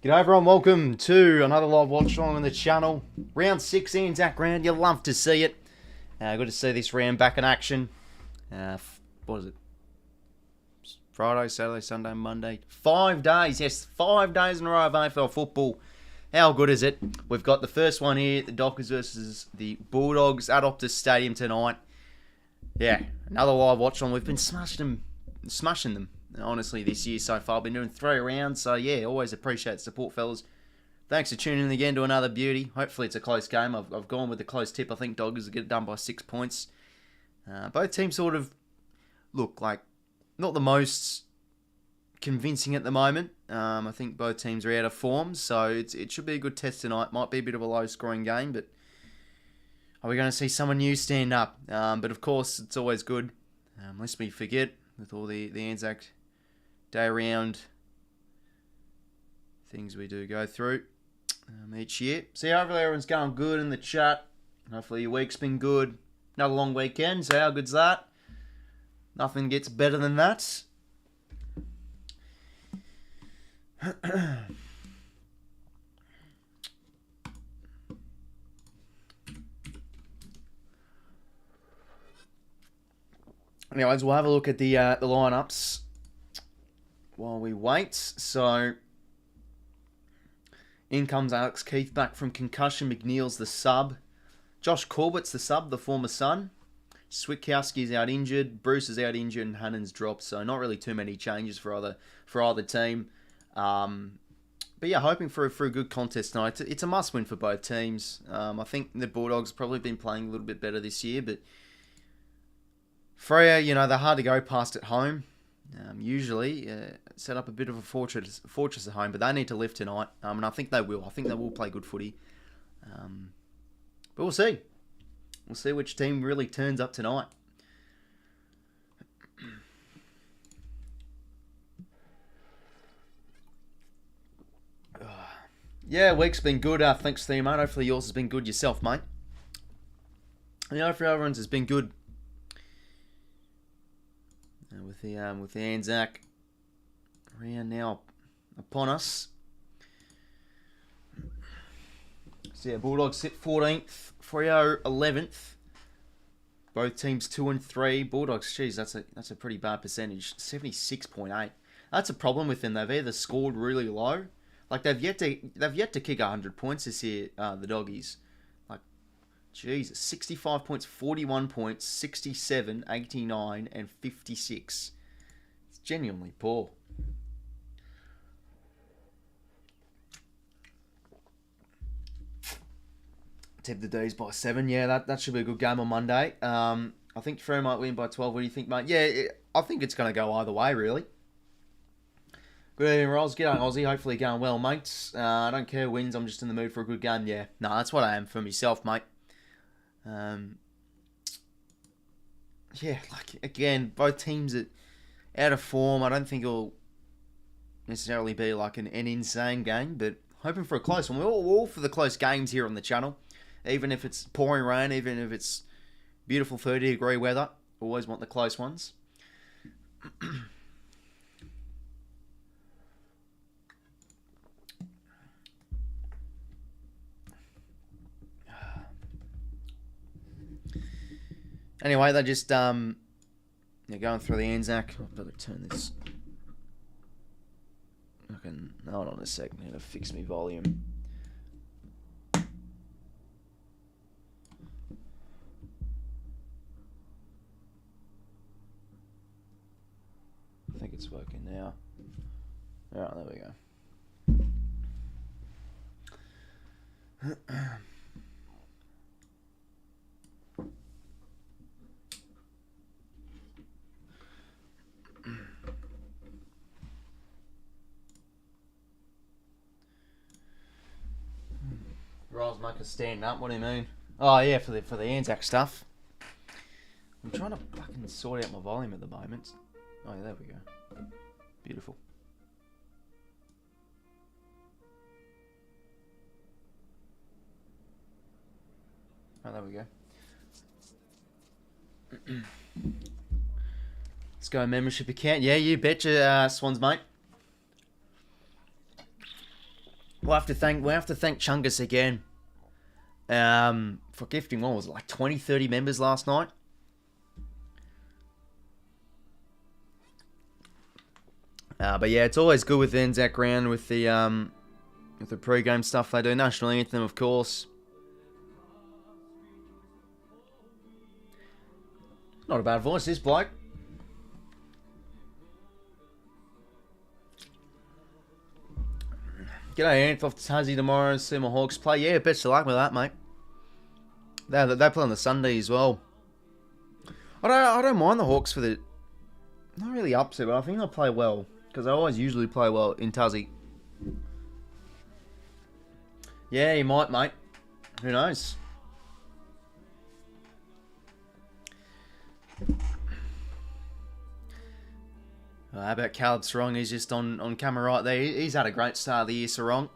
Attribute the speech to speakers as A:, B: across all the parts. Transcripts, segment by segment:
A: G'day everyone, welcome to another live watch along on the channel. Round 6 ANZAC round, you love to see it. Good to see this round back in action. What is it? Friday, Saturday, Sunday, Monday. 5 days, yes, 5 days in a row of AFL football. How good is it? We've got the first one here, the Dockers versus the Bulldogs at Optus Stadium tonight. Yeah, another live watch on. We've been smashing them. Honestly, this year so far, I've been doing 3 rounds, so yeah, always appreciate the support, fellas. Thanks for tuning in again to another beauty. Hopefully it's a close game. I've gone with the close tip. I think Doggers will get it done by 6 points. Both teams sort of look like not the most convincing at the moment. I think both teams are out of form, so it should be a good test tonight. Might be a bit of a low-scoring game, but are we going to see someone new stand up? But of course, it's always good. Lest we forget, with all the ANZAC day round things we do go through each year. See, hopefully everyone's going good in the chat. Hopefully your week's been good. Another long weekend, so how good's that? Nothing gets better than that. Anyways, we'll have a look at the lineups while we wait. So, in comes 𝐓𝐡𝐞 back from concussion. McNeil's the sub. Josh Corbett's the sub, the former son. Switkowski's out injured. Bruce is out injured, and Hannon's dropped. So, not really too many changes for either team. But yeah, hoping for a good contest tonight. It's a must-win for both teams. I think the Bulldogs probably been playing a little bit better this year, but freo, they're hard to go past at home. Usually, set up a bit of a fortress at home, but they need to lift tonight, and I think they will. I think they will play good footy. But we'll see. We'll see which team really turns up tonight. Yeah, week's been good. Thanks to you, mate. Hopefully yours has been good yourself, mate. Hopefully everyone's has been good. With the ANZAC round now upon us. So yeah, Bulldogs sit 14th, freo 11th. Both teams 2 and 3. Bulldogs, geez, that's a pretty bad percentage, 76.8. That's a problem with them. They've either scored really low, like they've yet to kick 100 points this year. The doggies. Jeez, 65 points, 41 points, 67, 89, and 56. It's genuinely poor. Tip the D's by 7. Yeah, that should be a good game on Monday. I think Freo might win by 12. What do you think, mate? Yeah, I think it's going to go either way, really. Good evening, Rolls. G'day, Aussie. Hopefully going well, mates. I don't care who wins. I'm just in the mood for a good game. Yeah, no, that's what I am for myself, mate. Yeah, again, both teams are out of form. I don't think it'll necessarily be like an insane game, but hoping for a close one. We're all for the close games here on the channel. Even if it's pouring rain, even if it's beautiful 30-degree weather, always want the close ones. Anyway, they just going through the ANZAC. I've got to turn this. Hold on a second. I'm gonna fix my volume. I think it's working now. All right, there we go. Rolls make us stand up. What do you mean? Oh yeah, for the ANZAC stuff. I'm trying to fucking sort out my volume at the moment. Oh yeah, there we go. Beautiful. Oh, there we go. Let's go membership account. Yeah, you betcha, Swans, mate. we'll have to thank Chungus again. For gifting, what was it, like 20, 30 members last night? But yeah, it's always good with the Anzac round with the pre-game stuff they do. National Anthem, of course. Not a bad voice, this bloke. G'day, Anth, off to Tassie tomorrow. See my Hawks play. Yeah, best of luck with that, mate. They play on the Sunday as well. I don't mind the Hawks for the... Not really upset, but I think they'll play well. Because they always usually play well in Tassie. Yeah, you might, mate. Who knows? How about 𝐓𝐴𝐥𝐝 𝐿𝐴? He's just on camera right there. He's had a great start of the year, Sarong.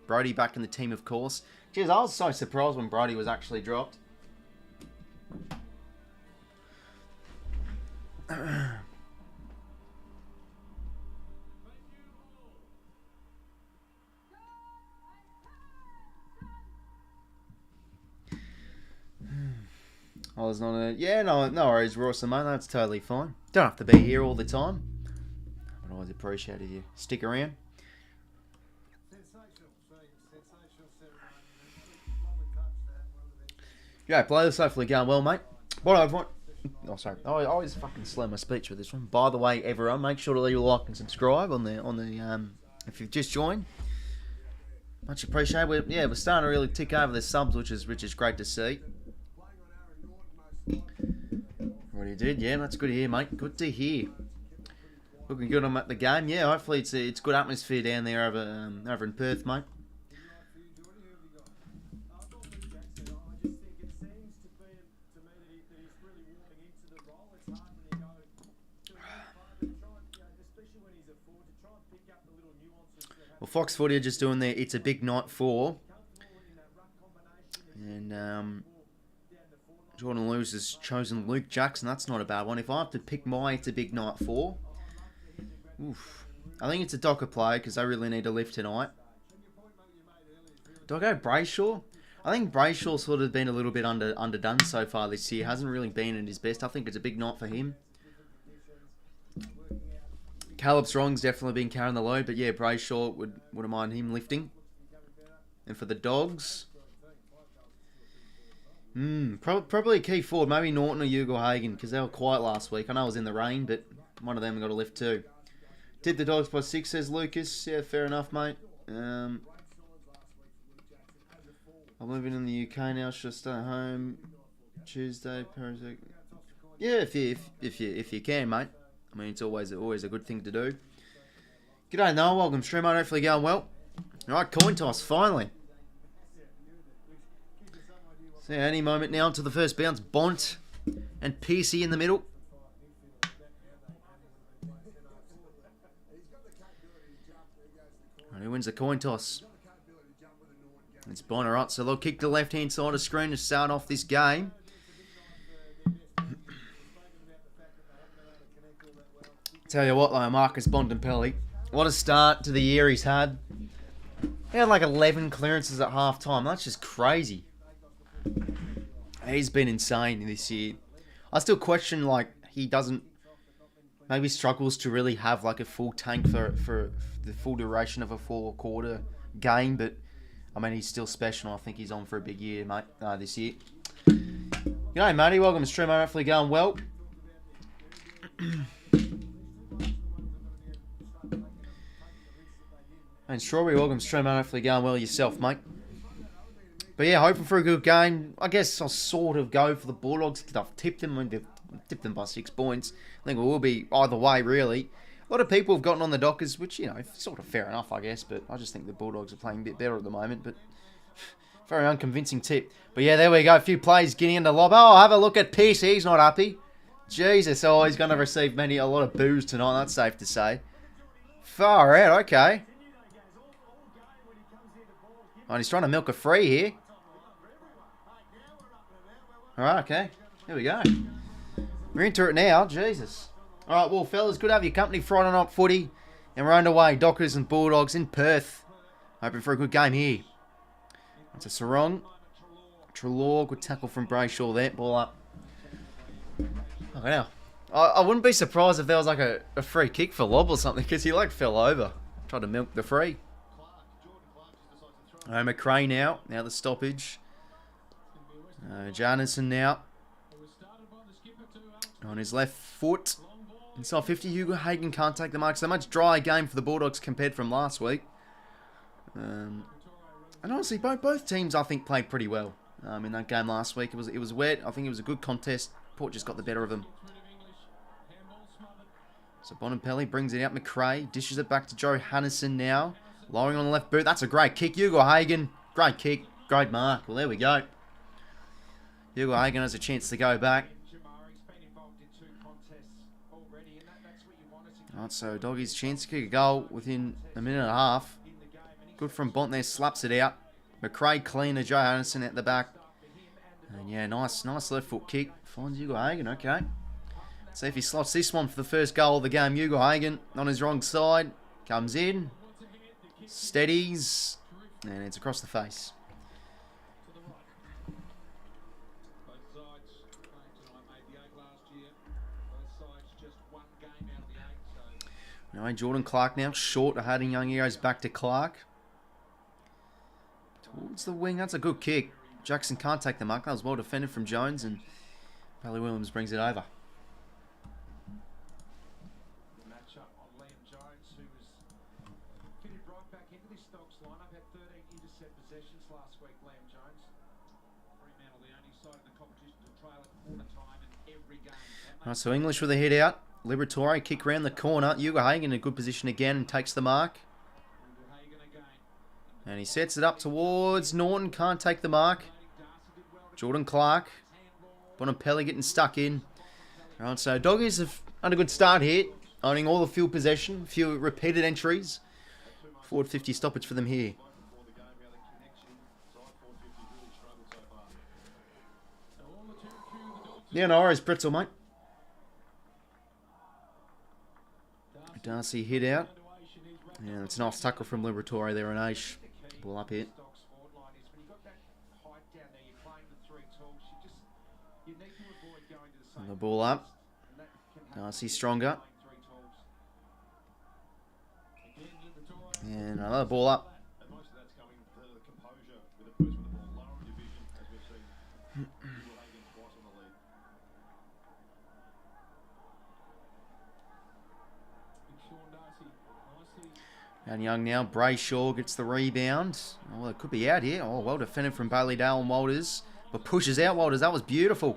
A: Brody back in the team, of course. Jeez, I was so surprised when Brody was actually dropped. Oh, there's not a... Yeah, no worries, Ross and mate. That's totally fine. Don't have to be here all the time. But I always appreciate if you stick around. Yeah, play this hopefully going well, mate. What I want... Oh, sorry. I always fucking slow my speech with this one. By the way, everyone, make sure to leave a like and subscribe on the if you've just joined. Much appreciated. We're starting to really tick over the subs, which is great to see. What you did, yeah, that's good to hear, mate. Good to hear. Looking good on at the game, yeah. Hopefully it's good atmosphere down there over in Perth, mate. Well, Fox Footy are just doing their It's a Big Night 4. And Jordan Lewis has chosen Luke Jackson. That's not a bad one. If I have to pick my It's a Big Night 4, oof, I think it's a Docker play because they really need to lift tonight. Do I go Brayshaw? I think Brayshaw's sort of been a little bit underdone so far this year. Hasn't really been at his best. I think it's a big night for him. Caleb Strong's definitely been carrying the load, but yeah, Brayshaw wouldn't mind him lifting. And for the Dogs, probably a key forward, maybe Norton or 𝐼𝐗𝐥 because they were quiet last week. I know it was in the rain, but one of them got a lift too. Did the Dogs by 6, says Lucas. Yeah, fair enough, mate. I'm living in the UK now. Should I stay at home Tuesday? Yeah, if you can, mate. I mean, it's always a good thing to do. G'day, Noah. Welcome, stream, mate. Hopefully going well. All right, coin toss, finally. So any moment now to the first bounce. Bont and 𝐼𝐶 in the middle. And who wins the coin toss? It's Bont. All right, so they'll kick the left-hand side of screen to start off this game. Tell you what though, Marcus Bontempelli, what a start to the year he's had. He had like 11 clearances at half-time. That's just crazy. He's been insane this year. I still question, like, he doesn't... Maybe struggles to really have, like, a full tank for the full duration of a 4-quarter game. But, I mean, he's still special. I think he's on for a big year, mate, this year. G'day, matey. Welcome to stream. Hopefully going well. And Strawberry, welcome to stream. Hopefully going well yourself, mate. But yeah, hoping for a good game. I guess I'll sort of go for the Bulldogs because I've tipped them. I've tipped them by 6 points. I think it will be either way, really. A lot of people have gotten on the Dockers, which, you know, sort of fair enough, I guess. But I just think the Bulldogs are playing a bit better at the moment. But very unconvincing tip. But yeah, there we go. A few plays getting into Lobb. Oh, have a look at 𝐼𝐶. He's not happy. Jesus, oh, he's going to receive a lot of boos tonight. That's safe to say. Far out, okay. Oh, he's trying to milk a free here. Alright, okay. Here we go. We're into it now. Jesus. Alright, well, fellas, good to have your company Friday night footy. And we're underway. Dockers and Bulldogs in Perth. Hoping for a good game here. That's a Sarong. Treloar, good tackle from Brayshaw there. Ball up. Okay, now. I wouldn't be surprised if there was like a free kick for Lobb or something, because he like fell over. Tried to milk the free. McRae now. Now the stoppage. Jarnison now. On his left foot. Inside 50, 𝐓𝐴𝐥𝐸 can't take the mark. So much drier game for the Bulldogs compared from last week. And honestly, both teams I think played pretty well in that game last week. It was wet. I think it was a good contest. Port just got the better of them. So Bontempelli brings it out. McRae dishes it back to Joe Hannison now. Lowering on the left boot. That's a great kick. 𝐓𝐴𝐥𝐸. Great kick. Great mark. Well, there we go. 𝐓𝐴𝐥𝐸 has a chance to go back. Alright, so Doggies chance to kick a goal within a minute and a half. Good from Bont there, slaps it out. McRae clean to Joe Hannison at the back. And yeah, nice left foot kick. Finds 𝐓𝐴𝐥𝐸, okay. Let's see if he slots this one for the first goal of the game. 𝐓𝐴𝐥𝐸 on his wrong side. Comes in. Steadies. And it's across the face. Anyway, Jordan Clark now. Short of Hayden Young Heroes back to Clark. Towards the wing. That's a good kick. Jackson can't take the mark. That was well defended from Jones. And Bailey Williams brings it over. Right, so English with a hit out. Liberatore kick around the corner. 𝐓𝐴𝐥𝐸 in a good position again and takes the mark. And he sets it up towards Norton. Can't take the mark. Jordan Clark. Bontempelli getting stuck in. Alright, so Doggies have had a good start here. Owning all the field possession. A few repeated entries. Forward 50 stoppage for them here. Yeah, no worries, Pretzel, mate. Darcy hit out. Yeah, it's a nice tackle from Liberatore there on 𝐴𝐥𝐸. Ball up here. And the ball up. Darcy stronger. And another ball up. And Young now. Brayshaw gets the rebound. Oh, it could be out here. Oh, well defended from Bailey Dale and Walters. But pushes out Walters. That was beautiful.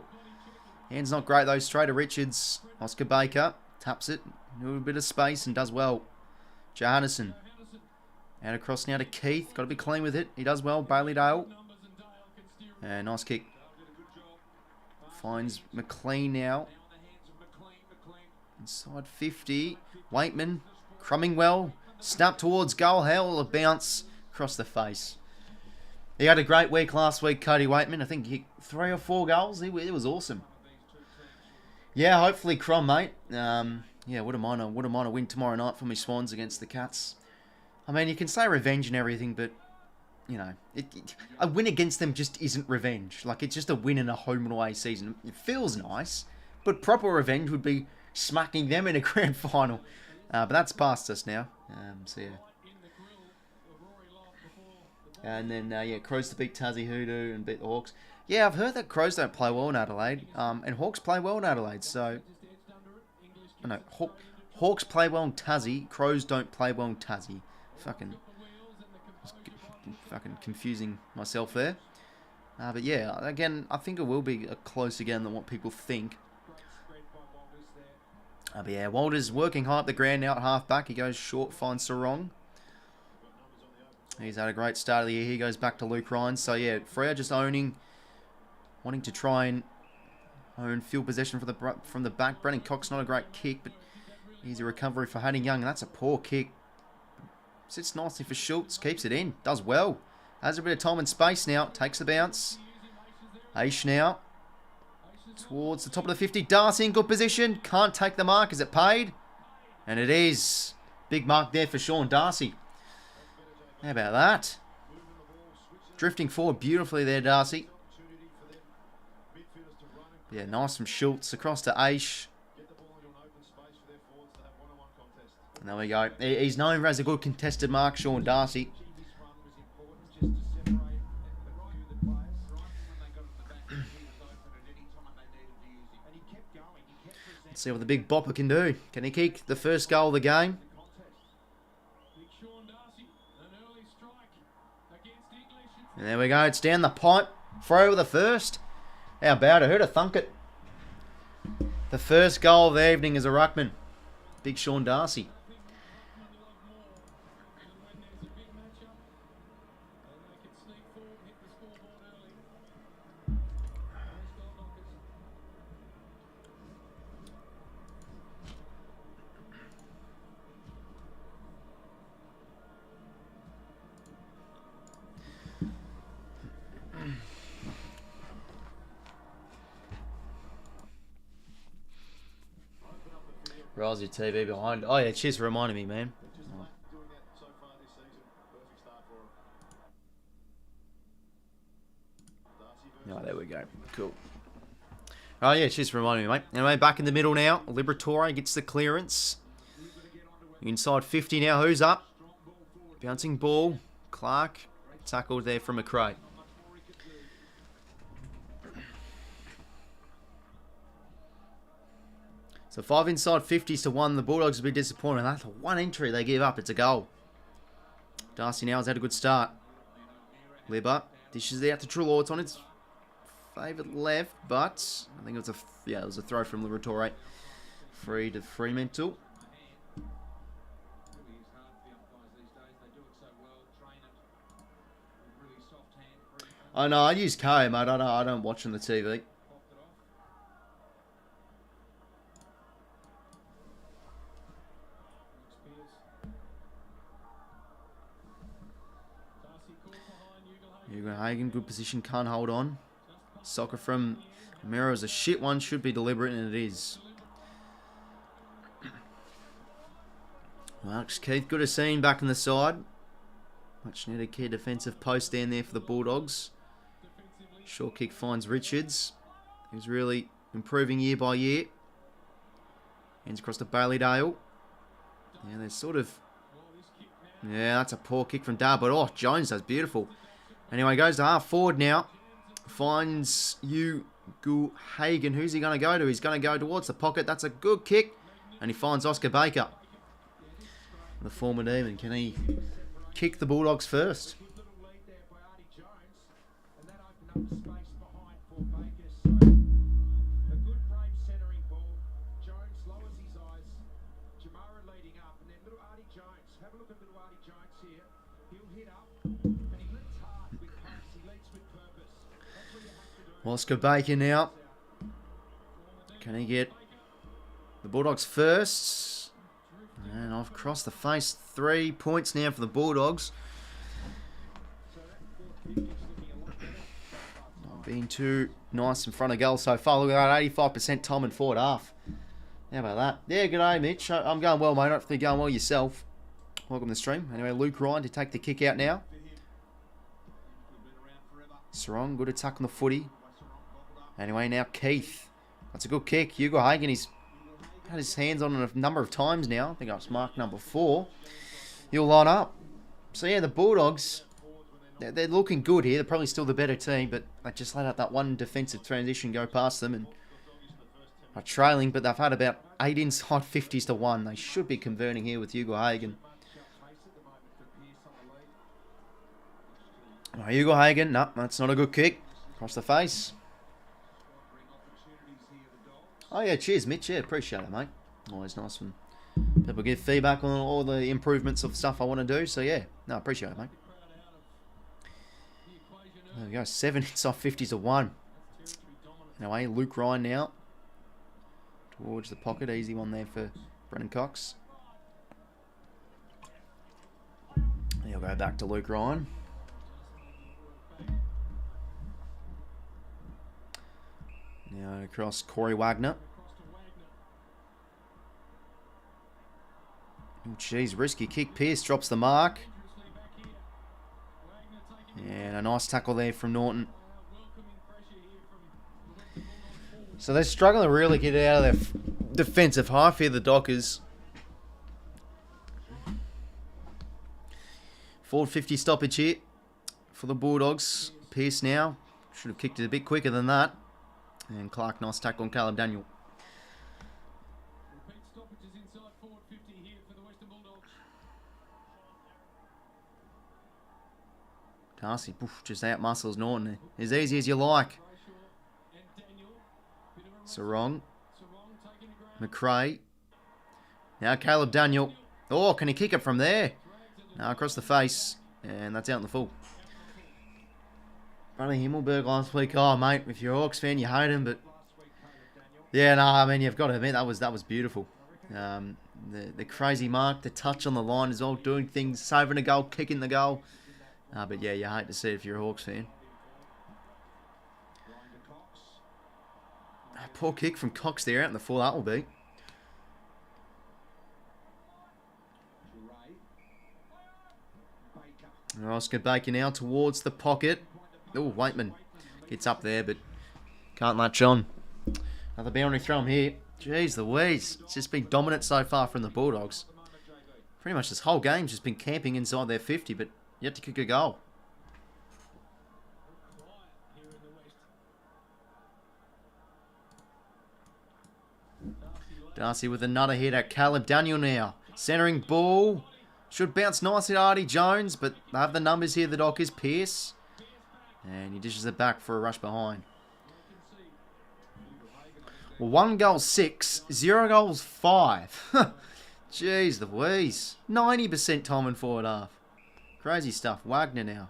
A: Hand's not great though. Straight to Richards. Oscar Baker. Taps it. A little bit of space and does well. Jarnison. Out across now to Keith. Got to be clean with it. He does well. Bailey Dale. And nice kick. Finds McLean now. Inside 50. Waitman. Crumbing well. Snap towards goal. Hell, a bounce across the face. He had a great week last week, Cody Waitman. I think he hit 3 or 4 goals. It was awesome. Yeah, hopefully Crom, mate. Yeah, wouldn't mind a win tomorrow night for me Swans against the Cats. I mean, you can say revenge and everything, but, you know, a win against them just isn't revenge. Like, it's just a win in a home and away season. It feels nice, but proper revenge would be smacking them in a grand final. But that's past us now. So, yeah. And then, yeah, Crows to beat 𝐼𝐻𝐸 and beat the Hawks. Yeah, I've heard that Crows don't play well in Adelaide. And Hawks play well in Adelaide, so... Oh, no, Hawks play well in 𝐼𝐻𝐸. Crows don't play well in 𝐼𝐻𝐸. Fucking confusing myself there. But yeah, again, I think it will be a closer game than what people think. But yeah, Walters working hard up the ground now at half back. He goes short, finds Sarong. He's had a great start of the year. He goes back to Luke Ryan. So yeah, Freo just owning, wanting to try and own field possession from the back. Brennan Cox, not a great kick, but easy recovery for Hayden Young. And that's a poor kick. Sits nicely for 𝐓𝐡𝐞. Keeps it in. Does well. Has a bit of time and space now. Takes the bounce. 𝐴𝐥𝐸 now. Towards the top of the 50. Darcy in good position. Can't take the mark. Is it paid? And it is. Big mark there for Shaun Dux. How about that? Drifting forward beautifully there, Dux. Yeah, nice from Schultz across to 𝐼𝐴𝐵. And there we go. He's known for as a good contested mark, Shaun Dux. Let's see what the big bopper can do. Can he kick the first goal of the game? And there we go. It's down the pipe. Freo with the first. How about it? 𝐓𝐴𝐵 𝐿𝐼𝐴𝐵. The first goal of the evening is a ruckman. Big Shaun Dux. 𝐼𝐴𝐵 TV behind. Oh yeah, cheers for reminding me, man. Oh, there we go. Cool. Oh yeah, cheers for reminding me, mate. Anyway, back in the middle now. 𝐿iberatore gets the clearance. Inside 50 now. Who's up? Bouncing ball. Clark. Tackled there from McRae. So 5 inside 50s to 1. The Bulldogs will be disappointed. That's one entry they give up. It's a goal. Dux now has had a good start. 𝐿iBe dishes out to Treloar. It's on its favoured left, but I think it was it was a throw from 𝐿iberatore. Free to Fremantle. Oh no, I use 𝐬𝐥𝐝, mate. I don't watch on the TV. 𝐼𝐴𝐵, good position, can't hold on. Soccer from Miro is a shit one, should be deliberate, and it is. 𝐸𝐴𝐵, good to see him back in the side. Much needed key defensive post down there for the Bulldogs. Short kick finds Richards, who's really improving year by year. Hands across to Bailey-Dale. Yeah, they're sort of... Yeah, that's a poor kick from Dale, but oh, Jones does beautiful. Anyway, goes to half forward now. Finds 𝐸𝐴𝐵. Who's he going to go to? He's going to go towards the pocket. That's a good kick. And he finds Oscar Baker. The former Demon. Can he kick the Bulldogs first? Oscar Baker now. Can he get the Bulldogs first? And off across the face. 3 points now for the Bulldogs. Not being too nice in front of goal so far. Look at that, 85% time and forward half. How about that? Yeah, good day, Mitch. I'm going well, mate. Hopefully you're going well yourself. Welcome to the stream. Anyway, Luke Ryan to take the kick out now. Sarong, good attack on the footy. Anyway, now Keith. That's a good kick. 𝐸𝐴𝐵, he's had his hands on it a number of times now. I think that's mark number 4. He'll line up. So yeah, the Bulldogs, they're looking good here. They're probably still the better team, but they just let out that one defensive transition go past them and are trailing, but they've had about 8 inside 50s to 1. They should be converting here with 𝐸𝐴𝐵. Oh, 𝐸𝐴𝐵, no, that's not a good kick. Across the face. Oh yeah, cheers Mitch, yeah, appreciate it mate. Always nice when people give feedback on all the improvements of stuff I want to do, so yeah, no, appreciate it mate. There we go, 7 inside 50s to 1. Anyway, Luke Ryan now. Towards the pocket, easy one there for Brennan Cox. He'll go back to Luke Ryan. Now across Corey Wagner. Oh, jeez, risky kick. Pearce drops the mark. And a nice tackle there from Norton. So they're struggling to really get out of their defensive half here, the Dockers. Forward 50 stoppage here for the Bulldogs. Pearce now. Should have kicked it a bit quicker than that. And Clark, nice tackle on Caleb Daniel. Darcy, just out muscles Norton. As easy as you like. Sarong. McRae. Now Caleb Daniel. Oh, can he kick it from there? No, across the face. And that's out in the full. Ronnie Himmelberg last week. Oh, mate, if you're a Hawks fan, you hate him, but... Yeah, no, I mean, you've got to admit, that was beautiful. The crazy mark, the touch on the line is all doing things, saving a goal, kicking the goal. But yeah, you hate to see it if you're a Hawks fan. Poor kick from Cox there out in the full, that will be. Oscar Baker now towards the pocket. Oh, Waitman gets up there, but can't latch on. Another boundary throw him here. Jeez Louise. It's just been dominant so far from the Bulldogs. Pretty much this whole game's just been camping inside their 50, but yet to kick a goal. Darcy with another hit at Caleb Daniel now. Centering ball. Should bounce nicely to Artie Jones, but they have the numbers here. The Dockers, Pearce. And he dishes it back for a rush behind. Well, 1 goal 6, 0 goals 5. Jeez Louise. 90% time in forward half. Crazy stuff. Wagner now.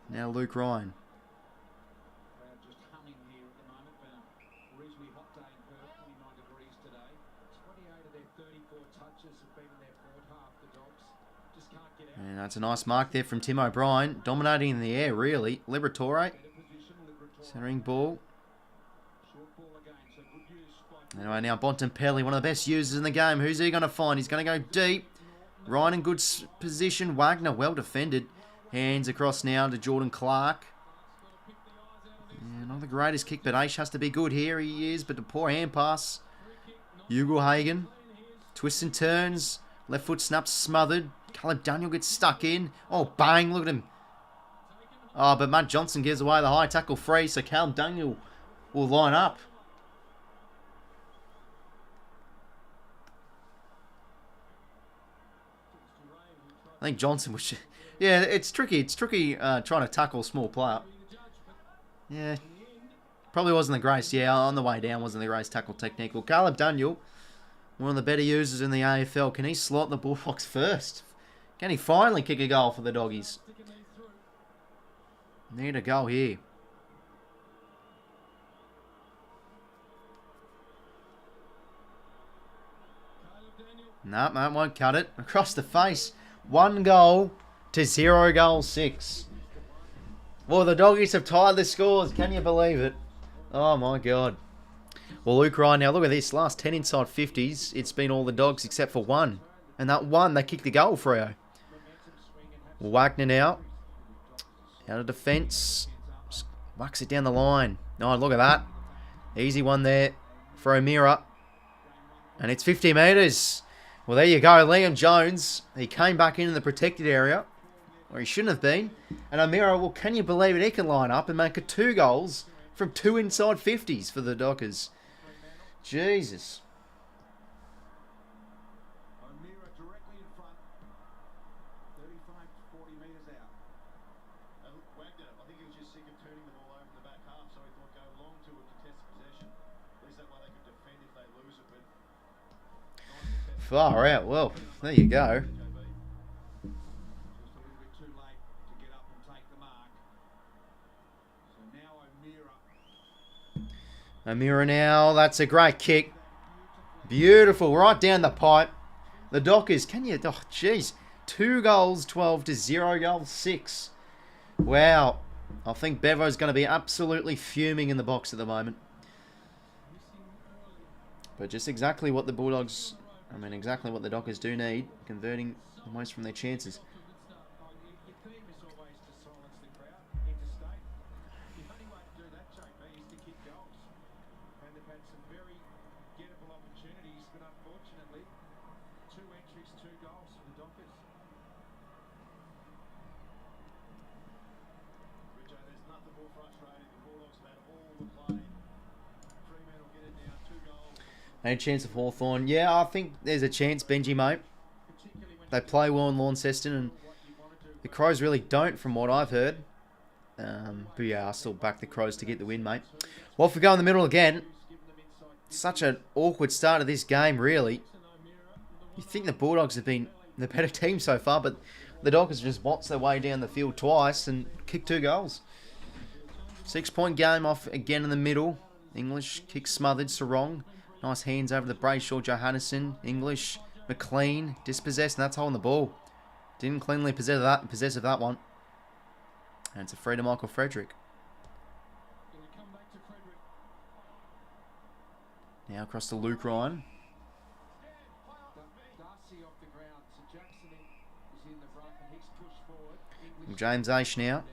A: Now Luke Ryan. And that's a nice mark there from Tim O'Brien. Dominating in the air, really. Liberatore. Centering ball. Anyway, now Bontempelli, one of the best users in the game. Who's he going to find? He's going to go deep. Ryan in good position. Wagner well defended. Hands across now to Jordan Clark. Yeah, not the greatest kick, but Aish has to be good here. He is, but the poor hand pass. 𝐓𝐴𝐺𝐻. Twists and turns. Left foot snaps smothered. Caleb Daniel gets stuck in. Oh, bang. Look at him. Oh, but Matt Johnson gives away the high tackle free, so Caleb Daniel will line up. I think Johnson was... Yeah, it's tricky. It's tricky trying to tackle a small player. Yeah. Probably wasn't the greatest. Yeah, on the way down wasn't the greatest tackle technique. Well, Caleb Daniel, one of the better users in the AFL. Can he slot the Bulldogs first? Can he finally kick a goal for the Doggies? Need a goal here. No, that won't cut it. Across the face. 1 goal to 0 goals 6. Well, the Doggies have tied the scores. Can you believe it? Oh, my God. Well, Luke Ryan, now look at this. Last 10 inside 50s, it's been all the Dogs except for 1. And that 1, they kicked the goal, freo. Wagner now. Out of defence. Whacks it down the line. Oh, look at that. Easy one there for O'Meara. And it's 50 metres. Well, there you go. Liam Jones. He came back into the protected area. Where he shouldn't have been. And O'Meara, well, can you believe it? He can line up and make it 2 goals from 2 inside 50s for the Dockers. Jesus. Far out. Well, there you go. O'Meara now. That's a great kick. Beautiful. Right down the pipe. The Dockers. Can you... Oh, jeez. 2 goals 12 to 0 goals 6. Wow. I think Bevo's going to be absolutely fuming in the box at the moment. But just exactly what the Bulldogs I mean, exactly what the Dockers do need, converting the most from their chances. Any chance of Hawthorn? Yeah, I think there's a chance, Benji, mate. They play well in Launceston, and the Crows really don't, from what I've heard. But yeah, I still back the Crows to get the win, mate. Well, if we go in the middle again, such an awkward start of this game, really. You think the Bulldogs have been the better team so far, but the Dockers just boxed their way down the field twice and kicked 2 goals. 6-point game off again in the middle. English kick smothered, Sarong. Nice hands over the Brayshaw, Johannesson, English, McLean, dispossessed, and that's holding the ball. Didn't cleanly possess of that one. And it's a free to Michael Frederick. Now across to Luke Ryan. James Aish now.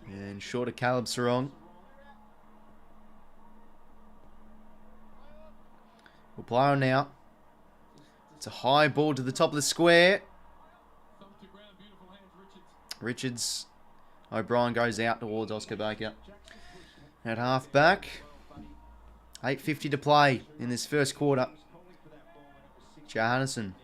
A: And short of Caleb Sarong. We'll play on now. It's a high ball to the top of the square. Richards. O'Brien goes out towards Oscar Baker. At half back. 8:50 to play in this first quarter. Johannesson.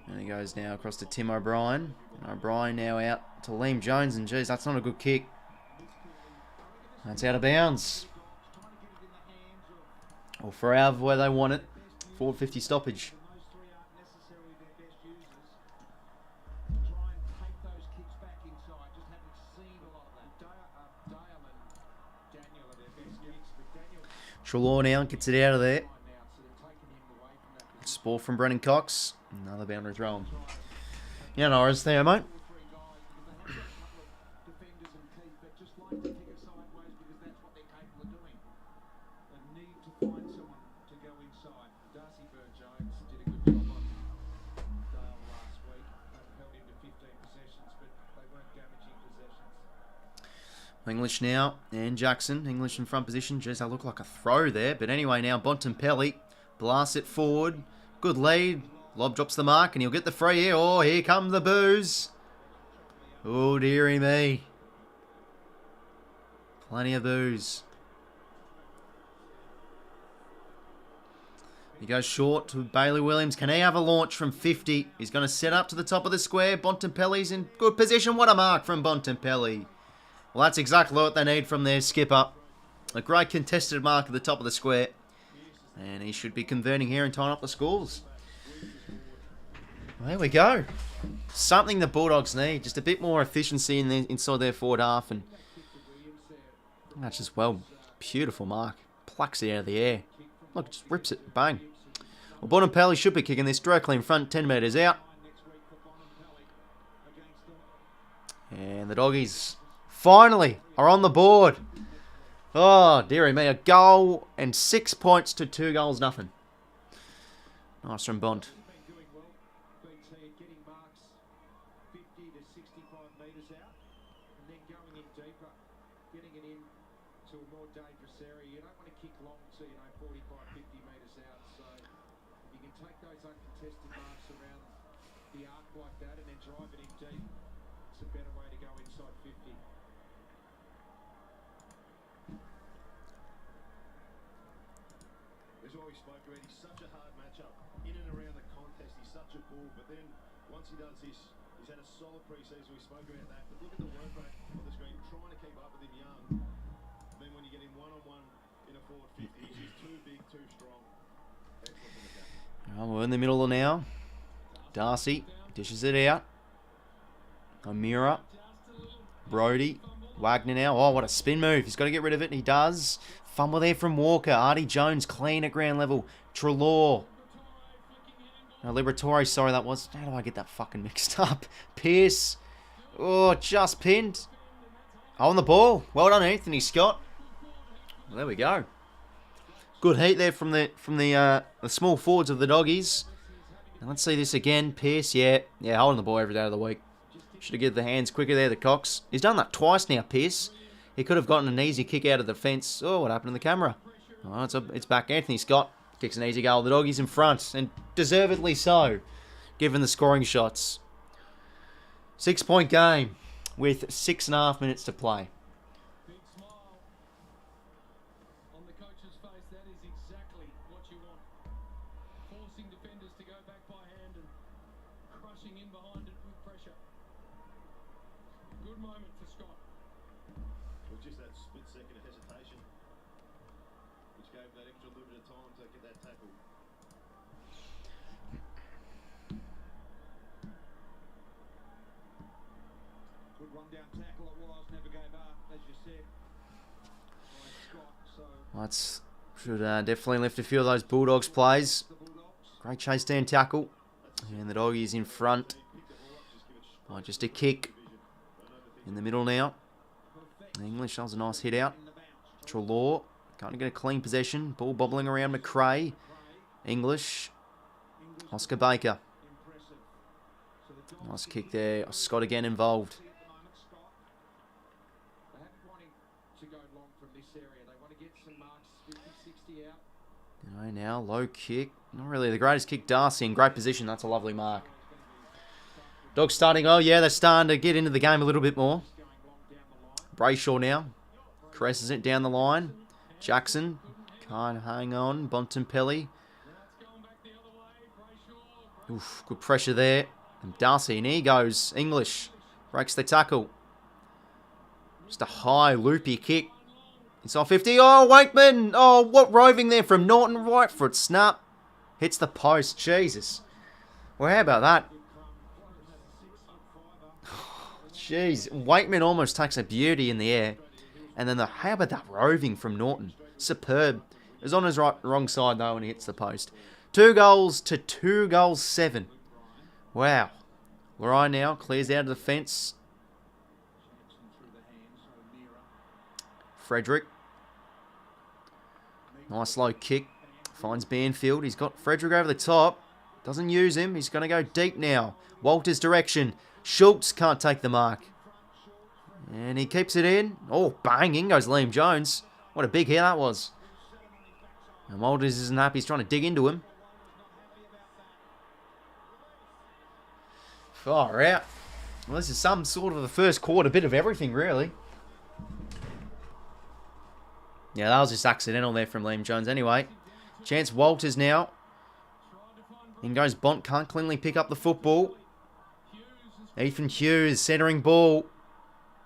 A: And he goes now across to Tim O'Brien. And O'Brien now out to Liam Jones. And geez, that's not a good kick. That's out of bounds. Or freo where they want it. 4:50 stoppage. Trelaw now gets it out of there. Ball from Brennan Cox. Another boundary throw. Yeah, Norris there, mate. English now, and Jackson. English in front position. Jeez, that looked like a throw there. But anyway, now Bontempelli blasts it forward. Good lead. Lobb drops the mark, and he'll get the free here. Oh, here come the boos. Oh, dearie me. Plenty of boos. He goes short to Bailey Williams. Can he have a launch from 50? He's going to set up to the top of the square. Bontempelli's in good position. What a mark from Bontempelli. Well, that's exactly what they need from their skipper. A great contested mark at the top of the square. And he should be converting here and tying up the scores. Well, there we go. Something the Bulldogs need. Just a bit more efficiency inside their forward half. And that's just, well, beautiful mark. Plucks it out of the air. Look, just rips it. Bang. Well, Bontempelli should be kicking this directly in front, 10 metres out. And the doggies finally are on the board. Oh, dearie me. A goal and 6 points to 2 goals, nothing. Nice from Bont.
B: He's such a hard matchup in and around the contest. He's such a bull, but then once he does this, he's had a solid pre-season. We spoke about that, but look at the work rate on the screen, trying to keep up with him young. And then when you get him one-on-one in a forward 50, he's just too big, too strong.
A: Oh, we're in the middle now. Darcy dishes it out. O'Meara, Brody, Wagner now. Oh, what a spin move. He's got to get rid of it, and he does. Fumble there from Walker. Artie Jones clean at ground level. Trelaw. No, Liberatore, sorry, that was. How do I get that fucking mixed up? Pierce. Oh, just pinned. On the ball. Well done, 𝐼𝐻𝐸 𝐿. Well, there we go. Good heat there from the small forwards of the doggies. And let's see this again. Pearce, yeah, holding the ball every day of the week. Should have given the hands quicker there, the Cox. He's done that twice now, Pearce. He could have gotten an easy kick out of the fence. Oh, what happened to the camera? Oh, it's back. 𝐼𝐻𝐸 𝐿 kicks an easy goal. The doggies in front, and deservedly so, given the scoring shots. 6-point game with 6.5 minutes to play.
C: Big smile on the coach's face. That is exactly what you want. Forcing defenders to go back by hand and crushing in behind it with pressure. Good moment for Scott.
B: It was just that split second of hesitation, which gave that extra little bit of time to get that tackle. Good run down tackle it was, never gave up, as you said. By Scott, so
A: Let's should definitely lift a few of those Bulldogs plays.
B: the Bulldogs.
A: Great chase down tackle. And the doggies in front. Oh, just a kick in the middle now. English does a nice hit out. 𝐴𝐿 can't get a clean possession. Ball bobbling around McRae. English. Oscar Baker. Nice kick there. Scott again involved.
C: They haven't wanting to go long from this area. They want to get some marks 50, 60 out.
A: You know, now low kick. Not really the greatest kick. 𝐼𝐻𝐸 in great position. That's a lovely mark. Dogs starting. Oh yeah, they're starting to get into the game a little bit more. 𝐵RAYSHAW now. Caresses it down the line. Jackson. Can't hang on. Bontempelli. Oof, good pressure there. And 𝐷'Arcy, and here goes English. Breaks the tackle. Just a high, loopy kick. Inside 50. Oh, Wakeman. Oh, what roving there from Norton. Right foot snap. Hits the post. Jesus. Well, how about that? Jeez. Wakeman almost takes a beauty in the air. And then how about that roving from Norton? Superb. It was on his wrong side, though, when he hits the post. 2 goals to 2 goals 7. Wow. Lorraine now clears out of the fence. Frederick. Nice low kick. Finds Banfield. He's got Frederick over the top. Doesn't use him. He's going to go deep now. Walter's direction. 𝐓𝐿𝐴 can't take the mark. And he keeps it in. Oh, bang. In goes Liam Jones. What a big hit that was. And Walters isn't happy. He's trying to dig into him. Far out. Well, this is some sort of the first quarter bit of everything, really. Yeah, that was just accidental there from Liam Jones anyway. Chance Walters now. In goes Bont. Can't cleanly pick up the football. 𝐻𝐸 centering ball.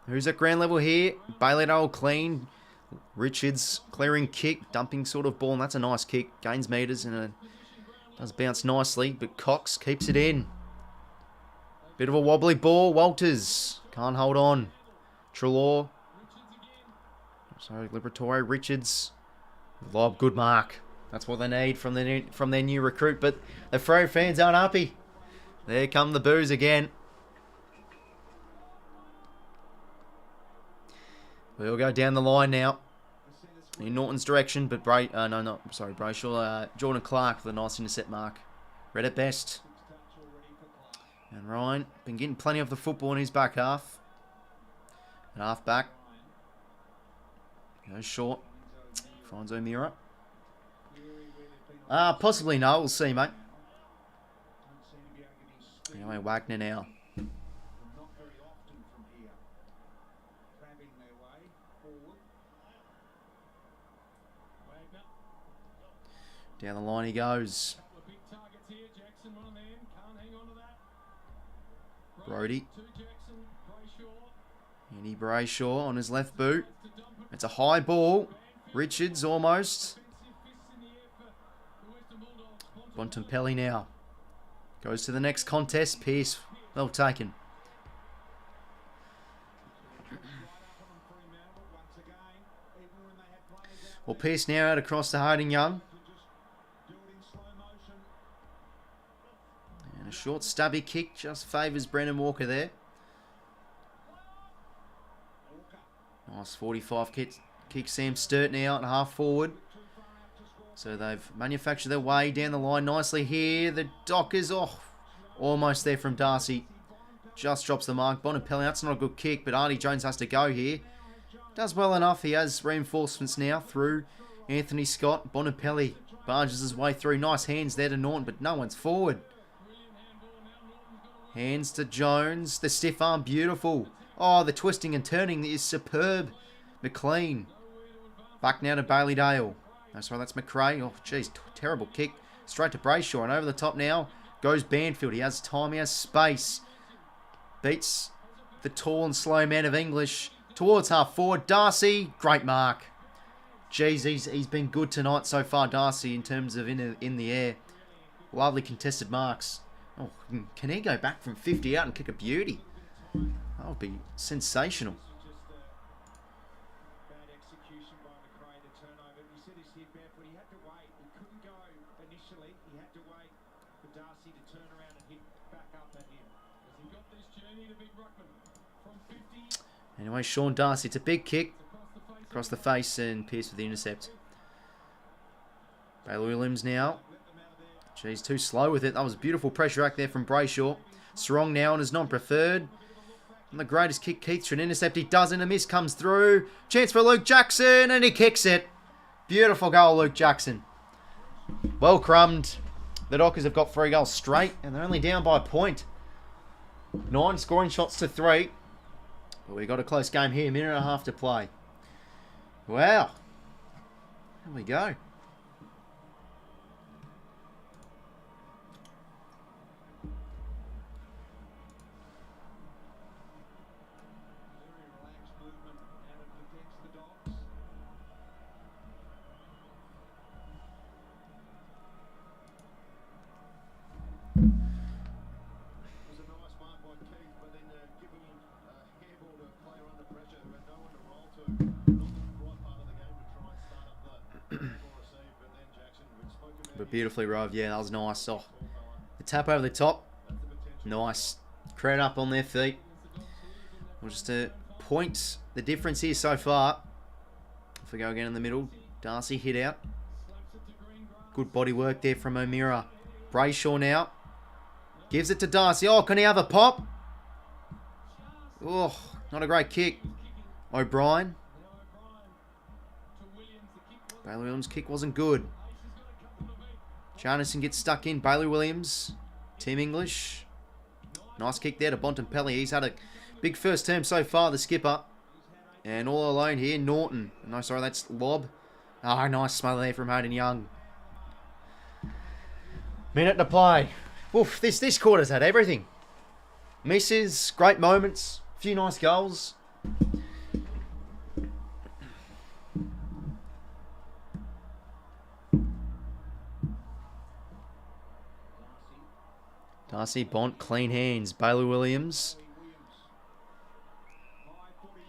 A: Who's at ground level here? Bailey Dole clean. Richards clearing kick. Dumping sort of ball. And that's a nice kick. Gains meters and does bounce nicely. But Cox keeps it in. Bit of a wobbly ball. Walters can't hold on. 𝐼𝐻𝐸. Sorry, Liberatore. Richards. Lobb. Good mark. That's what they need from their new recruit. But the Freo fans aren't happy. There come the boos again. We'll go down the line now. In Norton's direction, but 𝐵RAYSHAW. Jordan Clark with a nice intercept mark. Read it best. And Ryan been getting plenty of the football in his back half. And half back. Goes short. Finds 𝐼𝐻𝐸. Possibly no. We'll see, mate. Anyway, Wagner now. Down the line he goes. Brody. Andy 𝐵RAYSHAW on his left boot. It's a high ball. Richards almost. Bontempelli now. Goes to the next contest. Pearce. Well taken. Well, Pearce now out across to 𝐻𝐸𝐿. And a short stubby kick just favours Brendan Walker there. Nice 45 kick Sam Sturt now at half forward. So they've manufactured their way down the line nicely here. The Dockers, almost there from Darcy. Just drops the mark. Bontempelli, that's not a good kick, but Artie Jones has to go here. Does well enough. He has reinforcements now through Anthony Scott. Bontempelli barges his way through. Nice hands there to Norton, but no one's forward. Hands to Jones. The stiff arm, beautiful. Oh, the twisting and turning is superb. McLean. Back now to Bailey Dale. No, sorry, that's McRae. Oh, jeez, terrible kick. Straight to Brayshaw, and over the top now goes Banfield. He has time, he has space. Beats the tall and slow man of English towards half forward. Darcy, great mark. Jeez, he's been good tonight so far, Darcy, in terms of in the air. Lovely contested marks. Oh, can he go back from 50 out and kick a beauty? That would be sensational.
D: Bad execution by McRae to turn over. We said this here, Barefoot, he had to wait. He couldn't go initially. He had to wait for Darcy to turn around and hit back up at him.
C: As he got this journey to Big Ruckman from 50
A: Anyway, Shaun Dux, it's a big kick across the face and Pearce with the intercept. Bailey Williams now. Jeez, too slow with it. That was a beautiful pressure act there from Brayshaw. Strong now and is non-preferred. And the greatest kick, Keith should intercept. He doesn't. A miss comes through. Chance for Luke Jackson, and he kicks it. Beautiful goal, Luke Jackson. Well crumbed. The Dockers have got 3 goals straight, and they're only down by a point. 9 scoring shots to 3. But we got a close game here. 1.5 minutes to play. Wow. There we go.
D: Very relaxed movement, and it protects the Dogs.
B: It was a nice mark by Keith, but then giving him handball to a player under pressure who had no one to roll to. Not the right part of the game to try and start up the ball receive, but then Jackson, we've spoken about
A: But beautifully roved. Yeah, that was nice. Oh, the tap over the top. Nice. Credit up on their feet. Well, just to point the difference here so far. If we go again in the middle. Darcy hit out. Good body work there from O'Meara. Brayshaw now. Gives it to Darcy. Oh, can he have a pop? Oh, not a great kick. O'Brien. Bailey Williams' kick wasn't good. Jarnison gets stuck in. Bailey Williams. Team English. Nice kick there to Bontempelli. He's had a big first term so far, the skipper. And all alone here, Norton. No, sorry, that's Lobb. Oh, nice smother there from Hayden Young. Minute to play. Oof, this quarter's had everything. Misses, great moments, a few nice goals. Darcy, Bont, clean hands. Bailey Williams.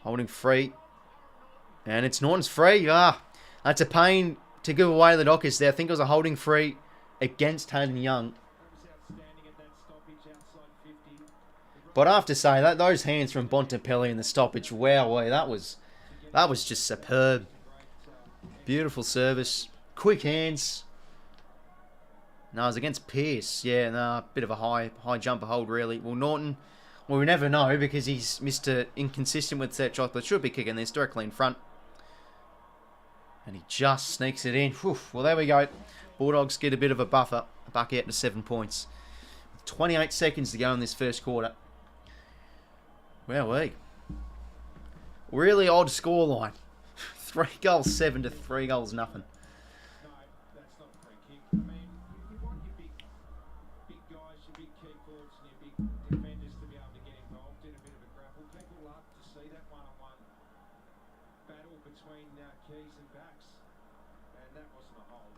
A: Holding free. And it's Norton's free. Ah, that's a pain to give away to the Dockers there. I think it was a holding free against Hayden Young. But I have to say, that those hands from Bontempelli in the stoppage, wow, that was just superb. Beautiful service. Quick hands. No, it was against Pearce. Yeah, no, a bit of a high jumper hold, really. Well, Norton, well, we never know because he's Mr. Inconsistent with that shot, but should be kicking this directly in front. And he just sneaks it in. Whew, well, there we go. Bulldogs get a bit of a buffer. Back out to 7 points. 28 seconds to go in this first quarter. Wowee. Really odd scoreline. 3 goals 7 to 3 goals nothing.
D: No, that's not a free kick. I mean, you want your big guys, your big key forwards and your big defenders to be able to get involved in a bit of a grapple. People love to see that one-on-one battle between keys and backs. And that wasn't a hold.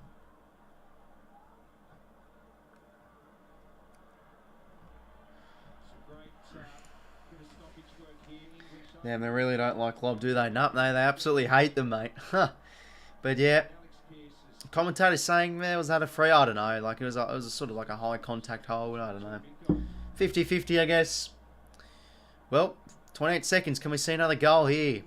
D: Some great bit of stoppage work here. English
A: Damn, they really don't like Lobb, do they? No, they absolutely hate them, mate. But yeah, commentators saying, was that a free? I don't know. Like it was a sort of like a high contact hold. I don't know. 50-50, I guess. Well, 28 seconds. Can we see another goal here?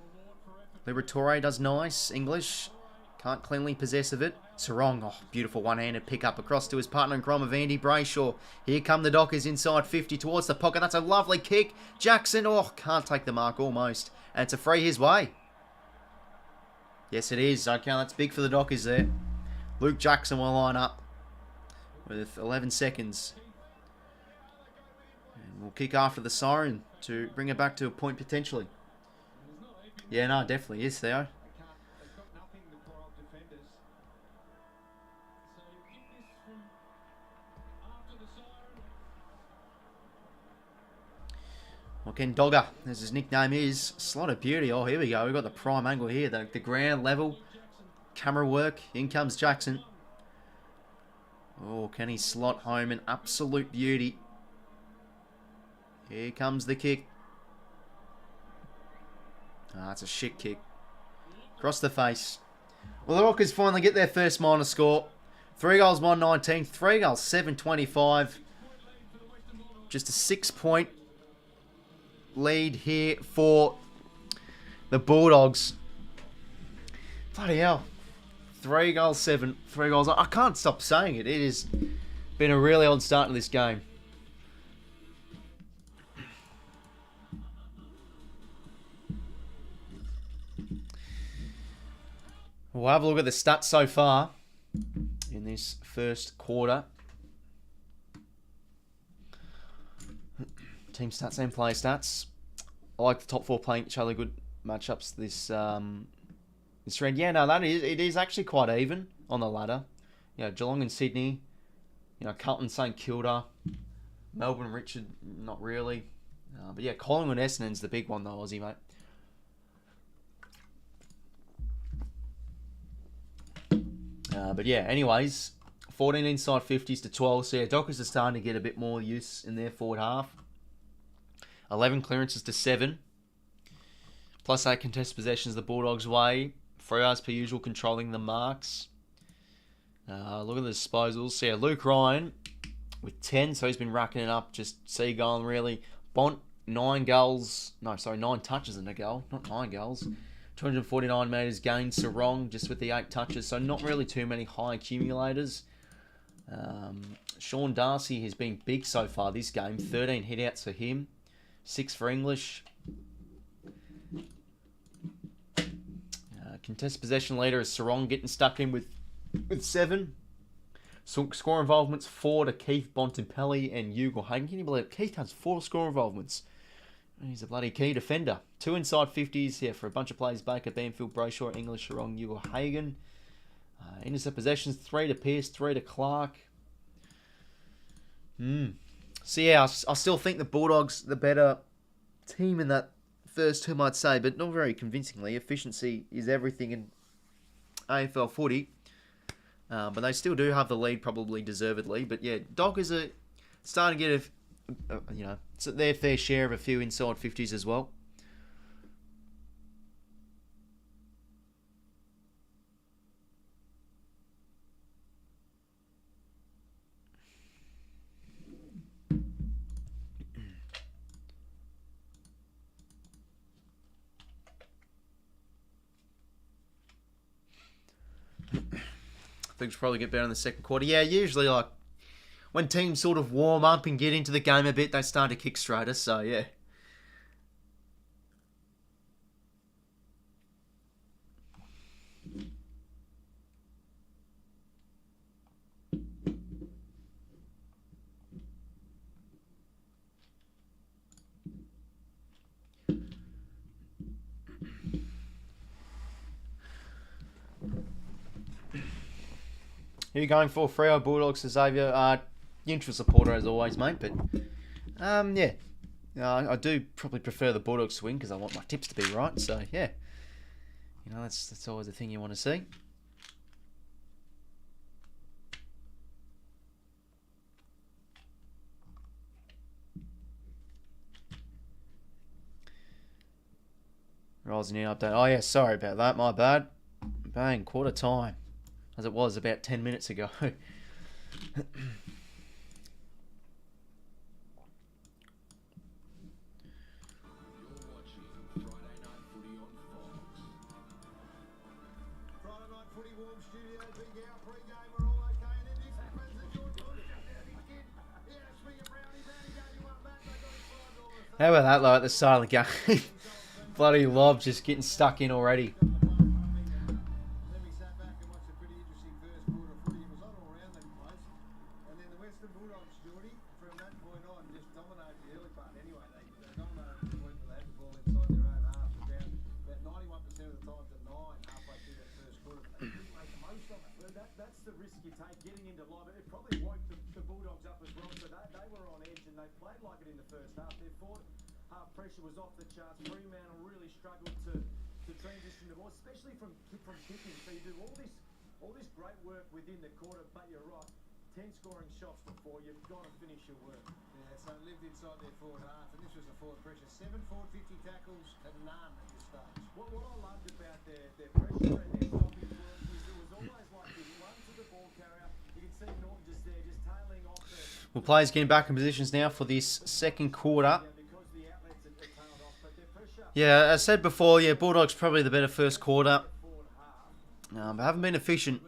A: 𝐓𝐴𝐿𝐴 𝐷𝐿𝐴 does nice. English. Can't cleanly possess of it. 𝐸𝐸. Oh, beautiful one-handed pick up across to his partner in crime of Andy Brayshaw. Here come the Dockers inside 50 towards the pocket. That's a lovely kick. Jackson. Oh, can't take the mark almost. And it's a free his way. Yes, it is. Okay, that's big for the Dockers there. Luke Jackson will line up with 11 seconds. And we'll kick after the siren to bring it back to a point potentially. Yeah, no, definitely is, Theo.
D: They've got nothing, the poor old defenders.
C: So in this from after the siren.
A: Well, Ken Dogger, as his nickname is, slot of beauty. Oh, here we go. We've got the prime angle here. The ground level. Camera work. In comes Jackson. Oh, can he slot home an absolute beauty? Here comes the kick. Ah, it's a shit kick. Across the face. Well, the Rockers finally get their first minor score. 3 goals, 119. 3 goals, 725. Just a 6-point lead here for the Bulldogs. Bloody hell. 3 goals, 7. 3 goals. I can't stop saying it. It has been a really odd start to this game. We'll have a look at the stats so far in this first quarter. Team stats and play stats. I like the top 4 playing each other. Good matchups this this round. Yeah, no, it is actually quite even on the ladder. You know, Geelong and Sydney. You know, Carlton, St Kilda, Melbourne, Richard, not really. But yeah, Collingwood, Essendon's the big one though, Aussie mate. But yeah, anyways, 14 inside 50s to 12. So yeah, Dockers are starting to get a bit more use in their forward half. 11 clearances to 7. Plus 8 contested possessions the Bulldogs' way. Freo as per usual controlling the marks. Look at the disposals. So yeah, Luke Ryan with 10. So he's been racking it up, just seagulling really. Bont, 9 goals. No, sorry, 9 touches in a goal. Not 9 goals. 249 metres gained. Sarong just with the 8 touches. So not really too many high accumulators. Shaun Dux has been big so far this game. 13 hit-outs for him. 6 for English. Contest possession leader is Sarong getting stuck in with 7. So score involvements 4 to Keith, Bontempelli and 𝐼𝐗ℎ 𝐎𝐥𝐝. Can you believe Keith has 4 score involvements? He's a bloody key defender. 2 inside 50s, yeah, for a bunch of players. Baker, Banfield, Brayshaw, English, Sarong, 𝐼𝐗ℎ 𝐎𝐥𝐻. Intercept possessions 3 to Pearce, 3 to Clark. So yeah, I still think the Bulldogs the better team in that first term, I'd say, but not very convincingly. Efficiency is everything in AFL footy. But they still do have the lead, probably deservedly. But yeah, Dockers are starting to get their fair share of a few inside 50s as well. Things probably get better in the second quarter. Yeah, usually like when teams sort of warm up and get into the game a bit, they start to kick straighter. So yeah. Who are you going for? Freo, Bulldogs, Xavier? Neutral supporter as always, mate. But yeah, I do probably prefer the Bulldogs to win because I want my tips to be right. So yeah, you know that's always the thing you want to see. Rolls new update. Oh yeah, sorry about that. My bad. Bang, quarter time. As it was about 10 minutes ago. How about that though at the start of the game? Bloody Lobb just getting stuck in already.
B: Bulldogs, Geordie, from that point on, just dominated the early part anyway. They dominated the point where they had the ball inside their own half. They're down about 91% of the time to 9 halfway through that first quarter. They didn't make the most of it.
D: But that's the risk you take getting into Lobb. It probably woke the Bulldogs up as well. So they were on edge and they played like it in the first half. Their forward half pressure was off the charts. Fremantle really struggled to transition the ball, especially from kicking. So you do all this great work within the quarter, but you're right. 10 scoring shots before you've got to finish your work.
B: Yeah, so it lived inside their forward half, and this was the forward pressure. 7 forward 50 tackles and none at this stage.
D: What I loved about their pressure and their stopping work is it was always like this run to the ball carrier. You can see Norton just there, just tailing off the...
A: Well, players getting back in positions now for this second quarter.
D: Because the outlets are tailed off, but their pressure...
A: Yeah, as I said before, yeah, Bulldogs probably the better first quarter. But haven't been efficient.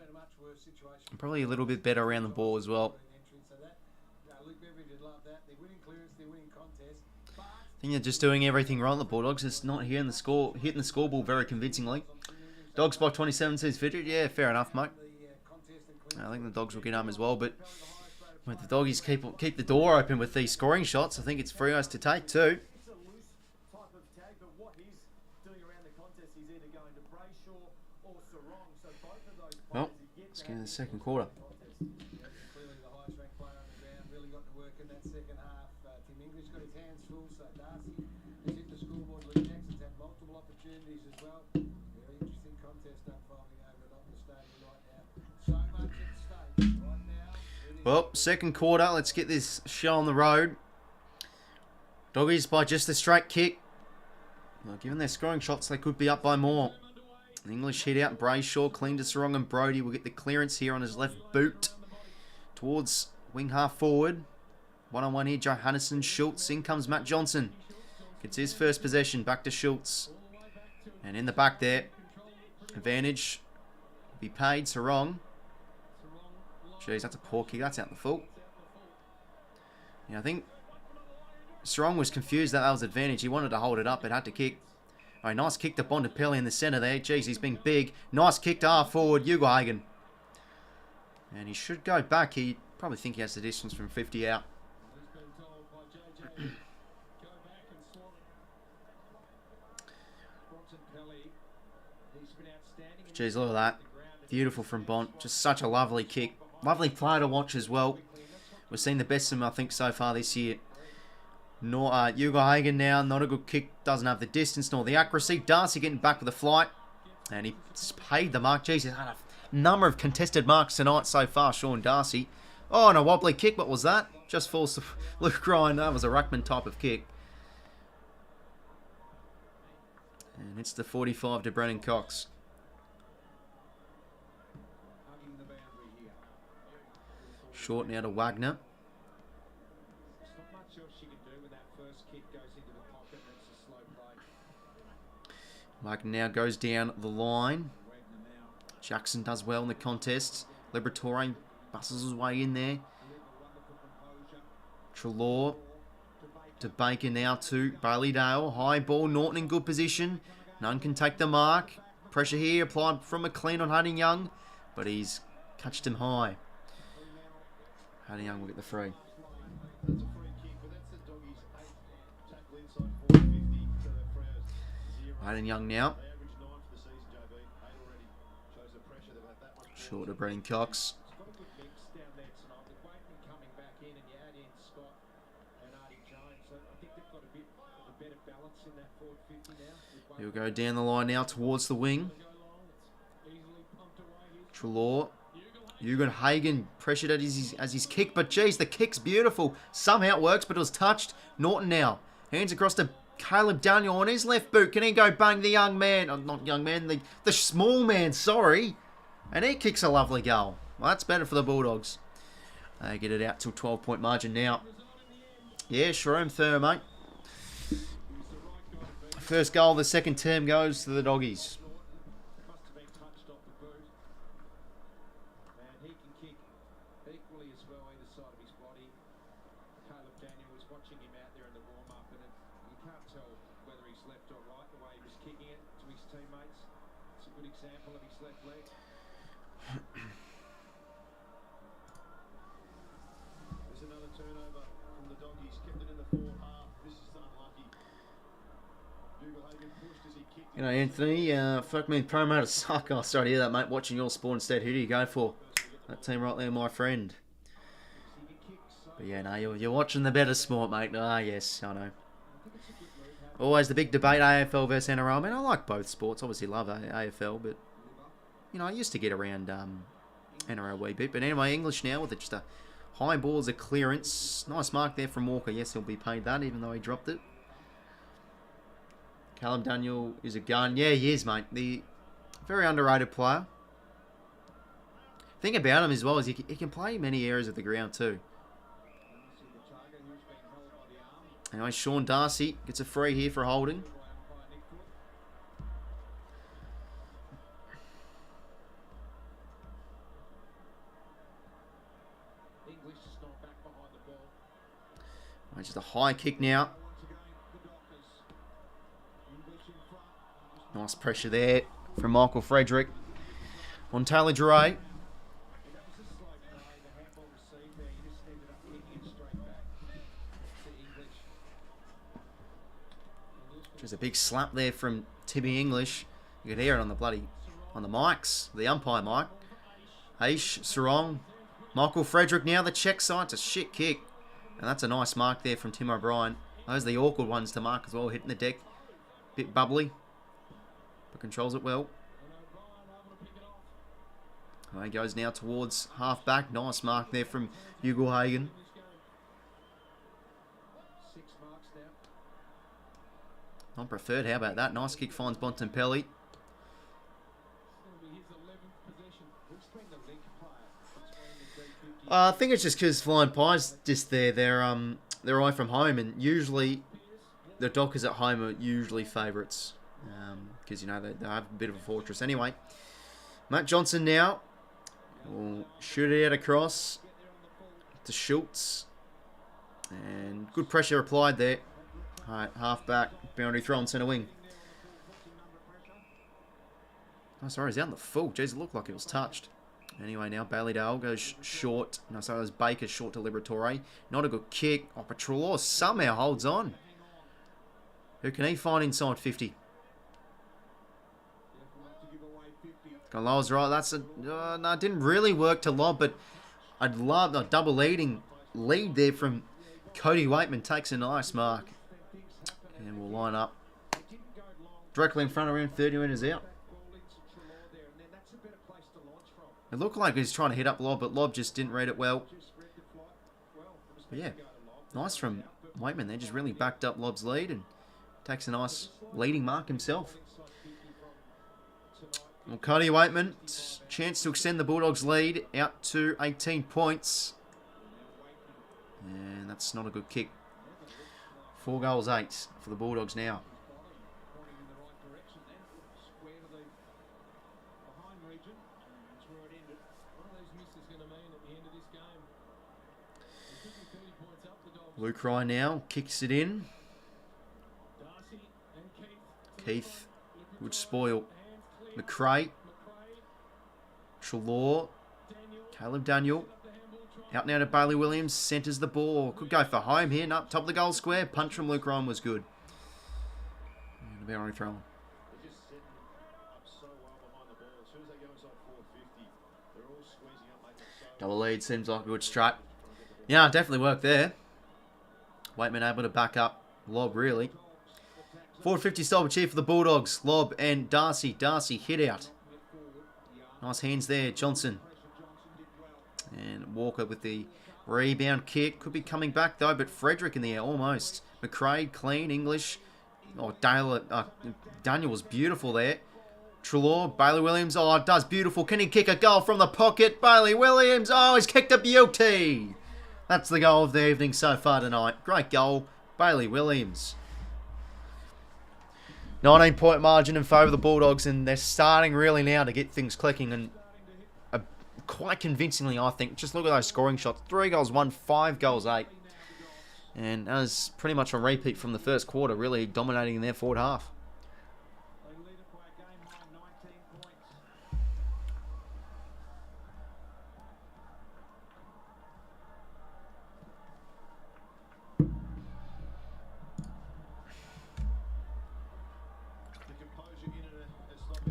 A: Probably a little bit better around the ball as well. I think they're just doing everything right, the Bulldogs. It's not hitting the scoreboard very convincingly. Dogs by 27 says Fidget. Yeah, fair enough, mate. I think the Dogs will get home as well, but when the Doggies keep the door open with these scoring shots, I think it's freos to take too.
D: It's a loose type of tag, but what he's doing around the contest, he's either going to 𝐵RAYSHAW or 𝐼𝐶 So both of those
A: Well,
D: players
A: let's get into the second quarter.
B: Clearly the highest ranked player on the ground really got to work in that second half. Tim English got his hands full, so 𝐼𝐶 has hit the scoreboard. Lee Jackson's had multiple opportunities as well. Very interesting contest unfolding over at the stadium right now. So much at stake right now.
A: Well, second quarter. Let's get this show on the road. Doggies by just a straight kick. Well, given their scoring shots, they could be up by more. An English hit out. 𝐵RAYSHAW clean to Sarong, and Brodie will get the clearance here on his left boot towards wing half forward. One-on-one here, Johannesson, Schultz. In comes Matt Johnson. Gets his first possession. Back to Schultz. And in the back there, advantage will be paid. Sarong. Jeez, that's a poor kick. That's out the full. Yeah, I think Sarong was confused that was advantage. He wanted to hold it up, but had to kick. All right, nice kick to Bontempelli in the centre there. Jeez, he's being big. Nice kick to half forward, 𝐼𝐵. And he should go back. He probably think he has the distance from 50 out. Jeez, look at that. Beautiful from Bont. Just such a lovely kick. Lovely player to watch as well. We've seen the best of him, I think, so far this year. 𝐼𝐵 now, not a good kick. Doesn't have the distance nor the accuracy. 𝐼𝐶 getting back with a flight. And he paid the mark. Jeez, he's had a number of contested marks tonight so far, Shaun Dux. Oh, and a wobbly kick. What was that? Just falls to Luke Ryan. That was a ruckman type of kick. And it's the 45 to Brennan Cox. Short now to Wagner. Wagner now goes down the line. Jackson does well in the contest. Liberatore bustles his way in there. Treloar to Baker now to Bailey-Dale. High ball, Norton in good position. None can take the mark. Pressure here applied from McLean on Harding-Young, but he's catched him high. Harding-Young will get the free.
B: That's a free kick, but that's the Doggies 8 tackle inside 450 to the Freos 0.
A: Harding-Young now.
B: They averaged 9 for the season, JB. 8 already. Shows the pressure. They've had that much.
A: Short to Brennan Cox.
D: It's got a good mix down there tonight. With Waitman coming back in and you add in Scott and Artie Jones. So I think they've got a bit of a better balance in that forward 50 now.
A: He'll go down the line now towards the wing. Treloar. 𝐼𝐵 pressured at his kick, but geez, the kick's beautiful. Somehow it works, but it was touched. Norton now. Hands across to Caleb Daniel on his left boot. Can he go bang the young man? Oh, not young man, the small man, sorry. And he kicks a lovely goal. Well, that's better for the Bulldogs. They get it out to a 12-point margin now. Yeah, 𝐓𝐿 𝐷𝐼, mate. First goal of the second term goes to the Doggies.
D: example of his left leg.
B: There's another turnover from the doggies. Kept it in the forward half. This is unlucky. 𝐓𝐴𝐥𝐼𝐴 pushed as he kicked.
A: You know, Anthony, fuck me, promo to suck. Oh, sorry to hear that, mate. Watching your sport instead. Who do you go for? That team right there, my friend. But yeah, no, you're watching the better sport, mate. Ah, yes, I know. Always the big debate, AFL versus NRL. I mean, I like both sports. Obviously love AFL, but, you know, I used to get around NRL a wee bit. But anyway, English now with just a high balls of clearance. Nice mark there from Walker. Yes, he'll be paid that, even though he dropped it. Callum Daniel is a gun. Yeah, he is, mate. The very underrated player. Thing about him as well is he can play many areas of the ground too. Anyway, Shaun Dux gets a free here for holding. Just a high kick now. Nice pressure there from Michael Frederick. Bontempelli. Just a big slap there from Timmy English. You could hear it on the mics, the umpire mic. 𝐓𝐴𝐥𝐼𝐴 Michael Frederick now the check side. It's a shit kick. And that's a nice mark there from Tim O'Brien. Those are the awkward ones to mark as well, hitting the deck. Bit bubbly, but controls it well. He goes now towards half back. Nice mark there from 𝐓𝐴𝐥𝐼𝐴. Not preferred. How about that? Nice kick finds Bontempelli. I think it's just because Flying Pies just there. They're away from home, and usually the Dockers at home are usually favourites because you know they have a bit of a fortress. Anyway, Matt Johnson now will shoot it out across to 𝐓𝐡𝐞, and good pressure applied there. All right, half back, boundary throw on centre wing. Oh, sorry, he's out in the full. Jeez, it looked like it was touched. Anyway, now Bailey-Dale goes short. No, so it was Baker short to 𝐿ibratore. Not a good kick. Oh, but Treloar somehow holds on. Who can he find inside 50? Low's right. That's a... no, it didn't really work to Lobb, but I'd love a double lead there from Cody Waitman. Takes a nice mark. And we'll line up. Directly in front of around 30 metres out. It looked like he was trying to hit up Lobb, but Lobb just didn't read it well. But yeah, nice from Waitman there. Just really backed up Lobb's lead and takes a nice leading mark himself. Well, Cody Waitman, chance to extend the Bulldogs' lead out to 18 points. And that's not a good kick. 4 goals, 8 for the Bulldogs now. Luke Ryan now kicks it in. Keith would spoil. McRae. Treloar. Caleb Daniel. Out now to Bailey Williams. Centres the ball. Could go for home here. No, top of the goal square. Punch from Luke Ryan was good. And the boundary throw. Double lead seems like a good strike. Yeah, definitely worked there. Waitman able to back up Lobb, really. Forward 50 stop achieved for the Bulldogs. Lobb and Dux. Dux hit out. Nice hands there, Johnson. And Walker with the rebound kick. Could be coming back, though, but Frederick in the air, almost. McRae, clean, English. Oh, Daniel was beautiful there. Treloar, Bailey Williams. Oh, it does beautiful. Can he kick a goal from the pocket? Bailey Williams. Oh, he's kicked a beauty. That's the goal of the evening so far tonight. Great goal, Bailey Williams. 19-point margin in favour of the Bulldogs, and they're starting really now to get things clicking, and quite convincingly, I think. Just look at those scoring shots. 3 goals, 1, 5 goals, 8. And that was pretty much a repeat from the first quarter, really dominating in their forward half.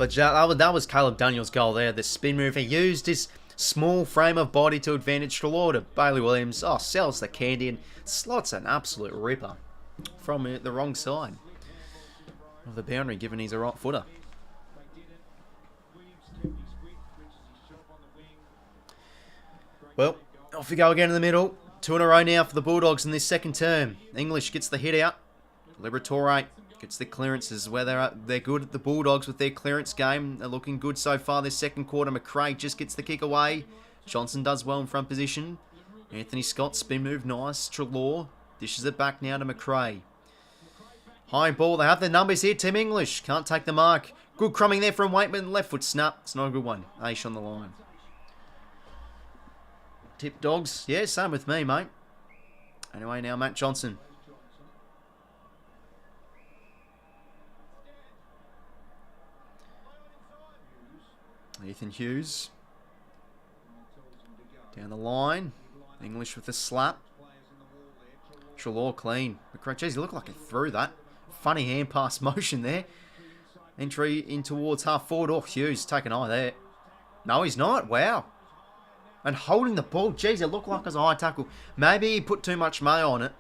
A: But that was Caleb Daniels' goal there. The spin move. He used his small frame of body to advantage Treloar to Bailey Williams. Oh, sells the candy and slots an absolute ripper from the wrong side of the boundary, given he's a right footer. Well, off we go again in the middle. 2 in a row now for the Bulldogs in this second term. English gets the hit out. Liberatore gets the clearances where they're good at the Bulldogs with their clearance game. They're looking good so far this second quarter. McRae just gets the kick away. Johnson does well in front position. Anthony Scott, spin move, nice. Treloar dishes it back now to McRae. High ball, they have the numbers here. Tim English can't take the mark. Good crumbing there from Waitman. Left foot snap. It's not a good one. Aish on the line. Tip Dogs. Yeah, same with me, mate. Anyway, now Matt Johnson. Ethan Hughes. Down the line. English with a slap. Treloar clean. McRae, geez, he looked like he threw that. Funny hand pass motion there. Entry in towards half forward. Oh, Hughes, take an eye there. No, he's not. Wow. And holding the ball. Geez, it looked like it was a high tackle. Maybe he put too much mayo on it.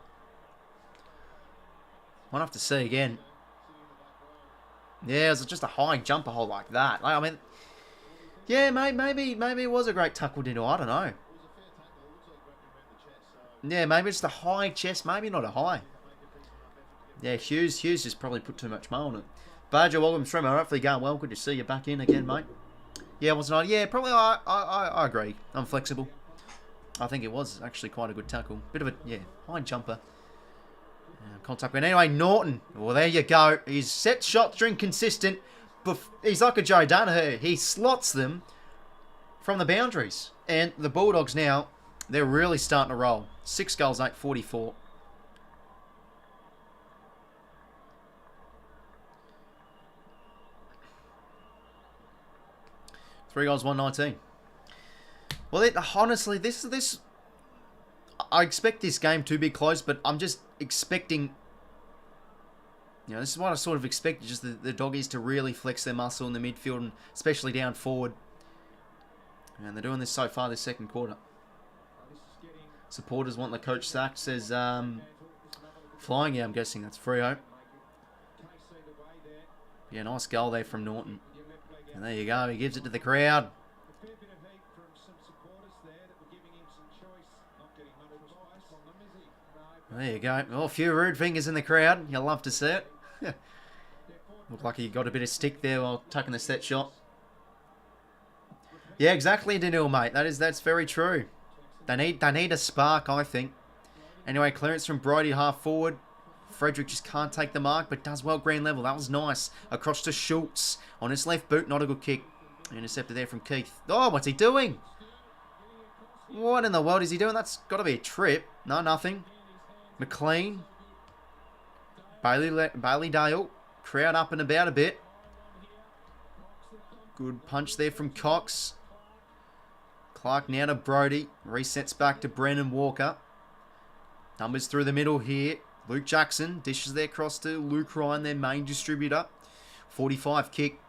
A: Might have to see again. Yeah, it was just a high jumper hold like that. I mean, yeah, maybe it was a great tackle, didn't it? I don't know. Yeah, maybe it's the high chest, maybe not a high. Yeah, Hughes just probably put too much mayo on it. Badger, welcome to stream. Hopefully going well. Good to see you back in again, mate. Yeah, wasn't I? Yeah, probably. I agree. I'm flexible. I think it was actually quite a good tackle. Bit of a high jumper. Contact. But anyway, Norton. Well, there you go. His set shots are inconsistent, but he's like a Joe Danaher. He slots them from the boundaries, and the Bulldogs now they're really starting to roll. 6 goals, 8-44. Three goals, 119. Well, honestly, this. I expect this game to be close, but I'm just expecting. You know, this is what I sort of expected, just the doggies to really flex their muscle in the midfield, and especially down forward. And they're doing this so far this second quarter. Supporters want the coach sacked, says flying. Yeah, I'm guessing that's freo. Yeah, nice goal there from Norton. And there you go, he gives it to the crowd. There you go. Oh, a few rude fingers in the crowd. You'll love to see it. Looked like he got a bit of stick there while taking the set shot. Yeah, exactly, Daniel, mate. That's very true. They need a spark, I think. Anyway, clearance from Brody half forward. Frederick just can't take the mark, but does well green level. That was nice. Across to Schultz. On his left boot, not a good kick. Intercepted there from Keith. Oh, what's he doing? What in the world is he doing? That's got to be a trip. No, nothing. McLean. Bailey Dale. Crowd up and about a bit. Good punch there from Cox. Clark now to Brody. Resets back to Brennan Walker. Numbers through the middle here. Luke Jackson dishes their cross to Luke Ryan, their main distributor. 45 kick.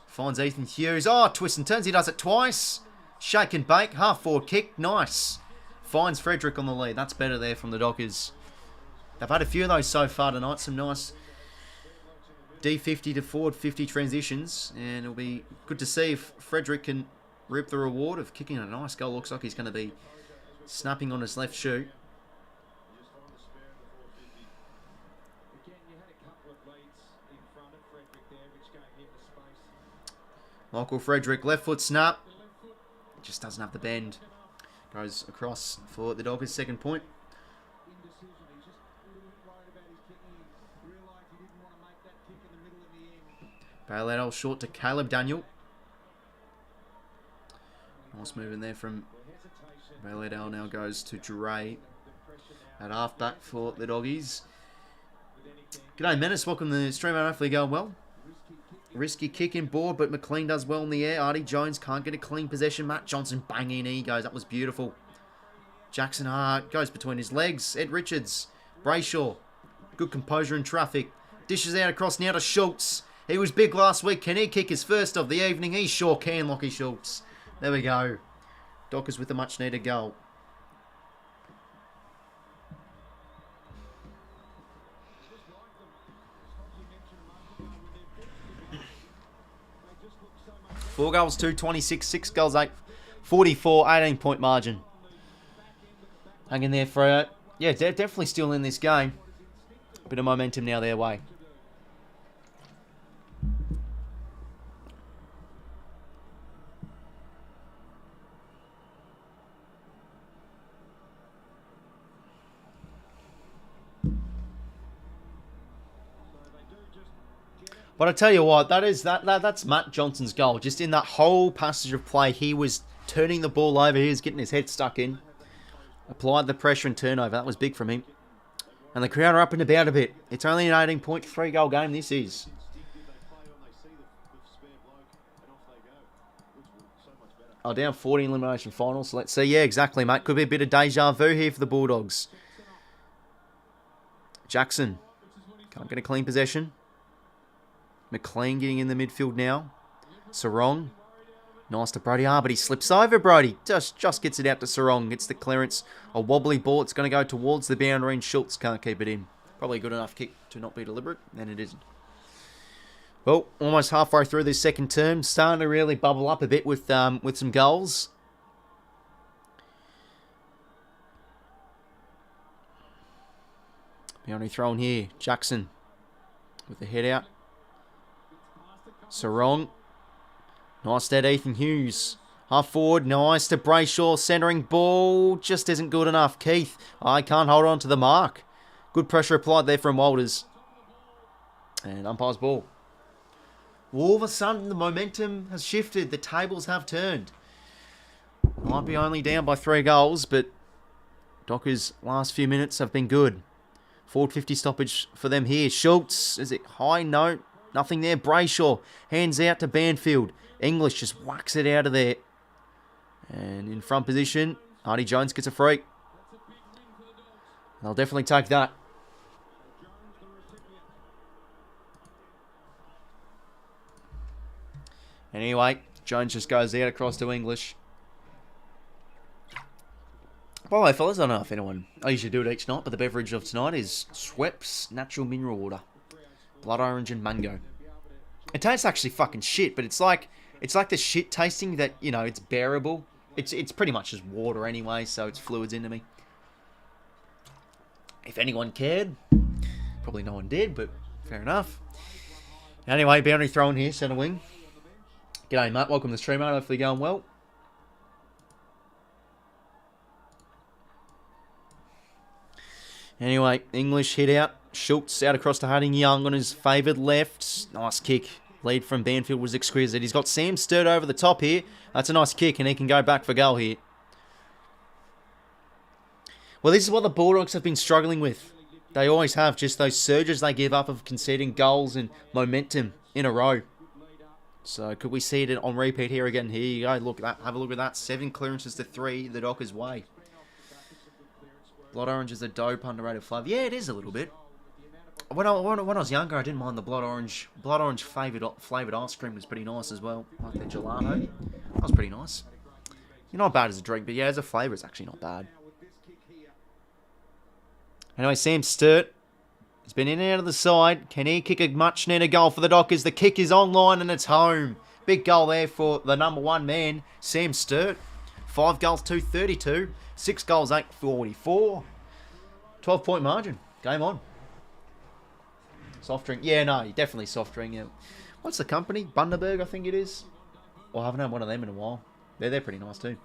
A: Finds Ethan Hughes. Oh, twists and turns. He does it twice. Shake and bake. Half forward kick. Nice. Finds Frederick on the lead. That's better there from the Dockers. They've had a few of those so far tonight. Some nice D50 to forward 50 transitions. And it'll be good to see if Frederick can reap the reward of kicking a nice goal. Looks like he's going to be snapping on his left shoe. Michael Frederick, left foot snap. Just doesn't have the bend. Goes across for the Dockers' second point. Bailout short to Caleb Daniel. Nice move in there from Bailout. Now goes to Dre at halfback for the Doggies. G'day Menace, welcome to the stream. Hopefully going well. Risky kick in board, but McLean does well in the air. Artie Jones can't get a clean possession. Matt Johnson banging in. He goes. That was beautiful. Jackson Hart goes between his legs. Ed Richards. Brayshaw. Good composure in traffic. Dishes out across now to Schultz. He was big last week. Can he kick his first of the evening? He sure can, 𝐼𝐻𝐿𝐴𝐶𝐶. There we go. Dockers with a much needed goal. Four goals, 226, 6 goals, 8, 44, 18-point margin. Hang in there, freo. Yeah, they're definitely still in this game. Bit of momentum now their way. But I tell you what, that's Matt Johnson's goal. Just in that whole passage of play, he was turning the ball over. He was getting his head stuck in. Applied the pressure and turnover. That was big from him. And the crowd are up and about a bit. It's only an 18.3 goal game, this is. Oh, down 40 in elimination final. So let's see. Yeah, exactly, mate. Could be a bit of deja vu here for the Bulldogs. Jackson. Can't get a clean possession. McLean getting in the midfield now. Sarong. Nice to Brody. But he slips over, Brody. Just gets it out to Sarong. Gets the clearance. A wobbly ball. It's going to go towards the boundary and 𝐼𝐻𝐿𝐴𝐶 can't keep it in. Probably a good enough kick to not be deliberate. And it isn't. Well, almost halfway through this second term. Starting to really bubble up a bit with some goals. Boundary thrown here. Jackson with the head out. Sarong. Nice dead Ethan Hughes. Half forward. Nice to Brayshaw. Centering ball. Just isn't good enough. Keith. I can't hold on to the mark. Good pressure applied there from Walters. And umpire's ball. All of a sudden the momentum has shifted. The tables have turned. Might be only down by 3 goals. But Dockers' last few minutes have been good. Forward 50 stoppage for them here. 𝐻𝐿𝐴𝐶. Is it high? No. Nothing there. Brayshaw. Hands out to Banfield. English just whacks it out of there. And in front position, Hardy Jones gets a free. They'll definitely take that. Anyway, Jones just goes out across to English. By the way, fellas, I don't know if anyone... I usually do it each night, but the beverage of tonight is 𝐬𝐻𝐿𝐴𝐶 Natural Mineral Water. Blood orange and mango. It tastes actually fucking shit, but it's like the shit tasting that, you know, it's bearable. It's pretty much just water anyway, so it's fluids into me. If anyone cared, probably no one did, but fair enough. Anyway, boundary thrown here, centre wing. G'day, mate. Welcome to the stream, mate. Hopefully going well. Anyway, English hit out. 𝐻𝐿𝐴𝐶 out across to Harding Young on his favoured left. Nice kick. Lead from Banfield was exquisite. He's got Sam Sturt over the top here. That's a nice kick, and he can go back for goal here. Well, this is what the Bulldogs have been struggling with. They always have. Just those surges they give up of conceding goals and momentum in a row. So, could we see it on repeat here again? Here you go. Look at that. Have a look at that. 7 clearances to 3 the Dockers' way. Blood orange is a dope underrated flavour. Yeah, it is a little bit. When I was younger, I didn't mind the blood orange flavoured ice cream was pretty nice as well. Like the gelato. That was pretty nice. You're not bad as a drink, but yeah, as a flavour, it's actually not bad. Anyway, Sam Sturt has been in and out of the side. Can he kick a much needed goal for the Dockers? The kick is online and it's home. Big goal there for the number 1 man, Sam Sturt. 5 goals, 232. 6 goals, 844. 12-point margin. Game on. Soft drink. Yeah, no, definitely soft drink. Yeah. What's the company? Bundaberg, I think it is. Well, I haven't had one of them in a while. They're pretty nice too.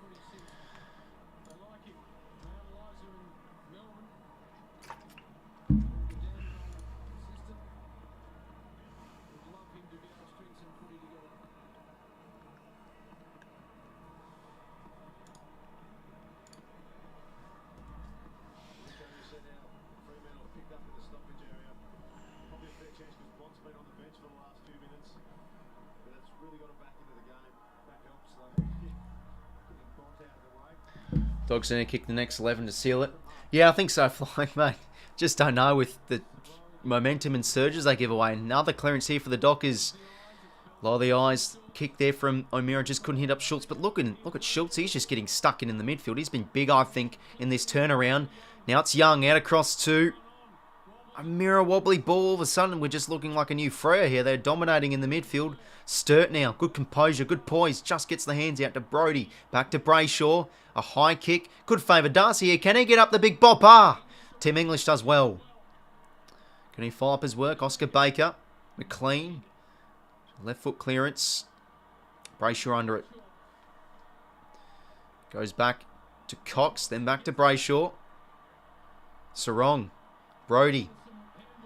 B: Fremantle picked up in the stoppage area. Probably a fair chance because Bont's been on the bench for the last few minutes. But it's really got him back into the game. That helps though. Getting Bont out of the way.
A: Dogs going to kick the next 11 to seal it. Yeah, I think so, Flying, mate. Just don't know with the momentum and surges they give away. Another clearance here for the Dockers. Low the eyes. Kick there from O'Meara. Just couldn't hit up Schultz. But look at Schultz. He's just getting stuck in the midfield. He's been big, I think, in this turnaround. Now it's Young out across to O'Meara. Wobbly ball. All of a sudden, we're just looking like a new Freo here. They're dominating in the midfield. Sturt now. Good composure. Good poise. Just gets the hands out to Brodie. Back to Brayshaw. A high kick. Could favour Darcy here. Can he get up the big bopper? Tim English does well. Can he follow up his work? Oscar Baker. McLean. Left foot clearance. Brayshaw under it. Goes back to Cox. Then back to Brayshaw. Sarong. Brodie.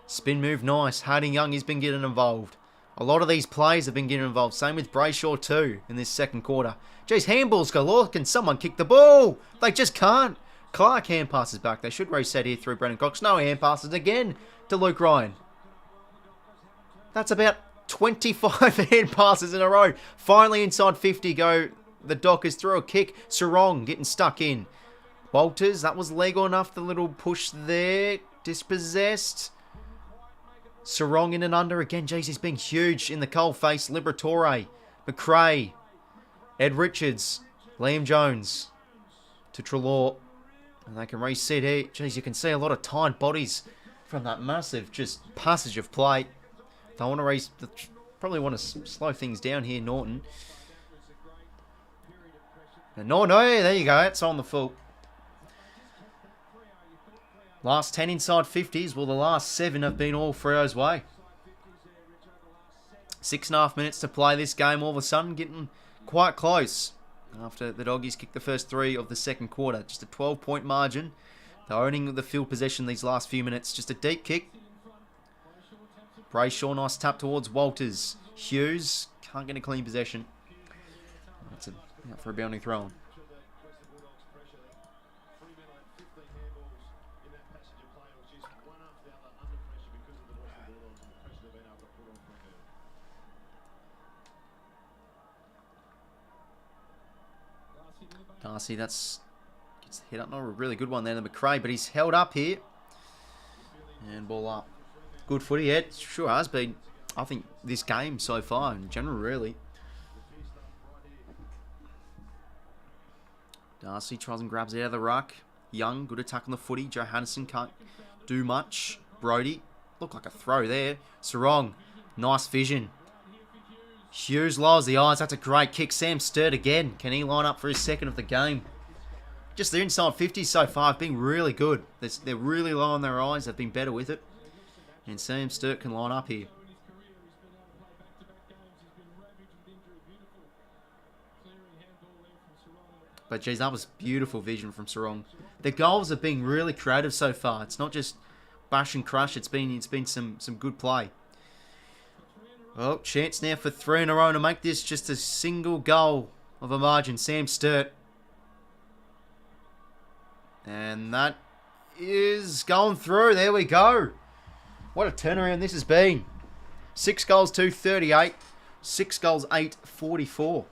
A: Spin move nice. Harding Young has been getting involved. A lot of these players have been getting involved. Same with Brayshaw too in this second quarter. Jeez, handballs galore. Can someone kick the ball? They just can't. Clark hand passes back. They should reset here through Brendan Cox. No hand passes again to Luke Ryan. That's about 25 hand passes in a row. Finally inside 50 go the Dockers through a kick. Sarong getting stuck in. Walters, that was legal enough. The little push there. Dispossessed. Sarong in and under again. Jeez, he's being huge in the cold face. Liberatore. McRae. Ed Richards. Liam Jones. To Treloar. And they can reset here. Jeez, you can see a lot of tight bodies from that massive just passage of play. They want to probably want to slow things down here, Norton. No, there you go. It's on the full. Last 10 inside 50s. Well, the last 7 have been all Freo's way. 6.5 minutes to play this game. All of a sudden, getting quite close. After the Doggies kicked the first 3 of the second quarter. Just a 12-point margin. They're owning the field possession these last few minutes. Just a deep kick. Brayshaw, nice tap towards Walters. Hughes can't get a clean possession. That's out for a bounding throw on. Darcy, gets the hit up. Not a really good one there, the McRae, but he's held up here. And ball up. Good footy, yeah, it sure has been, I think, this game so far, in general, really. Darcy tries and grabs it out of the ruck. Young, good attack on the footy. Johannesson can't do much. Brodie, looked like a throw there. Sarong, nice vision. Hughes lowers the eyes. That's a great kick. Sam Sturt again. Can he line up for his second of the game? Just the inside 50s so far have been really good. They're really low on their eyes. They've been better with it. And Sam Sturt can line up here. But geez, that was beautiful vision from Sarong. The goals have been really creative so far. It's not just bash and crush. It's been some good play. Well, chance now for 3 in a row to make this just a single goal of a margin. Sam Sturt. And that is going through. There we go. What a turnaround this has been. 6 goals, 238. 6 goals, 844.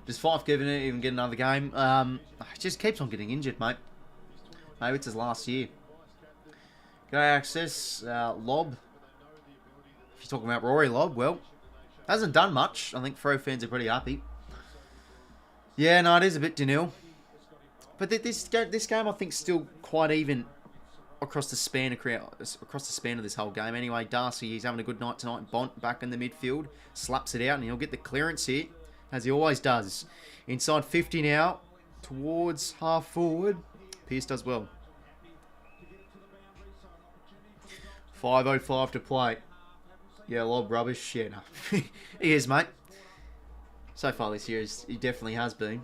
A: Just Fife giving it, even get another game. Just keeps on getting injured, mate. Maybe it's his last year. Go access, Lobb. If you're talking about Rory Lobb, well, hasn't done much. I think Freo fans are pretty happy. Yeah, no, it is a bit 2-0. But this game, I think, still quite even across the span of this whole game. Anyway, Darcy, he's having a good night tonight. Bont back in the midfield, slaps it out, and he'll get the clearance here, as he always does. Inside 50 now, towards half forward. Pearce does well. 5:05 to play. Yeah, Lobb rubbish. Yeah, no. He is, mate. So far this year, he definitely has been.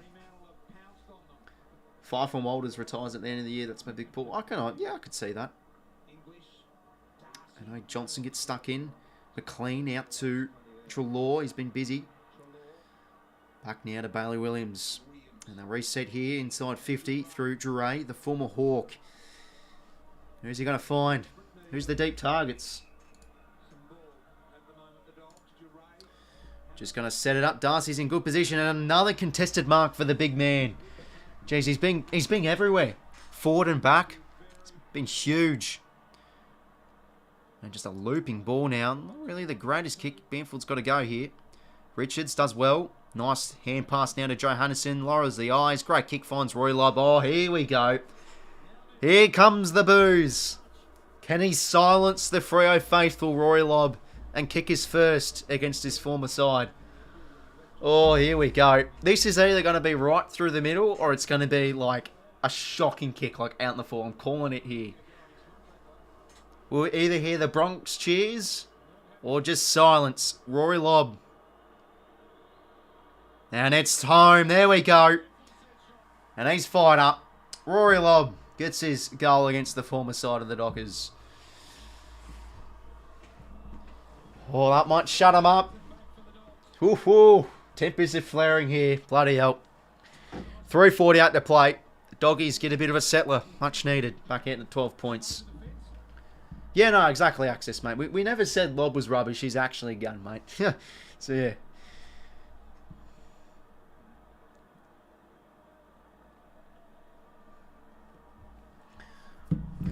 A: 5 from Walters retires at the end of the year. That's my big pull. I could see that. I know Johnson gets stuck in. McLean out to Treloar. He's been busy. Back now to Bailey Williams. And they'll reset here inside 50 through 𝐼𝐗𝐿, the former Hawk. Who's he going to find? Who's the deep targets? Just going to set it up. Darcy's in good position. And another contested mark for the big man. Jeez, he's been everywhere. Forward and back. It's been huge. And just a looping ball now. Not really the greatest kick. Banfield's got to go here. Richards does well. Nice hand pass now to Johannesson. Lowers the eyes. Great kick, finds Roy Lobb. Oh, here we go. Here comes the booze. Can he silence the Freo faithful Roy Lobb and kick his first against his former side? Oh, here we go. This is either going to be right through the middle or it's going to be like a shocking kick like out in the fall. I'm calling it here. We'll either hear the Bronx cheers or just silence Roy Lobb. And it's home. There we go. And he's fired up. Rory Lobb gets his goal against the former side of the Dockers. Oh, that might shut him up. Woohoo. Tempers are flaring here. Bloody hell. 3:48 to play. The Doggies get a bit of a settler. Much needed. Back out to 12 points. Yeah, no, exactly, Access, mate. We never said Lobb was rubbish. He's actually a gun, mate. So, yeah.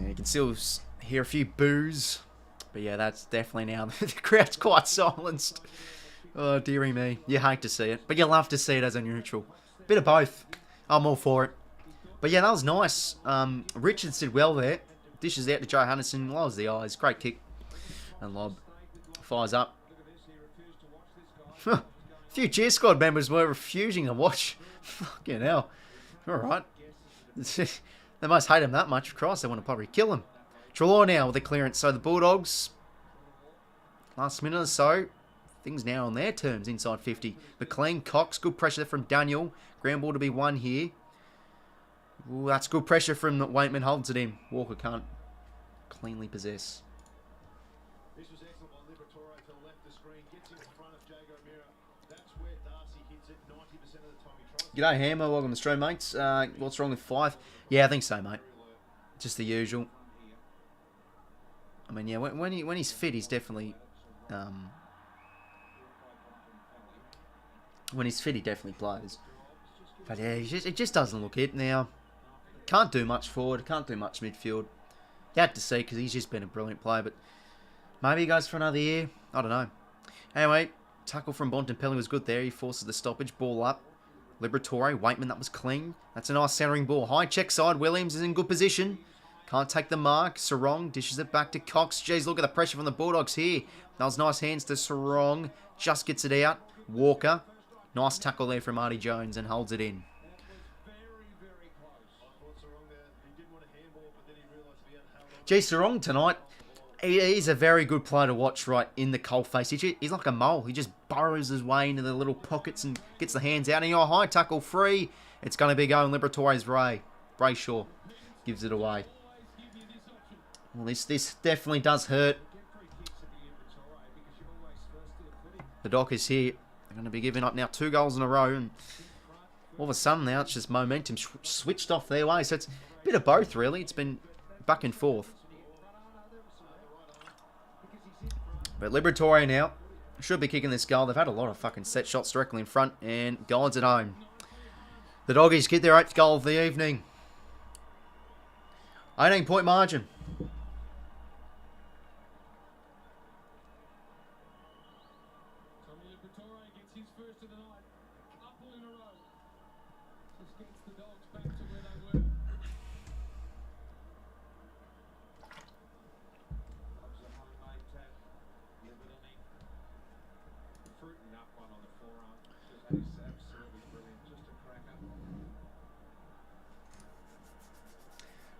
A: You can still hear a few boos. But yeah, that's definitely now. The crowd's quite silenced. Oh, dearie me. You hate to see it. But you love to see it as a neutral. Bit of both. I'm all for it. But yeah, that was nice. Richards did well there. Dishes out to Johannesson. Lowers the eyes. Great kick. And Lobb fires up. A few cheer squad members were refusing to watch. Fucking hell. Alright. They must hate him that much. Christ, they want to probably kill him. Treloar now with the clearance. So the Bulldogs, last minute or so, things now on their terms inside 50. McLean, Cox, good pressure from Daniel. Ground ball to be won here. Ooh, that's good pressure from Waitman. Holds it in. Walker can't cleanly possess.
B: This was excellent by 𝐬𝐴 to the left of the screen. Gets in front of 𝐴𝐵. That's where Darcy hits it 90% of the time he tries.
A: G'day, Hammer. Welcome to the stream, mates. What's wrong with Fife? Yeah, I think so, mate. Just the usual. I mean, yeah, when he's fit, he's definitely... when he's fit, he definitely plays. But yeah, it just doesn't look it now. Can't do much forward, can't do much midfield. You had to see, because he's just been a brilliant player, but maybe he goes for another year. I don't know. Anyway, tackle from Bontempelli was good there. He forces the stoppage. Ball up. 𝐬𝐴, Waitman, that was clean. That's a nice centering ball. High check side. Williams is in good position. Can't take the mark. Sarong dishes it back to Cox. Jeez, look at the pressure from the Bulldogs here. That was nice hands to Sarong. Just gets it out. Walker. Nice tackle there from Artie Jones and holds it in. Gee, Sarong tonight, he's a very good player to watch right in the cold face. He's like a mole. He just burrows his way into the little pockets and gets the hands out. And high tackle free. It's going to be going 𝐬𝐴's way. Brayshaw gives it away. Well, this definitely does hurt. The Dockers here are going to be giving up now 2 goals in a row. And all of a sudden now it's just momentum switched off their way. So it's a bit of both, really. It's been back and forth. But 𝐬𝐴 now should be kicking this goal. They've had a lot of fucking set shots directly in front. And guides at home. The Doggies get their 8th goal of the evening. 18-point margin.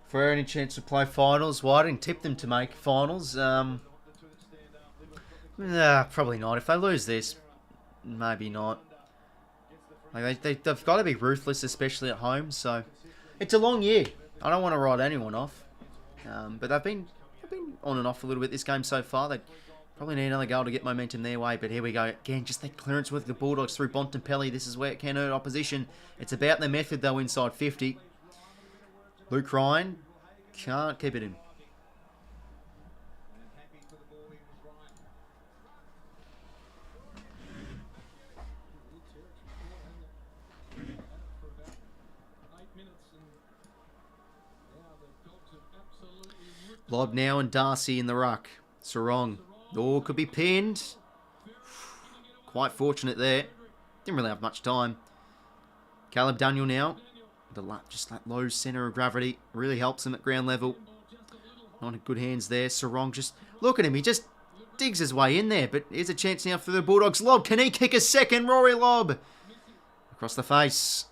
A: For any chance to play finals? Well, I didn't tip them to make finals. Nah, probably not. If they lose this, maybe not. Like they've got to be ruthless, especially at home. So it's a long year. I don't want to write anyone off. But they've been on and off a little bit this game so far. They Probably need another goal to get momentum their way, but here we go. Again, just that clearance with the Bulldogs through Bontempelli. This is where it can hurt opposition. It's about the method, though, inside 50. Luke Ryan can't keep it in. Lobb now and 𝐼𝙗𝐿𝐼 in the ruck. 𝐸. Oh, could be pinned. Quite fortunate there. Didn't really have much time. Caleb Daniel now. Just that low centre of gravity. Really helps him at ground level. Not in good hands there. 𝐸 just... Look at him. He just digs his way in there. But here's a chance now for the Bulldogs. Lobb. Can he kick a second? Rory Lobb. Across the face.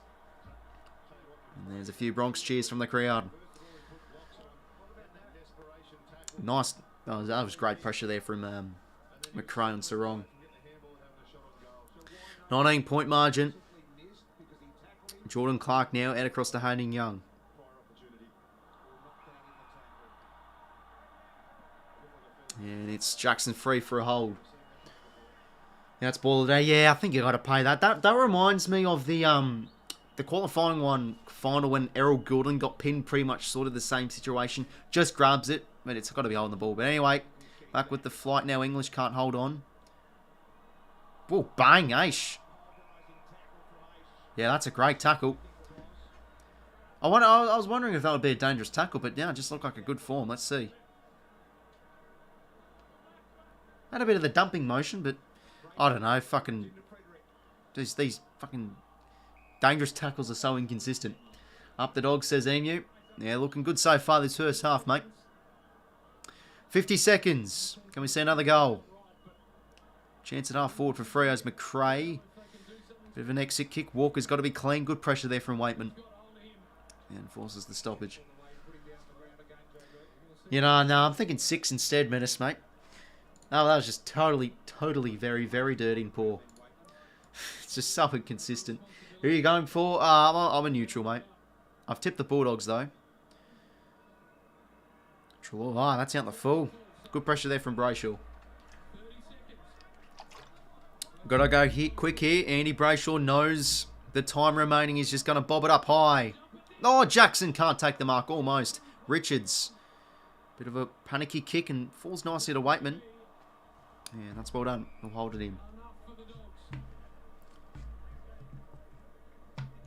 A: And there's a few Bronx cheers from the crowd. Nice. Oh, that was great pressure there from McRae and 𝐸. 19-point margin. Jordan Clark now out across to 𝐼𝐗𝐤𝐿𝐼. And it's Jackson free for a hold. That's ball of the day. Yeah, I think you got to pay that. That reminds me of the qualifying one final when Errol Goulden got pinned. Pretty much sort of the same situation. Just grabs it, but it's got to be holding the ball. But anyway, back with the flight now. English can't hold on. Oh, bang, 𝐼𝐗𝐤. Yeah, that's a great tackle. I was wondering if that would be a dangerous tackle, but yeah, it just looked like a good form. Let's see. Had a bit of the dumping motion, but I don't know. Fucking these fucking dangerous tackles are so inconsistent. Up the dog, says 𝐸𝐴. Yeah, looking good so far this first half, mate. 50 seconds. Can we see another goal? Chance at half forward for Freo's McRae. Bit of an exit kick. Walker's got to be clean. Good pressure there from Weightman. And forces the stoppage. You know, no, I'm thinking 6 instead, Menace, mate. No, that was just totally, very, very dirty and poor. It's just so inconsistent. Who are you going for? I'm a neutral, mate. I've tipped the Bulldogs, though. Ah, that's out the full. Good pressure there from Brayshaw. Gotta go quick here. Andy Brayshaw knows the time remaining. He's just going to bob it up high. Oh, Jackson can't take the mark. Almost. Richards. Bit of a panicky kick and falls nicely to Weightman. Yeah, that's well done. We'll hold it in.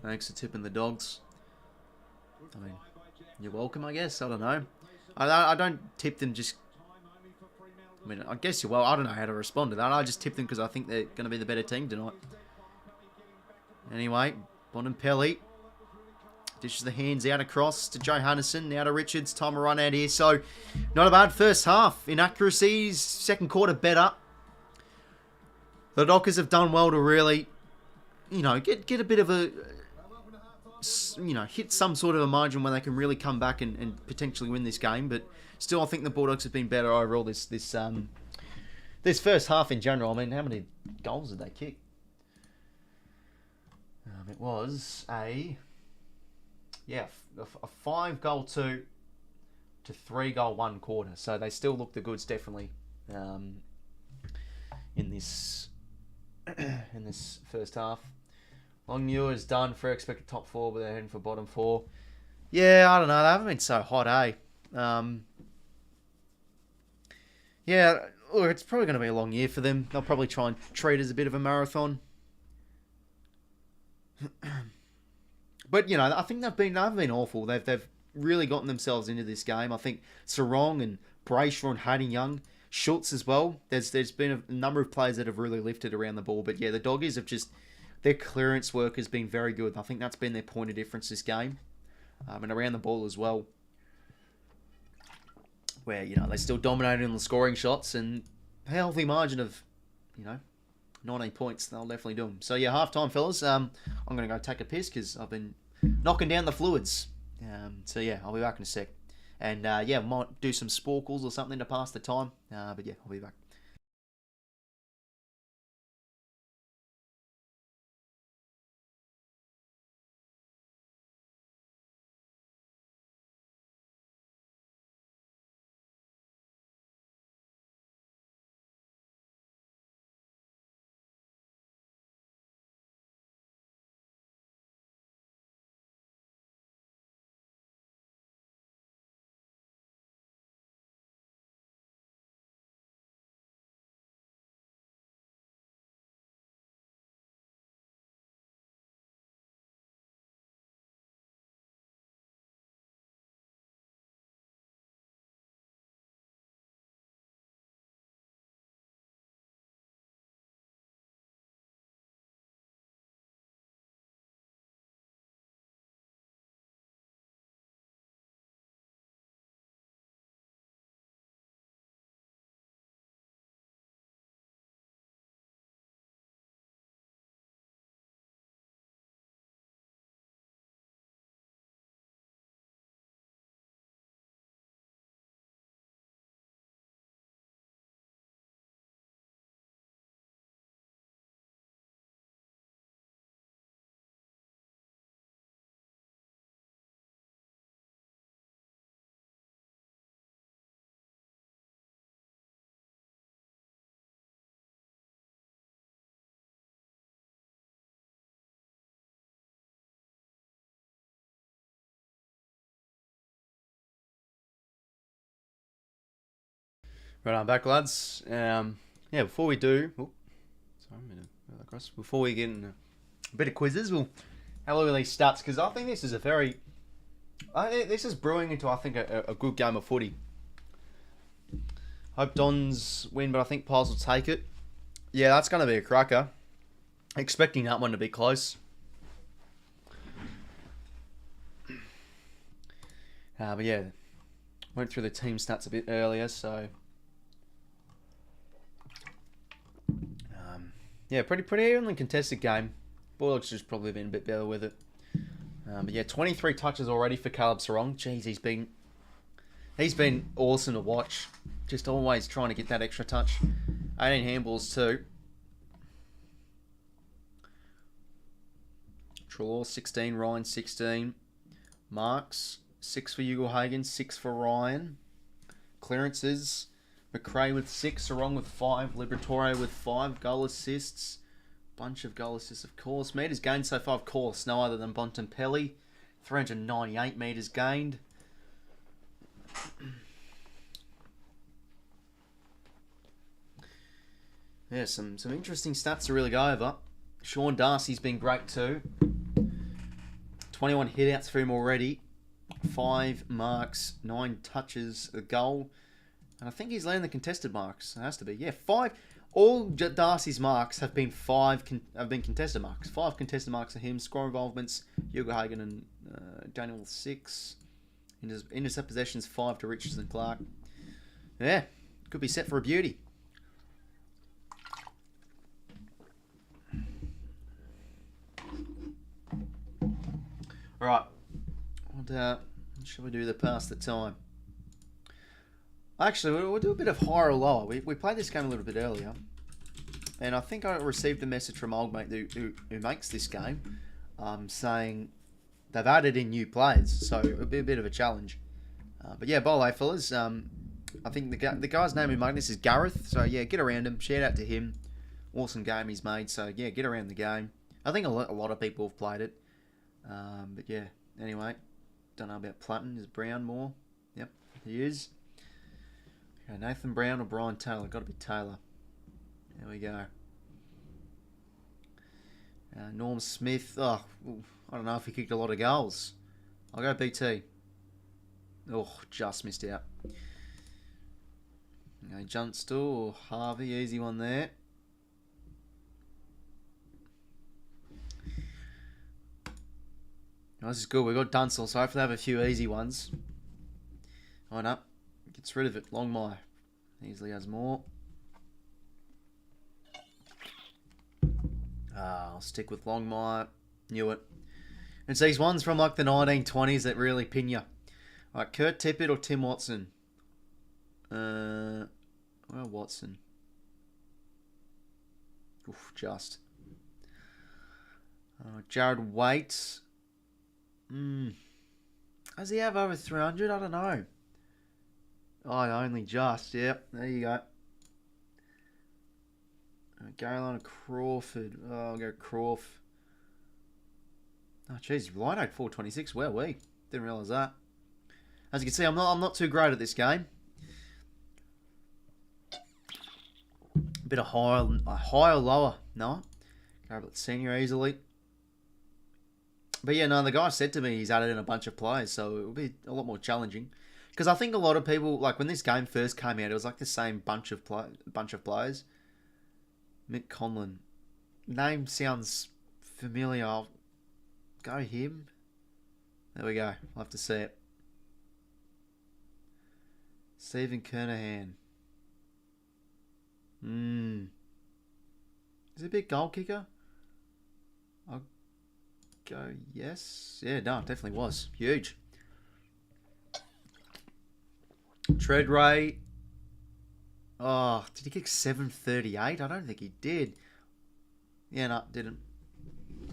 A: Thanks for tipping the Dogs. I mean, you're welcome, I guess. I don't know. I don't tip them just... I mean, I guess you're well. I don't know how to respond to that. I just tip them because I think they're going to be the better team tonight. Anyway, Bontempelli dishes the hands out across to Johannesson. Now to Richards. Time to run out here. So, not a bad first half. Inaccuracies. Second quarter better. The Dockers have done well to really, you know, get a bit of a... You know, hit some sort of a margin where they can really come back and potentially win this game. But still, I think the Bulldogs have been better overall this first half in general. I mean, how many goals did they kick? It was a 5-goal 2 to 3-goal 1 quarter. So they still look the goods, definitely, in this first half. Longmuir is done. Freo expected top 4, but they're heading for bottom 4. Yeah, I don't know. They haven't been so hot, eh? Yeah, look, it's probably going to be a long year for them. They'll probably try and treat it as a bit of a marathon. But, you know, I think they've been awful. They've really gotten themselves into this game. I think 𝐸 and Brayshaw and 𝐼𝐗𝐤𝐿𝐼, 𝐶𝐿𝐼 as well. There's been a number of players that have really lifted around the ball. But, yeah, the Doggies have just... Their clearance work has been very good. I think that's been their point of difference this game. And around the ball as well. Where, you know, they still dominated on the scoring shots. And a healthy margin of, you know, 19 points. They'll definitely do them. So, yeah, half-time, fellas. I'm going to go take a piss because I've been knocking down the fluids. So, yeah, I'll be back in a sec. And, yeah, might do some sporkles or something to pass the time. But, yeah, I'll be back. Right, I'm back, lads. Yeah, before we do... Oh, sorry, I'm going to go across. Before we get in a bit of quizzes, we'll have a look at these stats, because I think this is a very... this is brewing into, I think, a good game of footy. Hope Dons win, but I think Pies will take it. Yeah, that's going to be a cracker. Expecting that one to be close. But yeah, went through the team stats a bit earlier, so... yeah, pretty evenly contested game. Bulldogs just probably been a bit better with it. But yeah, 23 touches already for 𝐓𝐡𝐞 𝐎𝐥𝐝. He's been awesome to watch. Just always trying to get that extra touch. 18 handballs too. Treloar 16, Ryan 16. Marks 6 for 𝐼𝐗ₐ, 6 for Ryan. Clearances. McRae with 6, Sarong with 5, Liberatore with 5 goal assists. Bunch of goal assists, of course. Metres gained so far, of course, no other than Bontempelli. 398 metres gained. Yeah, some interesting stats to really go over. Shaun Darcy's been great too. 21 hit-outs for him already. 5 marks, 9 touches, a goal. And I think he's landing the contested marks. It has to be. Yeah, 5. All Darcy's marks have been contested marks. 5 contested marks for him. Score involvements, 𝐼𝐗ₐ and Daniel 6. Intercept possessions 5 to Richards and Clark. Yeah, could be set for a beauty. All right. What shall we do to pass the time? Actually, we'll do a bit of higher or lower. We played this game a little bit earlier. And I think I received a message from old mate who makes this game saying they've added in new players. So it'll be a bit of a challenge. But yeah, bye, fellas. I think the guy's name who made this is Gareth. So yeah, get around him. Shout out to him. Awesome game he's made. So yeah, get around the game. I think a lot of people have played it. But yeah, anyway. Don't know about Platten. Is Brown more? Yep, he is. Okay, Nathan Brown or Brian Taylor? Got to be Taylor. There we go. Norm Smith. Oh, I don't know if he kicked a lot of goals. I'll go BT. Oh, just missed out. Okay, Junstall or Harvey. Easy one there. Oh, this is good. We've got Dunstall, so hopefully have a few easy ones. Oh no. Gets rid of it. Longmire easily has more. I'll stick with Longmire. Knew it. It's these ones from like the 1920s that really pin you. Alright, Kurt Tippett or Tim Watson? Well, Watson. Oof, just. Jared Waite. Does he have over 300? I don't know. Oh, only just. Yep, there you go. Carolina Crawford. Oh, I'll go Crawf. Oh, jeez, line out 426. Where we? Didn't realise that. As you can see, I'm not too great at this game. A bit of high or lower. No. Go with senior easily. But yeah, no, the guy said to me he's added in a bunch of players, so it'll be a lot more challenging. Because I think a lot of people, like when this game first came out, it was like the same bunch of players. Mick Conlon. Name sounds familiar. I'll go him. There we go. I'll have to see it. Stephen Kernahan. Is he a big goal kicker? I'll go yes. Yeah, no, it definitely was. Huge. Treadray. Oh, did he kick 738? I don't think he did. Yeah, no, didn't.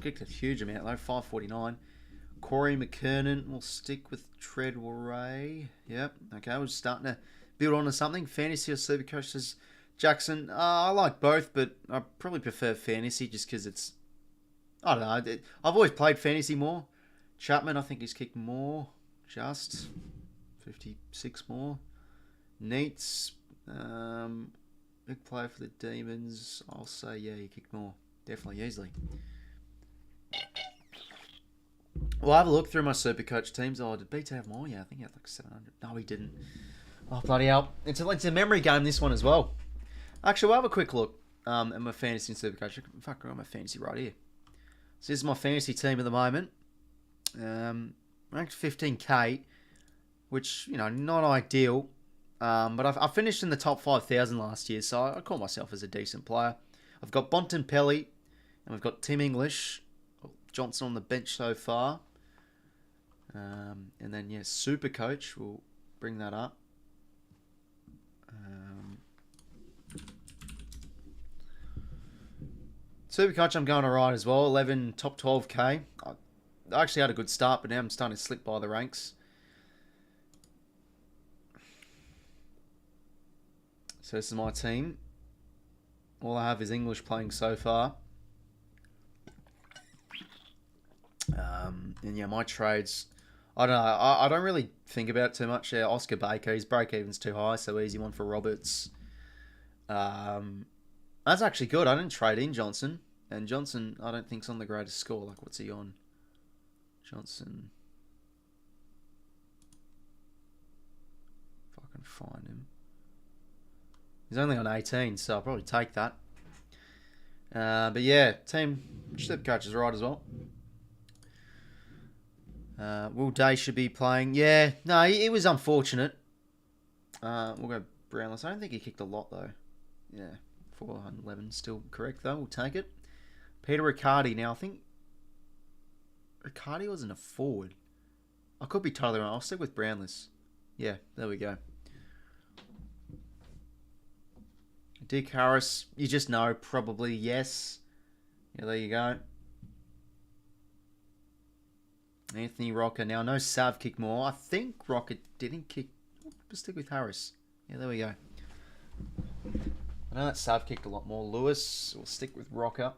A: Kicked a huge amount though, 549. Corey McKernan. We'll stick with Treadray. Yep. Okay, we're starting to build on to something. Fantasy or Supercoach says Jackson. I like both, but I probably prefer fantasy just because it's... I don't know. I've always played fantasy more. Chapman, I think he's kicked more. Just 56 more. Neats. Big player for the Demons. I'll say, yeah, he kicked more. Definitely, easily. Well, I have a look through my Supercoach teams. Oh, did BT have more? Yeah, I think he had like 700. No, he didn't. Oh, bloody hell. It's a memory game, this one as well. Actually, we'll have a quick look at my fantasy and Supercoach. In fact, I got my fantasy right here. So this is my fantasy team at the moment. Ranked 15k, which, you know, not ideal. But I finished in the top 5,000 last year, so I call myself as a decent player. I've got Bontempelli, and we've got Tim English, Johnson on the bench so far. And then, yeah, Supercoach, we'll bring that up. Supercoach, I'm going alright as well. 11, top 12k. I actually had a good start, but now I'm starting to slip by the ranks. So this is my team. All I have is English playing so far. And yeah, my trades, I don't know. I don't really think about it too much. Yeah, Oscar Baker, his break-even's too high, so easy one for Roberts. That's actually good. I didn't trade in Johnson. And Johnson, I don't think's on the greatest score. Like, what's he on? Johnson. If I can find him. He's only on 18, so I'll probably take that. But yeah, team Supercoach is right as well. Will Day should be playing. Yeah, no, it was unfortunate. We'll go Brownless. I don't think he kicked a lot, though. Yeah, 411 still correct, though. We'll take it. Peter Riccardi. Now, I think Riccardi wasn't a forward. I could be totally wrong. I'll stick with Brownless. Yeah, there we go. Dick Harris, you just know, probably yes. Yeah, there you go. Anthony Rocker. Now, no Sav kicked more. I think Rocker didn't kick. We'll stick with Harris. Yeah, there we go. I know that Sav kicked a lot more. Lewis, we'll stick with Rocker.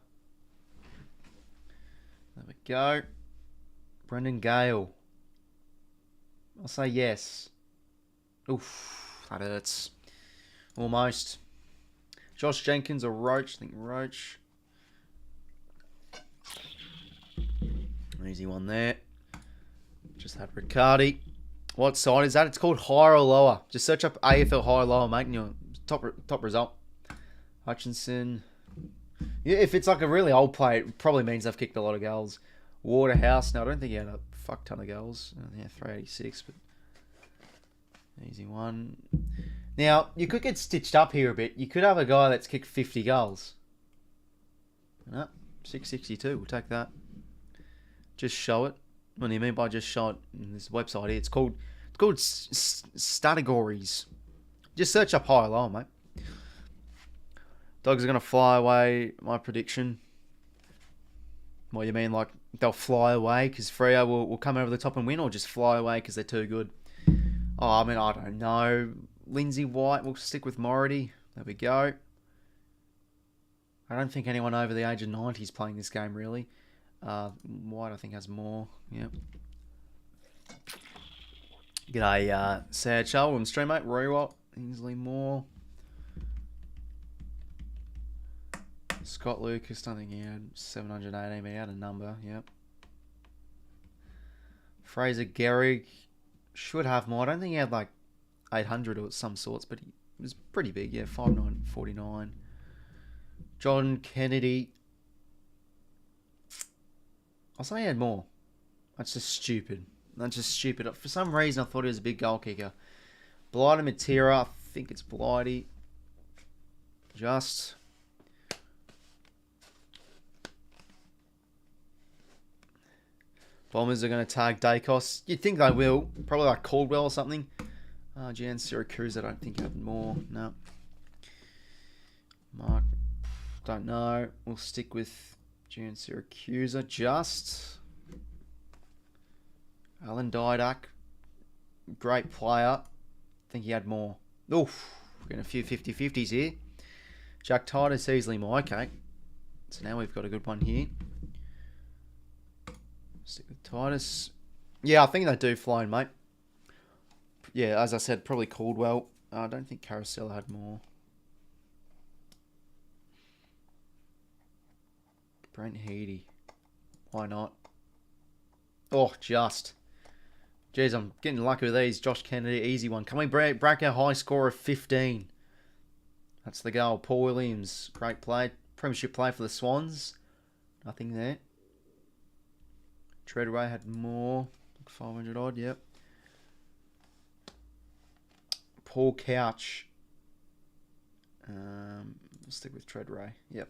A: There we go. Brendan Gale. I'll say yes. Oof, that hurts. Almost. Josh Jenkins or Roach. I think Roach. Easy one there. Just had Riccardi. What side is that? It's called higher or lower. Just search up AFL higher or lower, mate, and your top result. Hutchinson. Yeah, if it's like a really old play, it probably means they've kicked a lot of goals. Waterhouse. No, I don't think he had a fuck ton of goals. Yeah, 386, but easy one. Now, you could get stitched up here a bit. You could have a guy that's kicked 50 goals. No, 662. We'll take that. Just show it. What do you mean by just show it? In this website here, it's called categories. Just search up high or low, mate. Dogs are going to fly away, my prediction. What do you mean, like, they'll fly away because Freo will come over the top and win, or just fly away because they're too good? Oh, I mean, I don't know. Lindsay White, we'll stick with Mority. There we go. I don't think anyone over the age of 90 is playing this game, really. White, I think, has more. Yep. G'day, Sad Charles. I'm stream, mate. Rewalt. Ainsley Moore. Scott Lucas, I think he had 718, but he had a number. Yep. Fraser Gehrig should have more. I don't think he had like 800 or some sorts, but he was pretty big. Yeah, 5,949. John Kennedy. I'll say he had more. That's just stupid. That's just stupid. For some reason, I thought he was a big goal kicker. Blighty Matera. I think it's Blighty. Just. Bombers are going to tag Dacos. You'd think they will. Probably like Caldwell or something. Jan Syracuse, I don't think had more. No. Mark. Don't know. We'll stick with Jan Syracuse. Just. Alan Didak. Great player. I think he had more. Oof. We're getting a few 50-50s here. Jack Titus easily more. Okay. So now we've got a good one here. Stick with Titus. Yeah, I think they do fly in, mate. Yeah, as I said, probably Caldwell. I don't think Carousel had more. Brent Heady. Why not? Oh, just. Jeez, I'm getting lucky with these. Josh Kennedy, easy one. Can we break our high score of 15? That's the goal. Paul Williams, great play. Premiership play for the Swans. Nothing there. Treadway had more. 500 odd, yep. Paul Couch. Stick with Treadway, yep.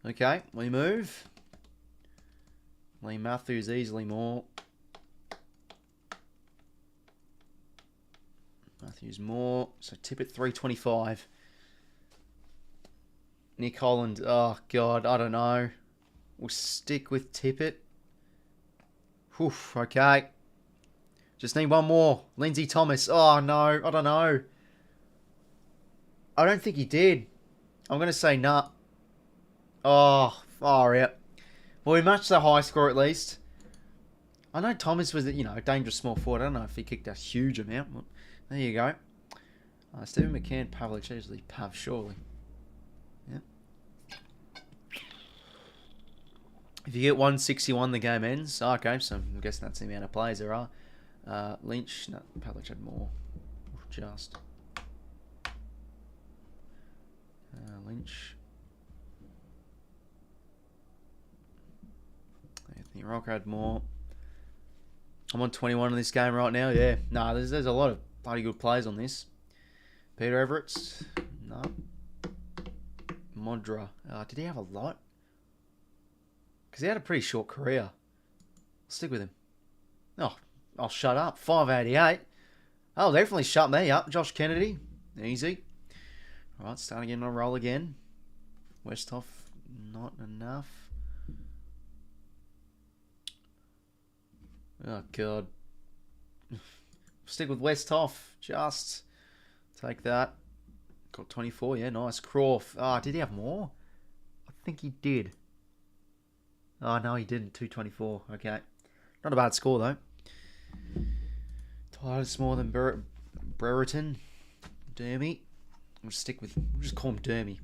A: Okay, we move. Lee Matthews, easily more. Matthews more. So tip at 325. Nick Holland. Oh, God. I don't know. We'll stick with Tippett. Whew, okay. Just need one more. Lindsay Thomas. Oh, no. I don't know. I don't think he did. I'm going to say nah. Oh, far out. Well, we matched the high score at least. I know Thomas was, you know, a dangerous small forward. I don't know if he kicked a huge amount. Well, there you go. Stephen McCann, Pavlich, usually Pav, surely. Yeah. If you get 161, the game ends. Oh, okay, so I'm guessing that's the amount of players there are. Lynch, no, Pavlich had more. Just. Lynch. Anthony Rocker had more. I'm on 21 in this game right now. Yeah, no, there's a lot of bloody good plays on this. Peter Everett, no. Modra, did he have a lot? Because he had a pretty short career. I'll stick with him. Oh, I'll shut up. 588. Oh, definitely shut me up. Josh Kennedy, easy. All right, starting again on a roll again. Westhoff, not enough. Oh, God. Stick with Westhoff. Just take that. Got 24. Yeah, nice. Croft. Ah, did he have more? I think he did. Oh, no, he didn't. 224. Okay. Not a bad score, though. Titus more than Brereton. Dermy. We'll just call him Dermy.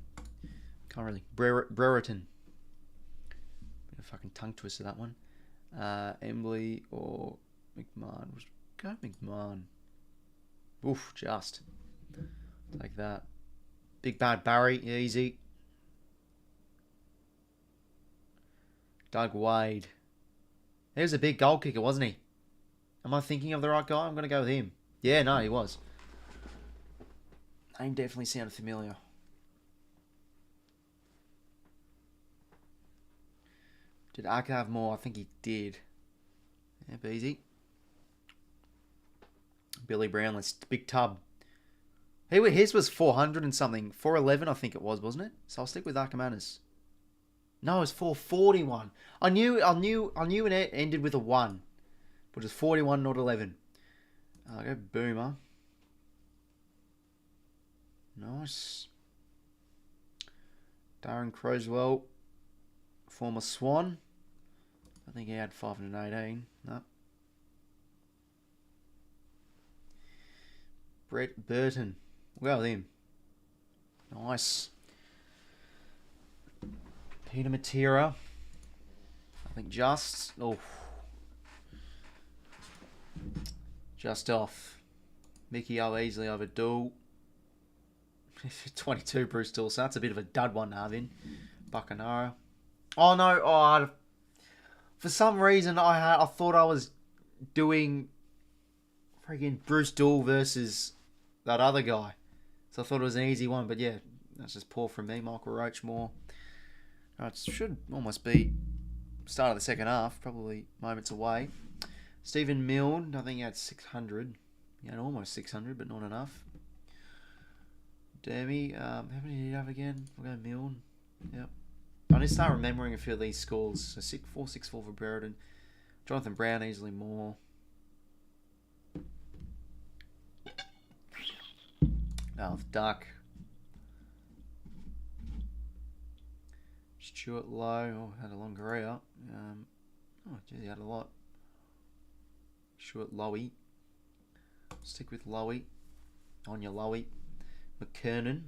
A: Can't really. Brereton. Bit of fucking tongue twister, that one. Embley or McMahon. Go McMahon. Oof, just. Like that. Big Bad Barry, easy. Doug Wade. He was a big goal kicker, wasn't he? Am I thinking of the right guy? I'm going to go with him. Yeah, no, he was. Name definitely sounded familiar. Did Arca have more? I think he did. Yep, easy. Billy Brown, let's big tub. His was 400 and something. 411, I think it was, wasn't it? So I'll stick with Archimedes. No, it was 441. I knew it ended with a 1. But it was 41, not 11. I'll go Boomer. Nice. Darren Croswell. Former Swan. I think he had 518. No. Brett Burton. We'll go with him. Nice. Peter Matera. I think just. Oh. Just off. Mickey O easily over Dual. 22 Bruce Dawson. That's a bit of a dud one to have in. Buccanara. Oh no. Oh, for some reason I thought I was doing freaking Bruce Dual versus that other guy. So I thought it was an easy one, but yeah, that's just poor from me. Michael Roachmore. It should almost be start of the second half, probably moments away. Stephen Milne, I think he had 600. He had almost 600, but not enough. Dermy, how many did he have again? We'll go Milne. Yep. I need to start remembering a few of these scores. So 4-6-4 for Brereton. Jonathan Brown, easily more. Alf Duck. Stuart Lowe, had a long career. Oh, geez, he had a lot. Stuart Lowy. Stick with Lowy. On your 𝐼𝐻𝐿𝐿. McKernan.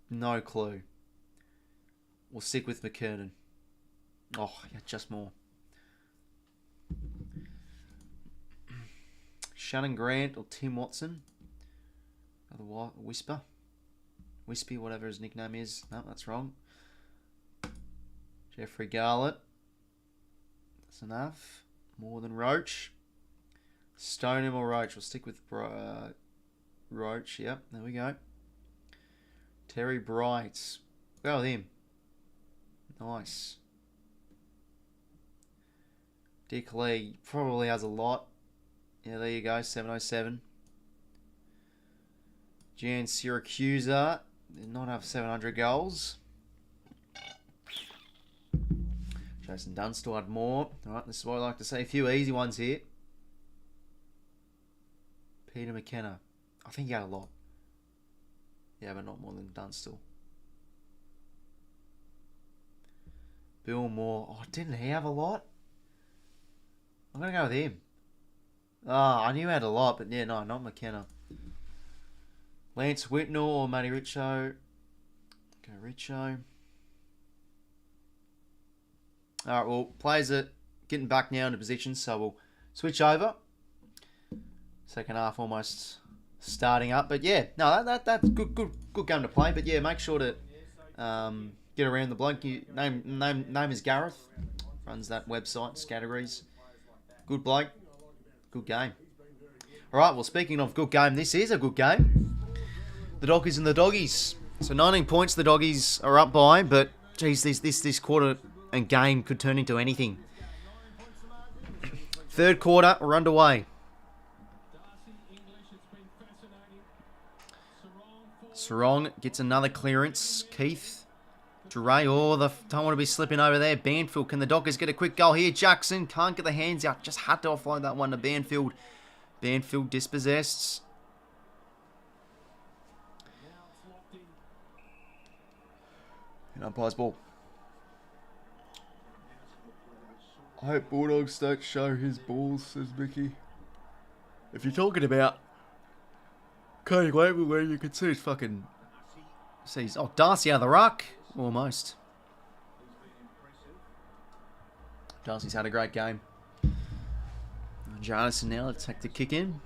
A: No clue. We'll stick with McKernan. Oh, yeah, just more. Shannon Grant or Tim Watson. Another Whisper. Wispy, whatever his nickname is. No, that's wrong. Jeffrey Garlett. That's enough. More than Roach. Stoneham or Roach. We'll stick with Roach. Yep, there we go. Terry Bright. Go with him. Nice. Dick Lee probably has a lot. Yeah, there you go. 707. Jan 𝐼𝐻𝐿𝐴 did not have 700 goals. Jason Dunstall had more. Alright, this is what I like to say. A few easy ones here. Peter McKenna. I think he had a lot. Yeah, but not more than Dunstall. Bill Moore. Oh, didn't he have a lot? I'm going to go with him. Oh, I knew he had a lot, but yeah, no, not McKenna. Lance Whitnell or Matty Richo. Go Richo. Alright, well, players are getting back now into position, so we'll switch over. Second half almost starting up, but yeah, no, that's good game to play. But yeah, make sure to get around the bloke. Name is Gareth. Runs that website, Categories. Good bloke. Good game. Alright, well, speaking of good game, this is a good game. The doggies and the doggies. So 19 points the doggies are up by, but geez, this quarter and game could turn into anything. Third quarter, we're underway. Sarong gets another clearance. Keith. 𝐼𝐻𝐪. Oh, don't want to be slipping over there. Banfield. Can the Dockers get a quick goal here? Jackson can't get the hands out. Just had to offload that one to Banfield. Banfield dispossessed. And umpire's ball. I hope Bulldogs don't show his balls, says Mickey. If you're talking about KangaGamer, where you can see his fucking... Oh, Darcy out of the ruck. Almost. Darcy's had a great game. Jonathan now to take the kick in.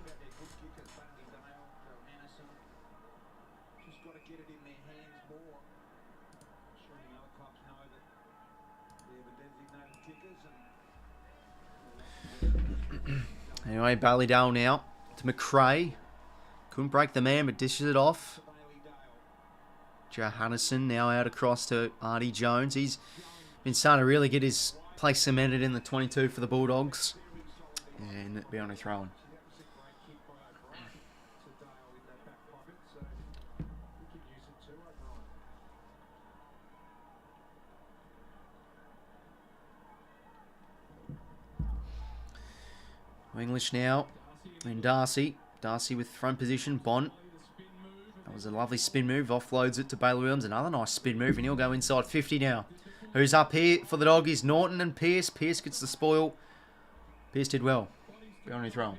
A: Anyway, Ballydale now to McRae. Couldn't break the man, but dishes it off. Johannesson now out across to Artie Jones. He's been starting to really get his place cemented in the 22 for the Bulldogs. And be on a throw-in. English now. And Darcy. Darcy with front position. Bont. That was a lovely spin move. Offloads it to Bailey Williams. Another nice spin move. And he'll go inside 50 now. Who's up here for the Doggies? Norton and Pearce. Pearce gets the spoil. Pearce did well. Only throw.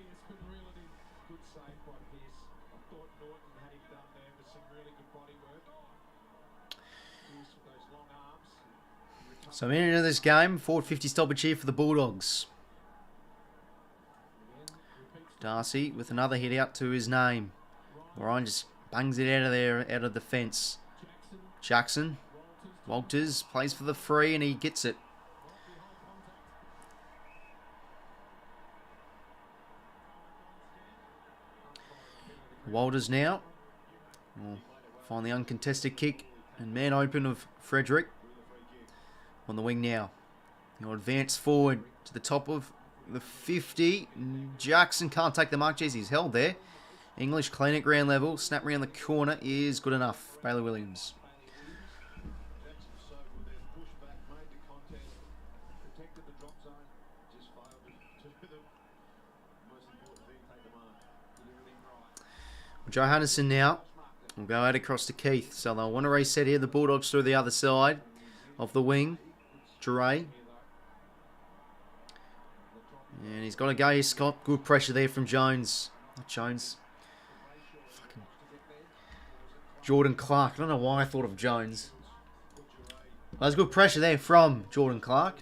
A: So into this game. Forward 50 stoppage here for the Bulldogs. Darcy with another hit out to his name. Ryan just bangs it out of there, out of the fence. Jackson. Walters plays for the free and he gets it. Walters now. Will find the uncontested kick and man open of Frederick. On the wing now. He'll advance forward to the top of the 50. Jackson can't take the mark. Jeez, he's held there. English clean at ground level. Snap around the corner is good enough. Bailey Williams. Johannesson now will go out across to Keith. So they'll want to reset here. The Bulldogs through the other side of the wing. 𝐼𝐻𝐪. And he's got to go here, Scott. Good pressure there from Jones. Not Jones. Jordan Clark. I don't know why I thought of Jones. There's good pressure there from Jordan Clark.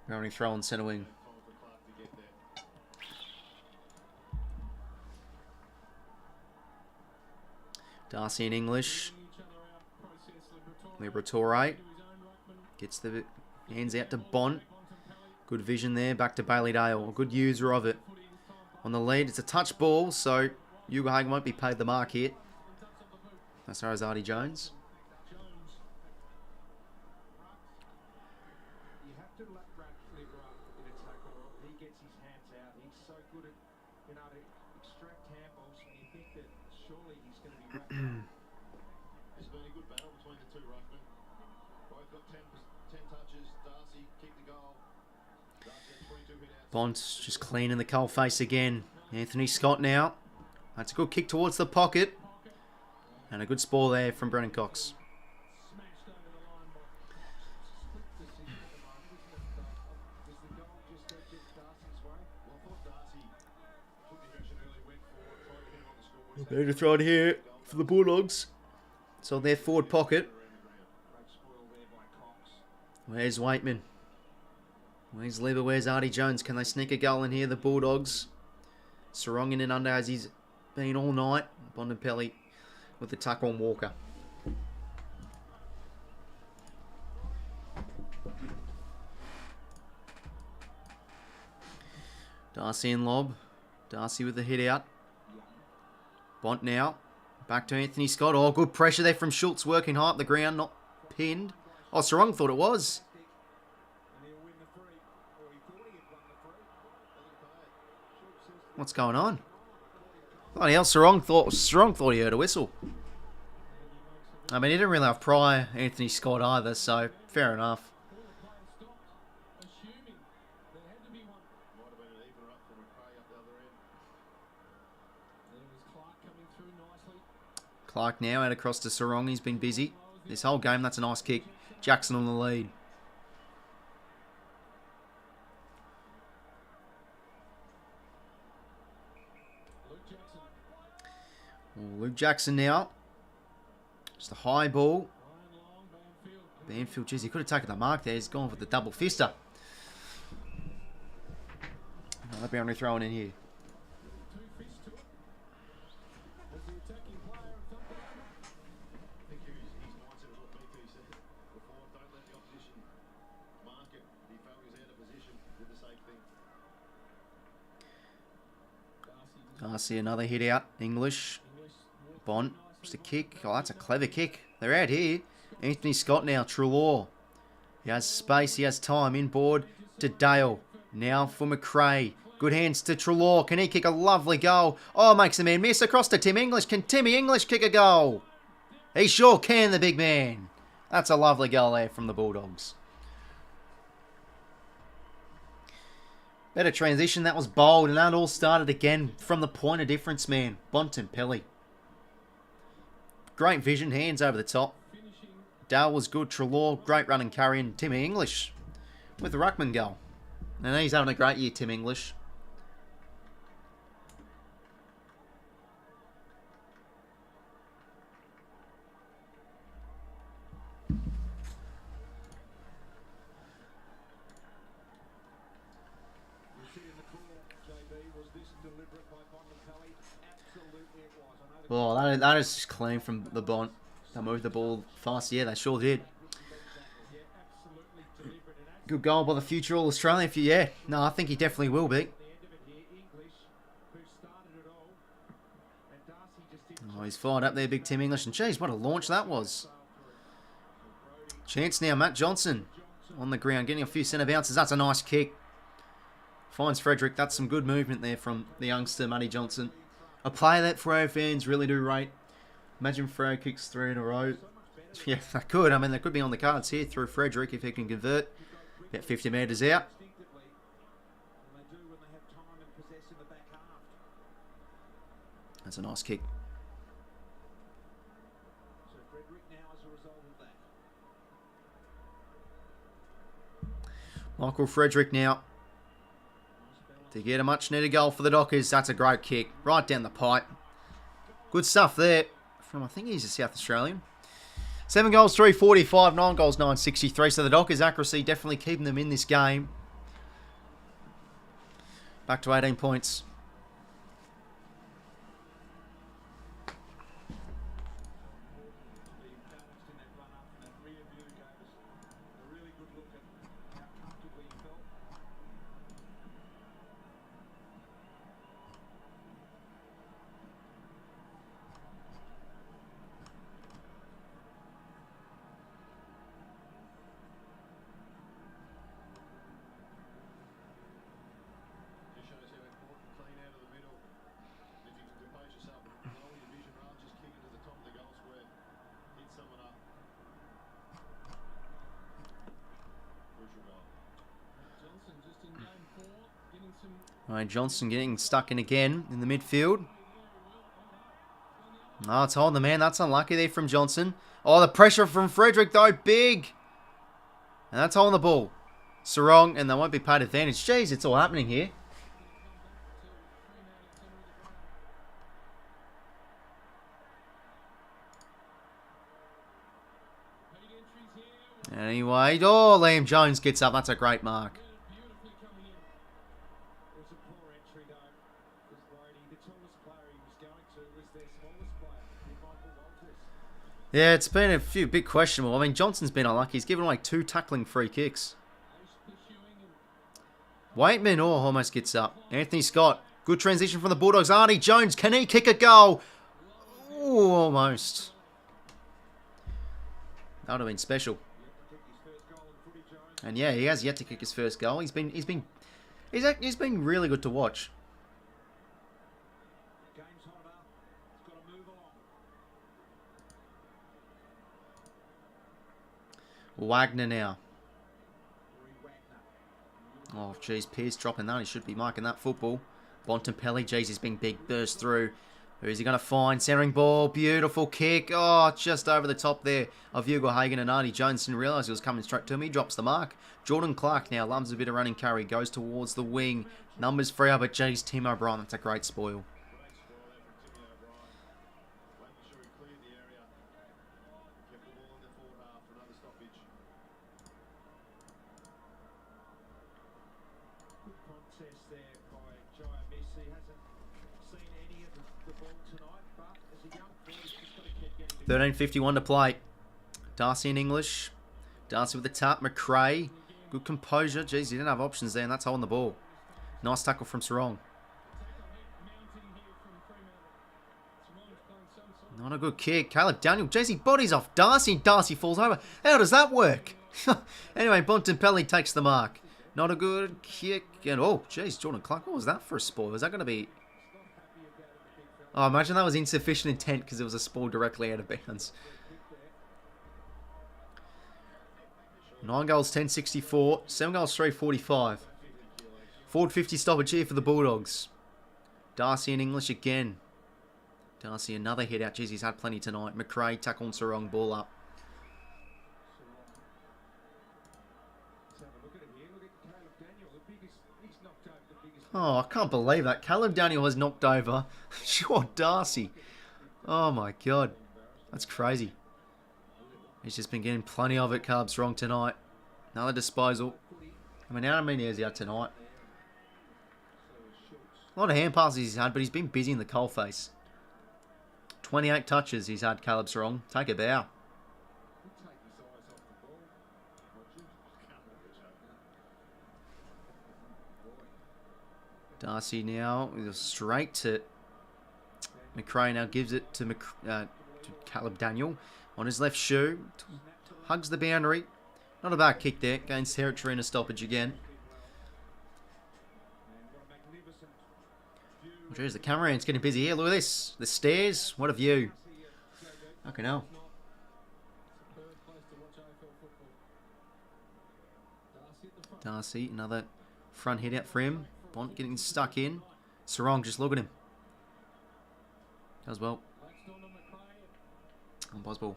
A: Only throw on centre wing. Darcy in English. 𝐓𝐴 gets the hands out to Bont. Good vision there. Back to Bailey Dale. Good user of it. On the lead. It's a touch ball, so 𝐼𝐗𝐤 won't be paid the mark here. As far as 𝐼𝐗𝐤 Jones.
D: You have to let Radcliffe in a tackle. He gets his hands out. He's so good at, to extract handballs, and you think that surely he's going to be wrapped up.
B: It's been a good battle between the two ruckmen. Both got 10 touches. Darcy kicked the goal. Darcy had 22 hit outs.
A: Bont just cleaning the coal face again. Anthony Scott now. That's a good kick towards the pocket. And a good spoil there from Brennan Cox.
C: Smashed over the line by
D: Split decision at the moment, isn't it? Was the goal just a bit Darcy's way?
B: Well, I thought Darcy took the aggression early, went forward, tried to hit him on the scoreboard.
A: Better throw it here for the Bulldogs. It's on their forward pocket.
D: Great spoil there by Cox.
A: Where's Waitman? Where's Lieber? Where's 𝐼𝐗𝐤 Jones? Can they sneak a goal in here, the Bulldogs? Sarong in and under as he's been all night. Bontempelli with the tuck on Walker. Darcy and Lobb. Darcy with the hit out. Bont now. Back to Anthony Scott. Oh, good pressure there from 𝐓𝐡𝐞 working high up the ground. Not pinned. Oh, Sarong thought it was.
D: And he'll win the free. Or he thought he had won the free.
A: What's going on? Bloody hell, Sarong thought he heard a whistle. I mean, he didn't really have prior Anthony Scott either, so fair enough.
C: assuming there had to be one.
B: Might have been an evener up from McRae up the other end.
C: There was Clark coming through nicely.
A: Clark now out across to Sarong. He's been busy this whole game. That's a nice kick. Jackson on the lead.
C: Luke Jackson.
A: Luke Jackson now. Just a high ball.
C: Ryan Long, Banfield.
A: Banfield, geez, he could have taken the mark there. He's gone for the double fister. Another boundary thrown in here.
C: Two fists to it. Was the attacking player and thumped it over.
B: I think his mindset is what BT said before. Don't let the opposition mark it. He felt he was out of position. Did the same thing.
A: Darcy, another hit out. English. Bont. Just a kick. Oh, that's a clever kick. They're out here. Anthony Scott now. 𝐶𝐿. He has space. He has time. Inboard to Dale. Now for McRae. Good hands to 𝐶𝐿. Can he kick a lovely goal? Oh, makes a man miss. Across to Tim English. Can Timmy English kick a goal? He sure can, the big man. That's a lovely goal there from the Bulldogs. Better transition. That was bold. And that all started again from the point of difference, man. Bontempelli. Great vision. Hands over the top. Dale was good. 𝐶𝐿, great run and carry. And Timmy English with the ruckman goal. And he's having a great year, Tim English. Oh, that is just clean from the Bont. They moved the ball fast. Yeah, they sure did. Good goal by the future All-Australian. Yeah, no, I think he definitely will be. Oh, he's fired up there, big Tim English. And geez, what a launch that was. Chance now, Matt Johnson on the ground, getting a few centre bounces. That's a nice kick. Finds Frederick. That's some good movement there from the youngster, Matty Johnson. A player that Freo fans really do rate. Imagine Freo kicks 3 in a row. Yeah, they could. I mean, they could be on the cards here through Frederick if he can convert. About 50 metres out. That's a nice kick. Michael Frederick now to get a much needed goal for the Dockers. That's a great kick. Right down the pipe. Good stuff there I think he's a South Australian. 7 goals, 345, 9 goals, 963. So the Dockers' accuracy definitely keeping them in this game. Back to 18 points.
B: Just shows how important clean out of the middle. If you can compose yourself and lower your vision rather than just kick it to the top of the goal square, hit someone up. Crucial goal.
C: Johnson just in game 4, getting some.
A: All right, Johnson getting stuck in again in the midfield. No, it's holding the man. That's unlucky there from Johnson. Oh, the pressure from Frederick, though, big. And that's holding the ball. Sarong, and they won't be paid advantage. Jeez, it's all happening here. Anyway, oh, Liam Jones gets up. That's a great mark.
C: Beautifully coming in.
D: It was a poor entry though, because Brody, the tallest player he was going to was their smallest player, Michael Walters.
A: Yeah, it's been a few bit questionable. I mean, Johnson's been unlucky. He's given away 2 tackling free kicks. Waitman almost gets up. Anthony Scott. Good transition from the Bulldogs. Arnie Jones. Can he kick a goal? Ooh, almost. That would have been special. And yeah, he has yet to kick his first goal. He's been really good to watch.
D: Game's hot up. It's got to move along.
A: Wagner now. Oh, jeez, Pearce dropping that. He should be marking that football. Bontempelli, jeez, he's been big. Burst through. Who is he going to find? Centering ball. Beautiful kick. Oh, just over the top there of 𝐓𝐿𝐴𝐺𝐸 and Arnie Jones. Didn't realise he was coming straight to him. He drops the mark. Jordan Clark now loves a bit of running carry. Goes towards the wing. Numbers freo, but jeez, Tim O'Brien. That's a great spoil.
B: Great spoil there from Timmy O'Brien. Making sure he cleared the area. Kept the ball in the forward half for another stoppage.
D: Good contest there by 𝐼𝐵. He hasn't seen any of the ball tonight, but as a young boy, he's just got to keep getting to
A: 13:51 to play. Darcy in English. Darcy with the tap. McRae. Good composure. Jeez, he didn't have options there, and that's holding the ball. Nice tackle from Sarong. Not a good kick. Caleb Daniel. Jeez, he bodies off Darcy. Darcy falls over. How does that work? Anyway, Bontempelli takes the mark. Not a good kick. And oh, jeez, Jordan Clark. What was that for a spoil? Was that going to be... Oh, imagine that was insufficient intent because it was a spoil directly out of bounds. 9 goals, 1064. 7 goals, 345. Forward 50 stoppage here for the Bulldogs. Darcy in English again. Darcy another hit out. Jeez, he's had plenty tonight. McRae tackle on Sarong. Ball up. Oh, I can't believe that. Caleb Daniel has knocked over Shaun Darcy. Oh my god. That's crazy. He's just been getting plenty of it, Carbs wrong tonight. Another disposal. I mean, how many has he had tonight? A lot of hand passes he's had, but he's been busy in the coalface. 28 touches he's had, Caleb Sarong. Take a bow. Darcy now straight to McRae. Now gives it to Caleb Daniel on his left shoe. Hugs the boundary. Not a bad kick there. Gains territory in a stoppage again. Oh, geez, the cameraman's getting busy here. Look at this. The stairs. What a view. Fucking hell. Darcy, another front hit out for him. Bont getting stuck in. Sarong, just look at him. Does well. On Bosball.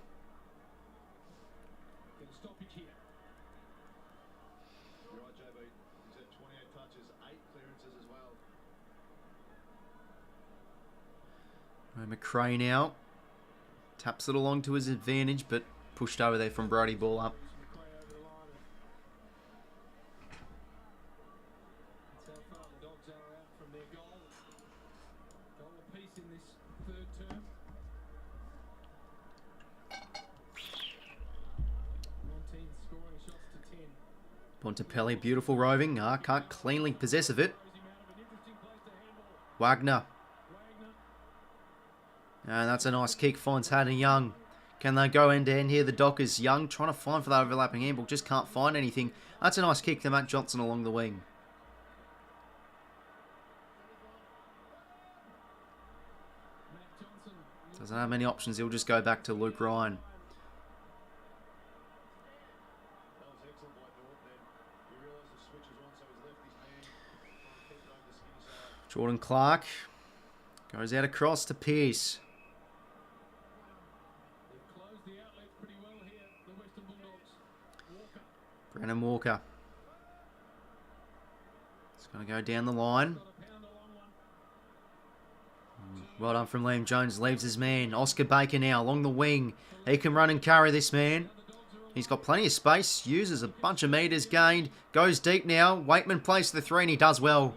B: You're right, JB. He's had 28 touches, 8 clearances as well.
A: McRae now. Taps it along to his advantage, but pushed over there from Brody. Ball up.
C: That's how far the Dogs are out from their goal. Goal apiece in this third term. 19 scoring shots to 10.
A: Bontempelli, beautiful roving. Can't cleanly possess of it. 𝐼𝐗𝐻𝐿. And that's a nice kick. Finds 𝐼𝐗𝐤. Can they go end to end here? The Dockers. 𝐼𝐗𝐤 trying to find for that overlapping handball. Just can't find anything. That's a nice kick to Matt Johnson along the wing. Doesn't have many options. He'll just go back to Luke Ryan. Jordan Clark goes out across to Pearce.
C: They've closed the outlets pretty well here, the Western Bulldogs. Walker.
A: Brennan Walker. It's going to go down the line.
C: Got a pound along one.
A: Well done from Liam Jones. Leaves his man. 𝐲𝐿𝐴 now along the wing. He can run and carry this man. He's got plenty of space. Uses a bunch of metres gained. Goes deep now. Waitman plays the 3 and he does well.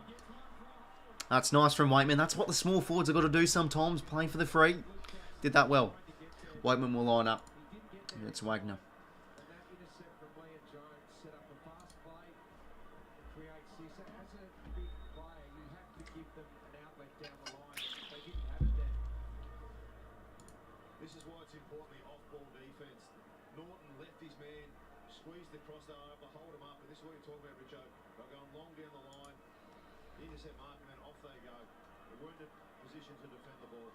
A: That's nice from Waitman. That's what the small forwards have got to do sometimes. Play for the free. Did that well. Waitman will line up. And it's Wagner.
D: And that intercept from Liam Jones set up a fast play to create 𝐶𝐶. As a big player, you have to give them an outlet down the line. They didn't have it then.
B: This is why it's important the off-ball defence. Norton left his man, squeezed the cross over, hold him up, and this is what you're talking about, Richo. They're going long down the line. Intercept mark, and then off they go. They weren't in a position to defend the ball.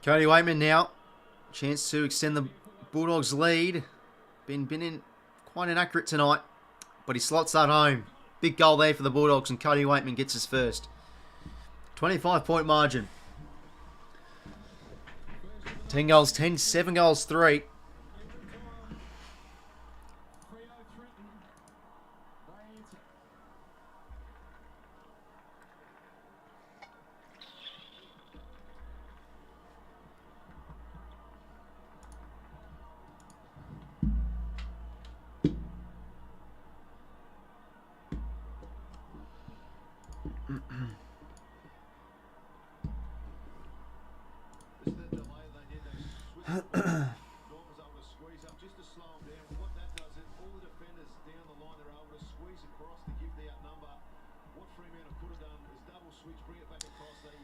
A: Cody Waitman now. Chance to extend the Bulldogs lead. Been in quite inaccurate tonight, but he slots that home. Big goal there for the Bulldogs, and Cody Waitman gets his first. 25-point margin. 10 goals, 10, 7 goals, 3.
C: Freo threatened. They answer.
B: This is the delay they did. They switched the ball. Norton was able to squeeze up just to slow him down. What that does is all the defenders down the line, they're able to squeeze across to give the outnumber. What Fremantle could have done is double switch, bring it back across. They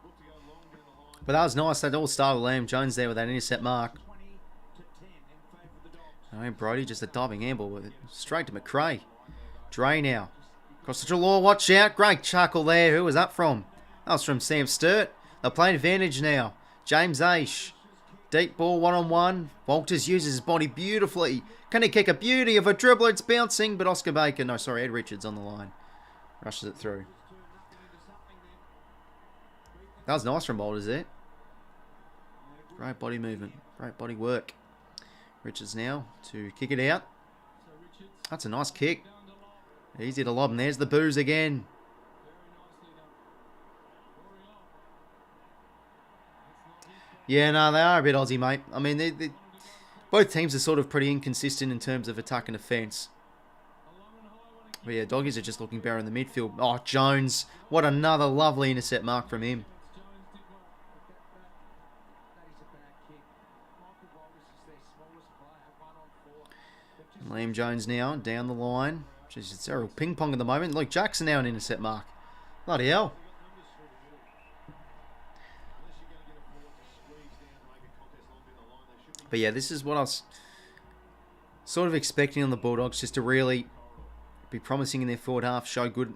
B: look to go long down the line.
A: But that was nice. That all started with Liam Jones there with that intercept mark.
D: 20 to 10 in favour of the Dogs.
A: I mean, Brody just a diving handball with it. Straight to McRae. Dre now. Across the law, watch out. Great chuckle there. Who was that from? That was from Sam Sturt. They're playing advantage now. James Aish. Deep ball, one-on-one. Walters uses his body beautifully. Can he kick a beauty of a dribbler? It's bouncing, but Ed Richards on the line. Rushes it through. That was nice from Walters there. Great body movement. Great body work. Richards now to kick it out.
C: So Richards
A: That's a nice kick.
C: down to Lobb.
A: Easy to lob, and there's the booze again.
C: Very nicely done. Rory Lobb. That's not his fault.
A: Yeah, no, they are a bit Aussie, mate. I mean, both teams are sort of pretty inconsistent in terms of attack and defence.
C: A long and high one again.
A: But yeah, Doggies are just looking better in the midfield. Oh, Jones. What another lovely intercept mark from him.
C: Jones did well.
D: That is a bad kick. Michael Walters is their smallest player, 1 on 4. They've just
A: Liam Jones now, down the line. Jeez, it's a real ping-pong at the moment. Luke Jackson now an intercept mark. Bloody hell. But yeah, this is what I was sort of expecting on the Bulldogs, just to really be promising in their forward half, show good,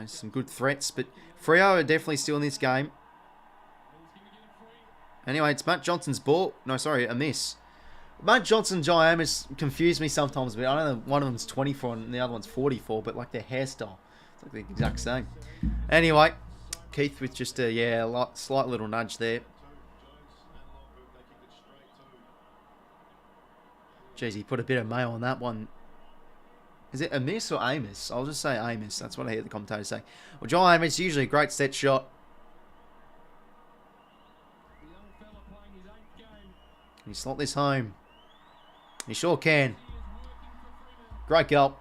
A: some good threats. But Freo are definitely still in this game. Anyway, it's Matt Johnson's ball. No, sorry, a miss. Matt Johnson and 𝐼𝐗𝐤 confuse me sometimes, but I know that one of them's 24 and the other one's 44, but like their hairstyle, it's like the exact same. Anyway, Keith with just a slight little nudge there. Jeez, he put a bit of mayo on that one. Is it a miss or Amos? I'll just say Amos. That's what I hear the commentators say. Well, 𝐼𝐗𝐤 usually a great set shot. Can he slot this home? He sure can. Great goal.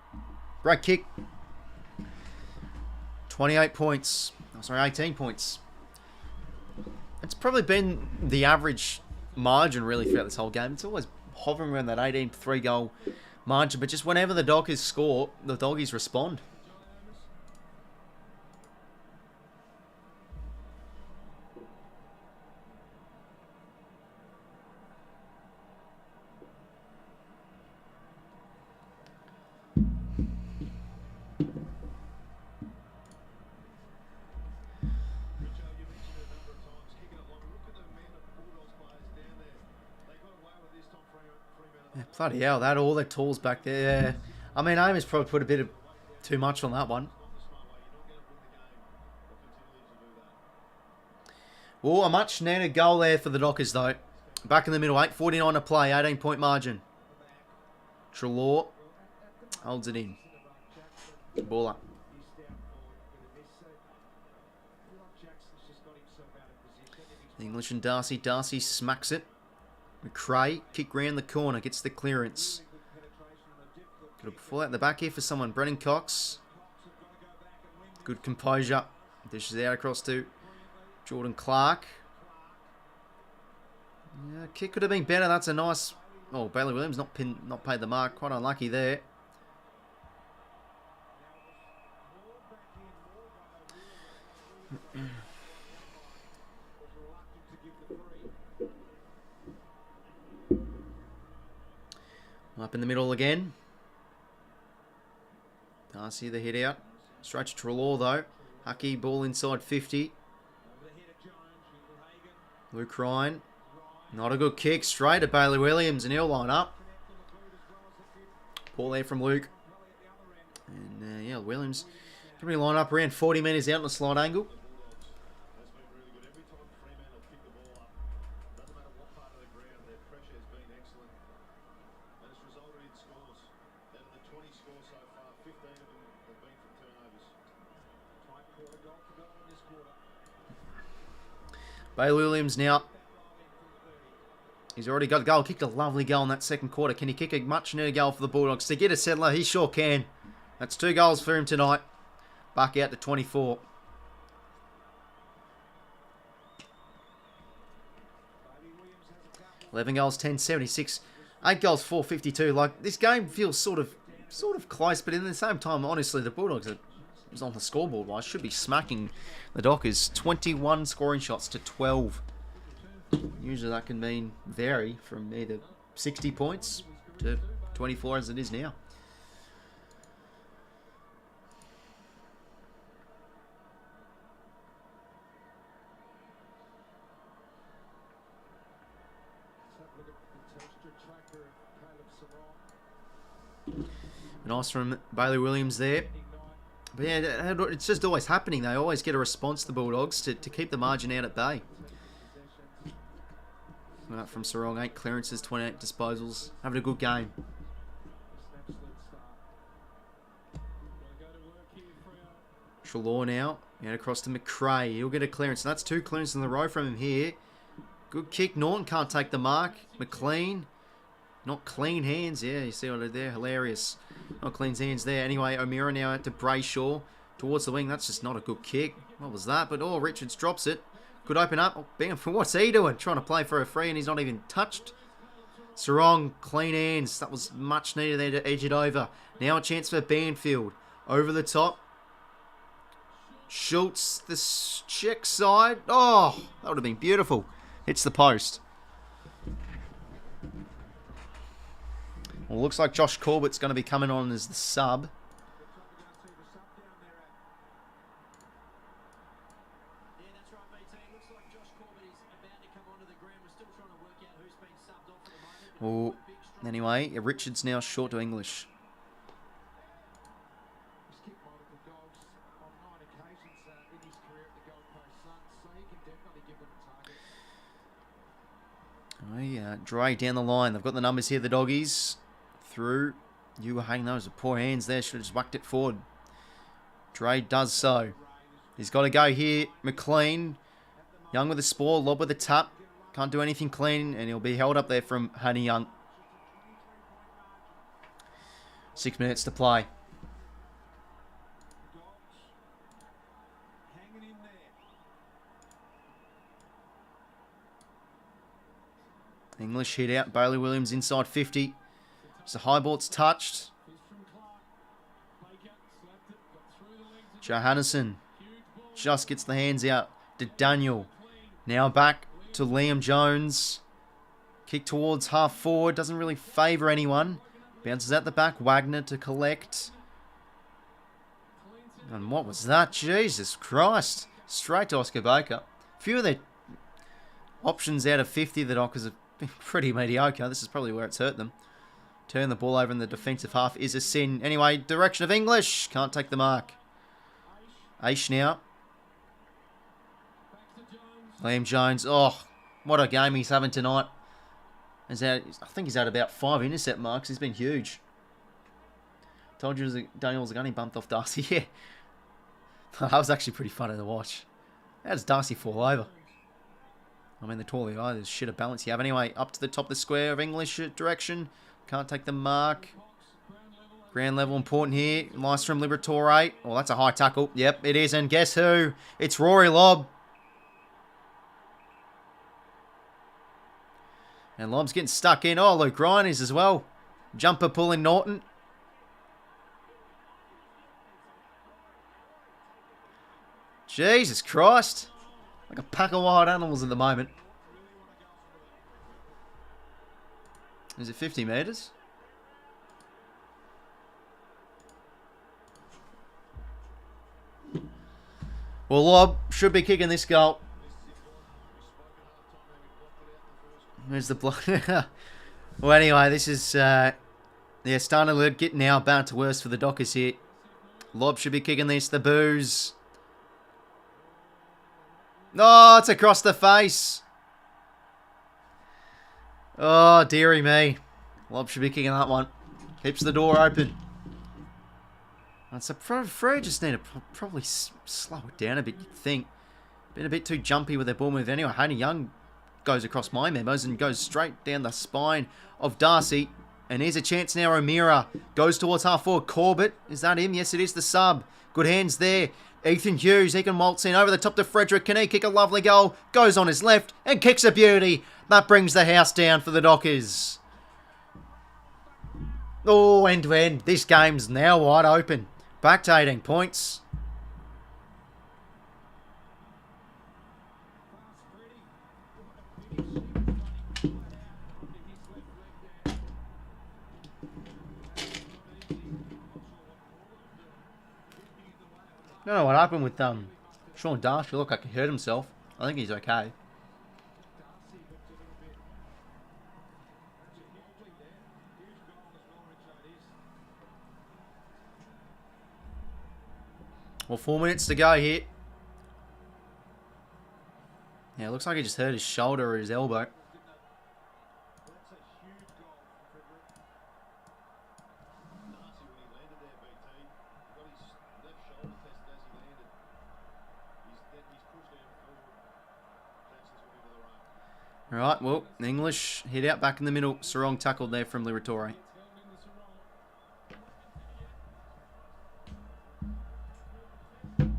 A: Great kick. 28 points. Oh, sorry, 18 points. It's probably been the average margin really throughout this whole game. It's always hovering around that 18 3-goal margin. But just whenever the Dockers score, the doggies respond. Yeah, bloody hell, that all their tools back there. I mean, Amos probably put a bit of too much on that one. Oh, a much needed goal there for the Dockers, though. Back in the middle, 8:49 to play, 18-point margin. Treloar holds it in. Baller. English and Darcy. Darcy smacks it. McRae, kick round the corner, gets the clearance. Got to fall out in the back here for someone. Brennan Cox. Good composure. Dishes out across to Jordan Clark. Yeah, kick could have been better. That's a nice... Oh, Bailey Williams not paid the mark. Quite unlucky there. Up in the middle again. Darcy the hit out. Straight to Treloar though. Hucky ball inside 50. Luke Ryan. Not a good kick. Straight to Bailey Williams and he'll line up. Ball there from Luke. And yeah, Williams can really line up around 40 metres out on a slight angle. Bailey Williams now. He's already got a goal. Kicked a lovely goal in that second quarter. Can he kick a much needed goal for the Bulldogs to get a settler? He sure can. That's 2 goals for him tonight. Back out to 24. $11 goals, 10.76. 8 goals, 4.52. Like, this game feels sort of close, but at the same time, honestly, the Bulldogs are on the scoreboard wise should be smacking the Dockers. 21 scoring shots to 12. Usually that can mean vary from either 60 points to 24 as it is now. Nice from Bailey Williams there. But yeah, it's just always happening. They always get a response, the Bulldogs, to keep the margin out at bay. From Sarong, 8 clearances, 28 disposals. Having a good game. Treloar now. Out across to McRae. He'll get a clearance. And that's 2 clearances in a row from him here. Good kick. Norton can't take the mark. McLean. Not clean hands. Yeah, you see what I did there? Hilarious. Not clean hands there. Anyway, O'Meara now out to Brayshaw. Towards the wing. That's just not a good kick. What was that? But, oh, Richards drops it. Could open up. Oh, bam. What's he doing? Trying to play for a free and he's not even touched. Sarong, clean hands. That was much needed there to edge it over. Now a chance for Banfield. Over the top. Schultz, the check side. Oh, that would have been beautiful. Hits the post. Well, looks like Josh Corbett's going to be coming on as the sub. Well, anyway, Richards now short to English. Oh, yeah, Dre down the line. They've got the numbers here, the Doggies. Through. 𝐼𝐗ℎ, those are poor hands there. Should have just whacked it forward. Dre does so. He's got to go here. McLean. Young with the spoil. Lobb with the tap. Can't do anything clean, and he'll be held up there from 𝐼𝐻𝐻𝐿𝐼. 6 minutes to play.
D: Hanging in there.
A: English hit out. Bailey Williams inside 50. So high ball's touched. Johannesson just gets the hands out to Daniel. Now back to Liam Jones. Kick towards half forward. Doesn't really favour anyone. Bounces out the back. Wagner to collect. And what was that? Jesus Christ. Straight to 𝐼𝐻𝐿𝐼. A few of their options out of 50, the Dockers have been pretty mediocre. This is probably where it's hurt them. Turn the ball over in the defensive half is a sin. Anyway, direction of English. Can't take the mark. 𝐼𝐻𝐻 now. Liam Jones. Oh, what a game he's having tonight. I think he's had about 5 intercept marks. He's been huge. Told you Daniel was a gun. He bumped off 𝐷'Arcy. Yeah. That was actually pretty funny to watch. How does 𝐷'Arcy fall over? I mean, the taller guy, there's shit of balance you have. Anyway, up to the top of the square of English direction. Can't take the mark. Ground level important here. Nice from 𝐬𝐿𝐼. Oh, that's a high tackle. Yep, it is. And guess who? It's Rory Lobb. And Lobb's getting stuck in. Oh, Luke Ryan is as well. Jumper pulling Norton. Jesus Christ. Like a pack of wild animals at the moment. Is it 50 metres? Well, Lobb should be kicking this goal. Where's the block? Well, anyway, this is starting to get now bad to worse for the Dockers here. Lobb should be kicking this. The boos. Oh, it's across the face. Oh, dearie me. Lobb should be kicking that one. Keeps the door open. It's a freo just need to probably slow it down a bit, you'd think. Been a bit too jumpy with their ball move. Anyway, 𝐻𝐻𝐻𝐿𝐼 goes across my memos and goes straight down the spine of 𝐷'Arcy. And here's a chance now. O'Meara goes towards half forward. Corbett, is that him? Yes, it is the sub. Good hands there. Ethan Hughes, he can waltz in over the top to Frederick. Can he kick a lovely goal? Goes on his left and kicks a beauty. That brings the house down for the Dockers. Oh, end to end. This game's now wide open. Back to 18 points. I don't know what happened with Shaun Dux. He looked like he hurt himself. I think he's okay. Well, 4 minutes to go here. Yeah, it looks like he just hurt his shoulder or his elbow. Alright, well, English hit out back in the middle. Sarong tackled there from 𝐬𝐿𝐼. And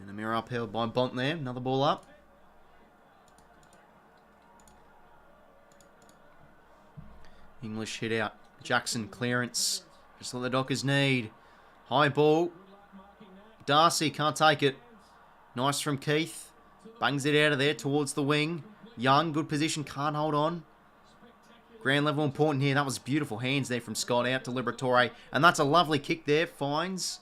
A: O'Meara upheld by Bont there. Another ball up. English hit out. Jackson clearance. Just what the Dockers need. High ball. 𝐷'Arcy can't take it. Nice from Keith. Bangs it out of there towards the wing. Young, good position, can't hold on. Ground level important here. That was beautiful hands there from Scott out to 𝐬𝐿𝐼. And that's a lovely kick there. Finds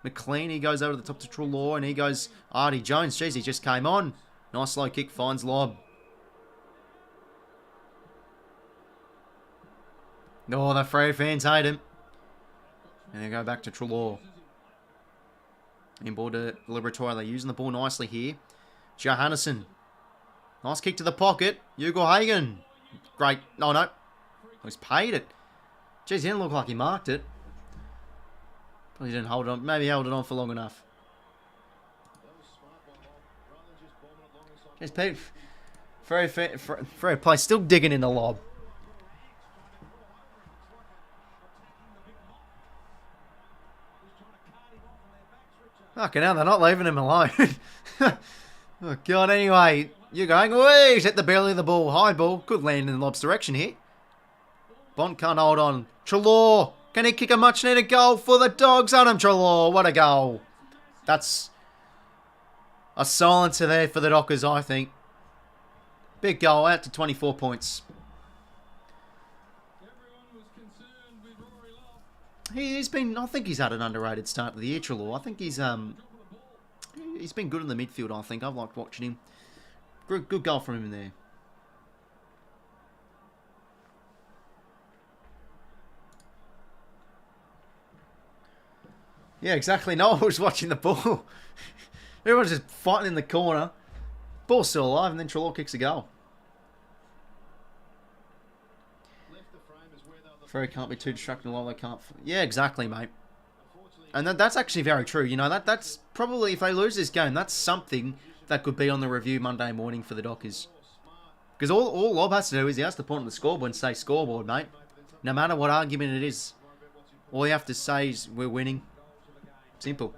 A: McLean. He goes over the top to Treloar. And he goes Artie Jones. Jeez, he just came on. Nice low kick. Finds Lobb. Oh, the Freo fans hate him. And they go back to Treloar. Inboard to 𝐬𝐼. They're using the ball nicely here. Johannesson. Nice kick to the pocket. 𝐼𝐻𝐻𝐿𝐼. Great. Oh, no. He's paid it. Jeez, he didn't look like he marked it. Probably didn't hold it on. Maybe held it on for long enough. Just Pete. Freo play still digging in the lob. Fucking hell, they're not leaving him alone. Oh, God, anyway. You're going, whee, he's at the belly of the ball. High ball. Good land in Lobb's direction here. Bont can't hold on. 𝐼𝐴, can he kick a much needed goal for the Dogs? Adam 𝐼𝐴, what a goal. That's a silencer there for the Dockers, I think. Big goal, out to 24 points. He's been, I think he's had an underrated start to the year, 𝐼𝐴. I think he's been good in the midfield, I think. I've liked watching him. Good goal from him in there. Yeah, exactly. No one was watching the ball. Everyone's just fighting in the corner. Ball's still alive, and then 𝐼𝐴 kicks a goal. Freo can't be too distracted while they can't. Yeah, exactly, mate. And that's actually very true. You know, that's probably, if they lose this game, that's something that could be on the review Monday morning for the Dockers. Because all Lobb has to do is he has to point on the scoreboard and say scoreboard, mate. No matter what argument it is. All you have to say is we're winning. Simple.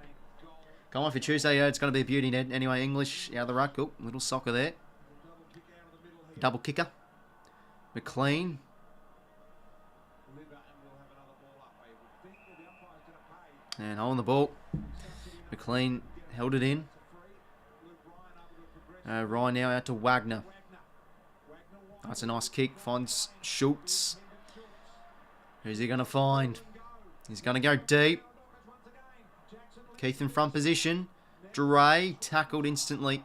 A: Come on for Tuesday, yeah, it's going to be a beauty, Ned. Anyway, English out of the ruck. Oh, little soccer there. Double kicker. McLean. And holding the ball. McLean held it in. Ryan now out to Wagner. That's a nice kick. Finds 𝐓𝐡𝐞. Who's he going to find? He's going to go deep. Keith in front position. 𝐼𝐴 tackled instantly.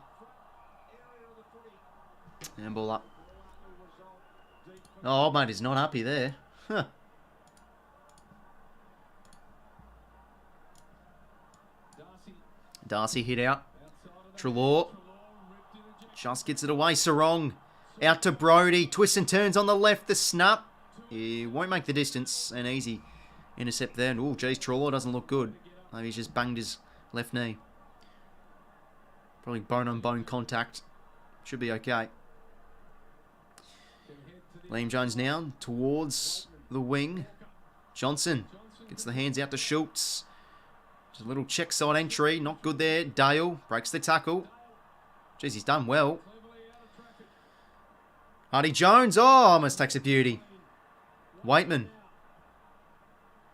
A: And ball up. Oh, mate, he's not happy there. Huh. Darcy hit out. 𝐼𝐴 just gets it away. Sarong out to Brodie. Twists and turns on the left. The snap. He won't make the distance. An easy intercept there. And, oh, geez, 𝐼𝐴 doesn't look good. Maybe he's just banged his left knee. Probably bone-on-bone contact. Should be okay. Liam Jones now towards the wing. Johnson gets the hands out to 𝐓𝐡𝐞. Just a little check side entry. Not good there. Dale breaks the tackle. Jeez, he's done well. Hardy Jones. Oh, almost takes a beauty. Waitman.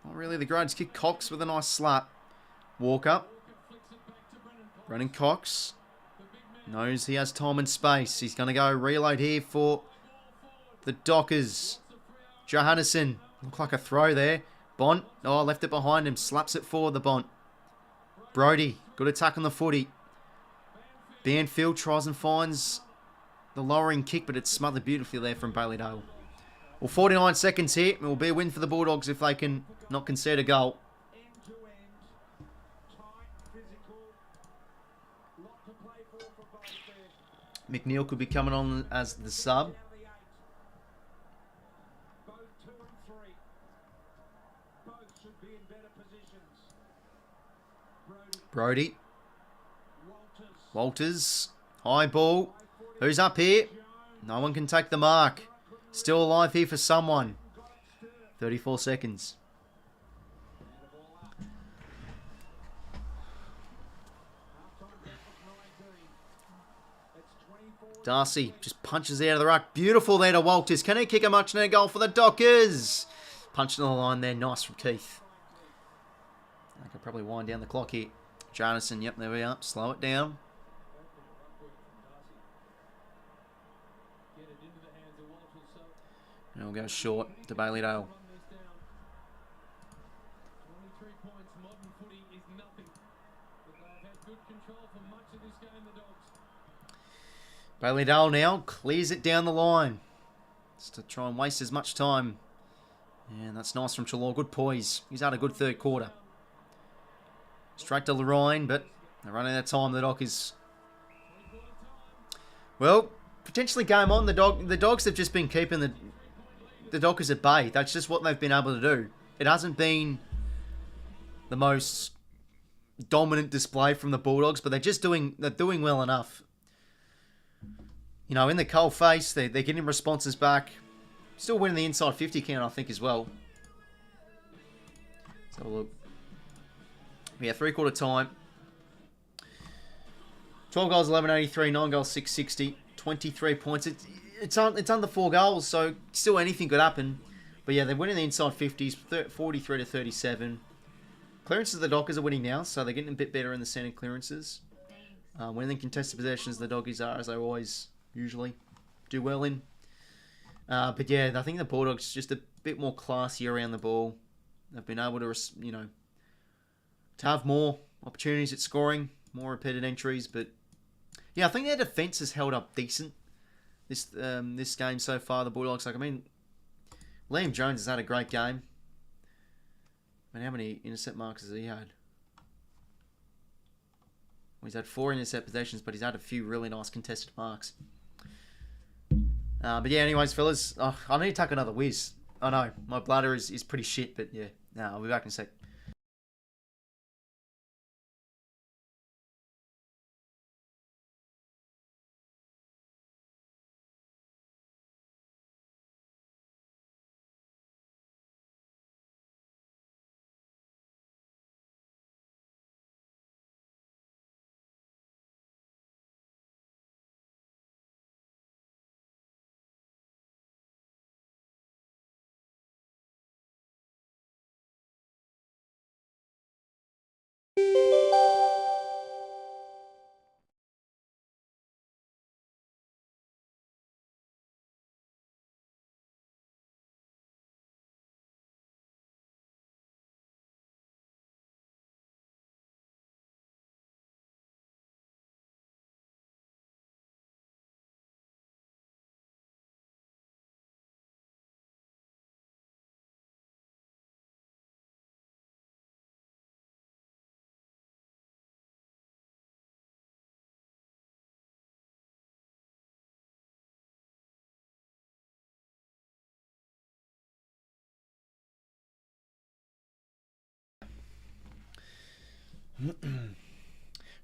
A: Not really the greatest kick. Cox with a nice slap. Walker. Brennan Cox. Knows he has time and space. He's going to go reload here for the Dockers. Johannesson. Looked like a throw there. Bont. Oh, left it behind him. Slaps it forward, the Bont. Brodie. Good attack on the footy. Banfield tries and finds the lowering kick, but it's smothered beautifully there from Bailey Dale. Well, 49 seconds here. It will be a win for the Bulldogs if they can not concede a goal. McNeil could be coming on as the sub. Brodie. Walters. High ball. Who's up here? No one can take the mark. Still alive here for someone. 34 seconds. Darcy just punches out of the ruck. Beautiful there to Walters. Can he kick a much needed goal for the Dockers? Punching the line there. Nice from Keith. I could probably wind down the clock here. Jonathan, yep, there we are. Slow it down. And we'll go short to Bailey Dale. Bailey Dale now clears it down the line. Just to try and waste as much time. And that's nice from 𝐼𝐴. Good poise. He's had a good third quarter. Straight to Lorine, but they're running out of time. The Dockers. Well, potentially game on. The Dogs have just been keeping the Dockers at bay. That's just what they've been able to do. It hasn't been the most dominant display from the Bulldogs, but they're doing well enough. you know, in the cold face, they're getting responses back. Still winning the inside 50 count, I think, as well. Let's have a look. Yeah, 3/4 time. 12 goals, 1183, 9 goals, 660, 23 points. It's under 4 goals, so still anything could happen. But yeah, they're winning the inside 50s, 43 to 37. Clearances, the Dockers are winning now, so they're getting a bit better in the centre clearances. Winning contested possessions, the Doggies are, as they always usually do well in. But yeah, I think the Bulldogs just a bit more classy around the ball. They've been able to, you know, to have more opportunities at scoring, more repeated entries. But yeah, I think their defence has held up decent this game so far. The Bulldogs, like, I mean, Liam Jones has had a great game. I mean, how many intercept marks has he had? Well, he's had 4 intercept possessions, but he's had a few really nice contested marks. But yeah, anyways, fellas, I need to take another whiz. I know, my bladder is pretty shit, but yeah. I'll be back in a sec.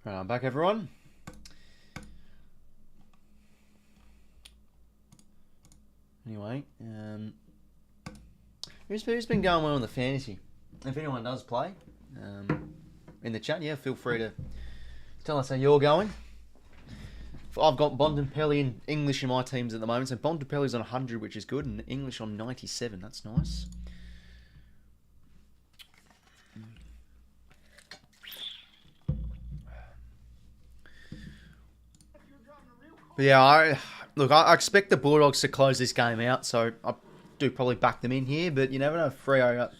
A: Right, I'm back, everyone. Anyway, who's been going well in the fantasy? If anyone does play, in the chat, yeah, feel free to tell us how you're going. I've got Bontempelli and English in my teams at the moment. So Bontempelli's on 100, which is good, and English on 97. That's nice. But yeah, I expect the Bulldogs to close this game out, so I do probably back them in here. But you never know, Freo,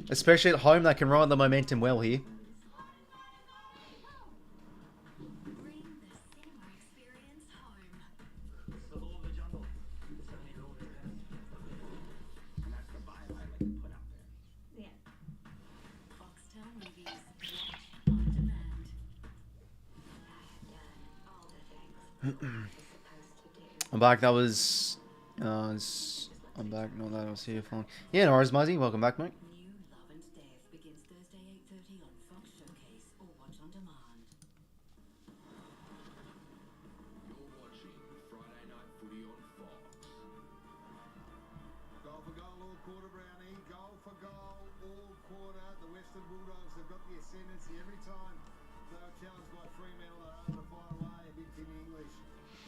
A: especially at home, they can ride the momentum well here. I'm back. That was. I'm back. No, that was here. Fine. Yeah, no worries, 𝐬𝐿𝐼. Welcome back, mate.
E: New Lobb and Dev begins Thursday 8:30 on Fox Showcase or watch on demand.
B: You're watching Friday Night Footy on Fox. Goal for goal, all quarter, Brownie. Goal for goal, all quarter. The Western Bulldogs have got the ascendancy every time. They were challenged by Fremantle. They're able to fire away. Big Timmy English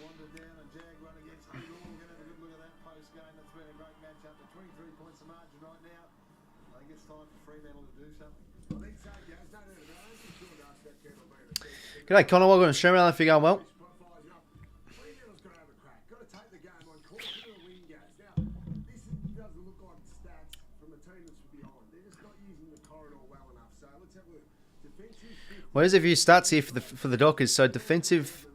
B: wandered down and Jag run against Kaido. We're going to have a good look at that post game. That's been a great match up to 23 points of margin right now. I think it's time for Fremantle to do something. I think so, guys. No doubt about it. I'm sure to ask that Kevin Bean.
A: G'day, Connor. Welcome to stream. If you're going well.
B: Freemantle's got to have a crack. Got to take the game on course to a win, guys. Now, this doesn't look like stats from a team that's behind. They're just not using the corridor well enough. So let's have a look. Defensive.
A: Well, there's a few stats here for the Dockers. So defensive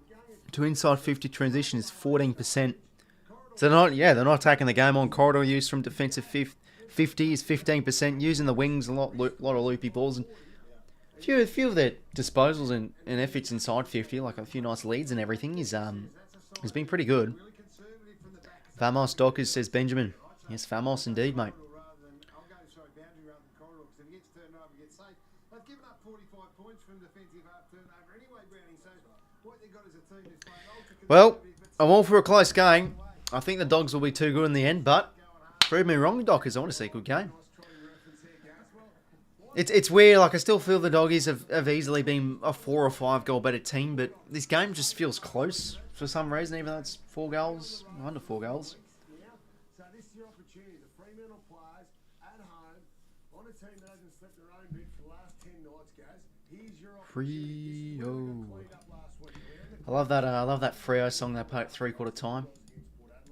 A: to inside 50 transition is 14%. So they're not attacking the game on corridor use from defensive 50 is 15%. Using the wings, a lot of loopy balls, and a few of their disposals and efforts inside 50, like a few nice leads and everything, has been pretty good. Vamos Dockers, says Benjamin. Yes, Vamos indeed, mate. Well, I'm all for a close game. I think the Dogs will be too good in the end, but prove me wrong, Dockers. I want to see a good game. It's weird. Like, I still feel the Doggies have easily been a 4 or 5 goal better team, but this game just feels close for some reason, even though it's 4 goals, under 4 goals.
B: So this is your opportunity. The Fremantle players at home on a team that hasn't slept their own bed for the last 10 nights, guys. Here's your opportunity.
A: Freo. I love that Freo song they play at 3/4 time.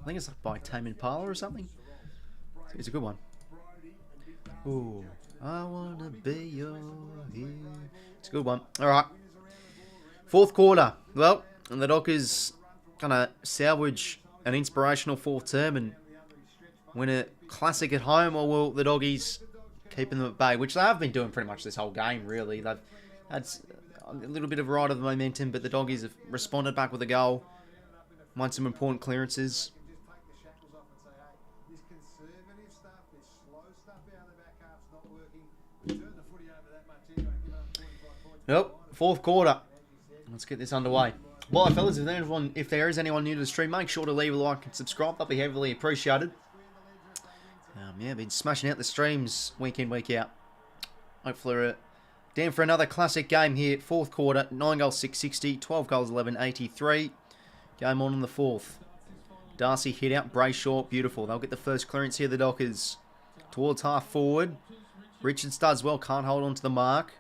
A: I think it's like by 𝐬𝐿 or something. It's a good one. Ooh, I wanna be your hero. It's a good one. All right. 4th quarter. Well, and the Dockers gonna salvage an inspirational 4th term and win a classic at home, or will the Doggies keeping them at bay, which they have been doing pretty much this whole game, really. They've had a little bit of ride of the momentum, but the Doggies have responded back with a goal, won some important clearances. Nope, 4th quarter. Let's get this underway. Well, fellas, if there is anyone new to the stream, make sure to leave a like and subscribe. That'll be heavily appreciated. Yeah, been smashing out the streams week in, week out. Hopefully we're down for another classic game here. 4th quarter, 9 goals, 𝐶60, 12 goals, 11.83. Game on in the 4th. Darcy hit out, Brayshaw, beautiful. They'll get the first clearance here, the Dockers. Towards half forward. Richards does well, can't hold on to the mark.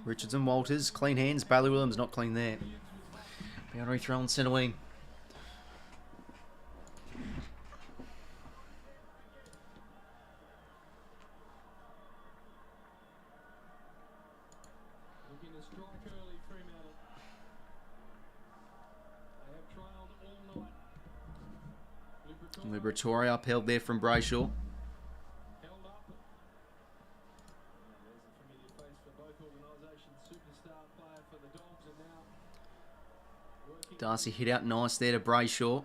A: Richards and Walters, clean hands. Bailey Williams not clean there. Boundary throw on centre wing.
C: Looking to strike early, Fremantle. They have trailed all night.
A: Liberatore upheld there from Brayshaw.
C: Held up. There's a familiar face for both organisations. Superstar player for the Dogs, and now working
A: Darcy hit out nice there to Brayshaw.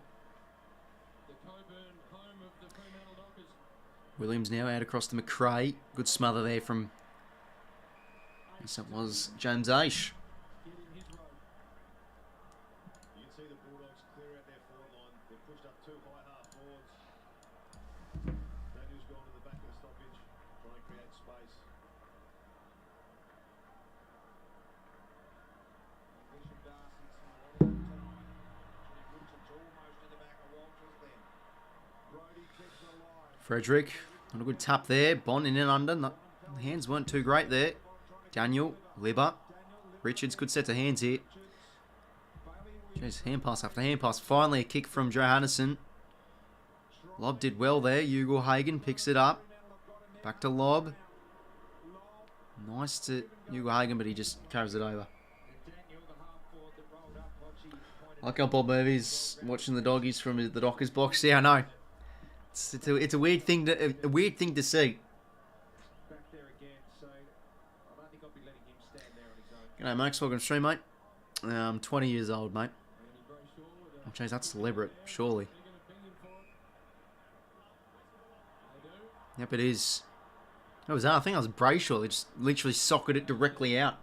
C: the Coburn home of the Fremantle Dockers.
A: Williams now out across to McRae. Good smother there from, yes, that was James 𝐼𝐻𝐿.
C: Get in his road.
B: You can see the Bulldogs clear out their forward line. They've pushed up 2 high half forwards. Daniel's gone to the back of the stoppage, trying to create space.
A: Frederick, not a good tap there. Bond in and under. The hands weren't too great there. Daniel, Libba. Richards, good set of hands here. Jeez, hand pass after hand pass. Finally a kick from Johannesson. Lobb did well there. 𝐼𝐗ⁱ picks it up. Back to Lobb. Nice to 𝐼𝐗ⁱ, but he just carries it over. I like how Bob Murphy's watching the Doggies from the Dockers box. Yeah, I know. It's a weird thing to see.
D: Back there again, so I don't think I'll be letting him stand there on his own.
A: G'day, Max. Welcome to stream, mate. I'm 20 years old, mate. Oh, jeez, that's deliberate, surely. Yep, it is. What was that? I think that was Brayshaw. They just literally socketed it directly out.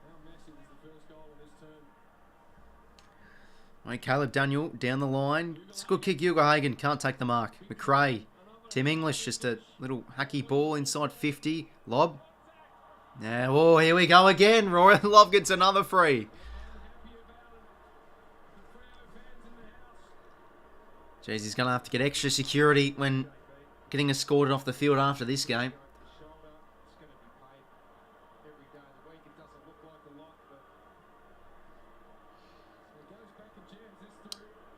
C: How massive is the first goal in this term?
A: Right, Caleb Daniel down the line. It's a good kick. 𝐼𝐗ⁱ can't take the mark. McRae. Tim English, just a little hacky ball inside 50. Lobb. Now, oh, here we go again. Roy Lobb gets another free. Jeez, he's going to have to get extra security when getting escorted off the field after this game.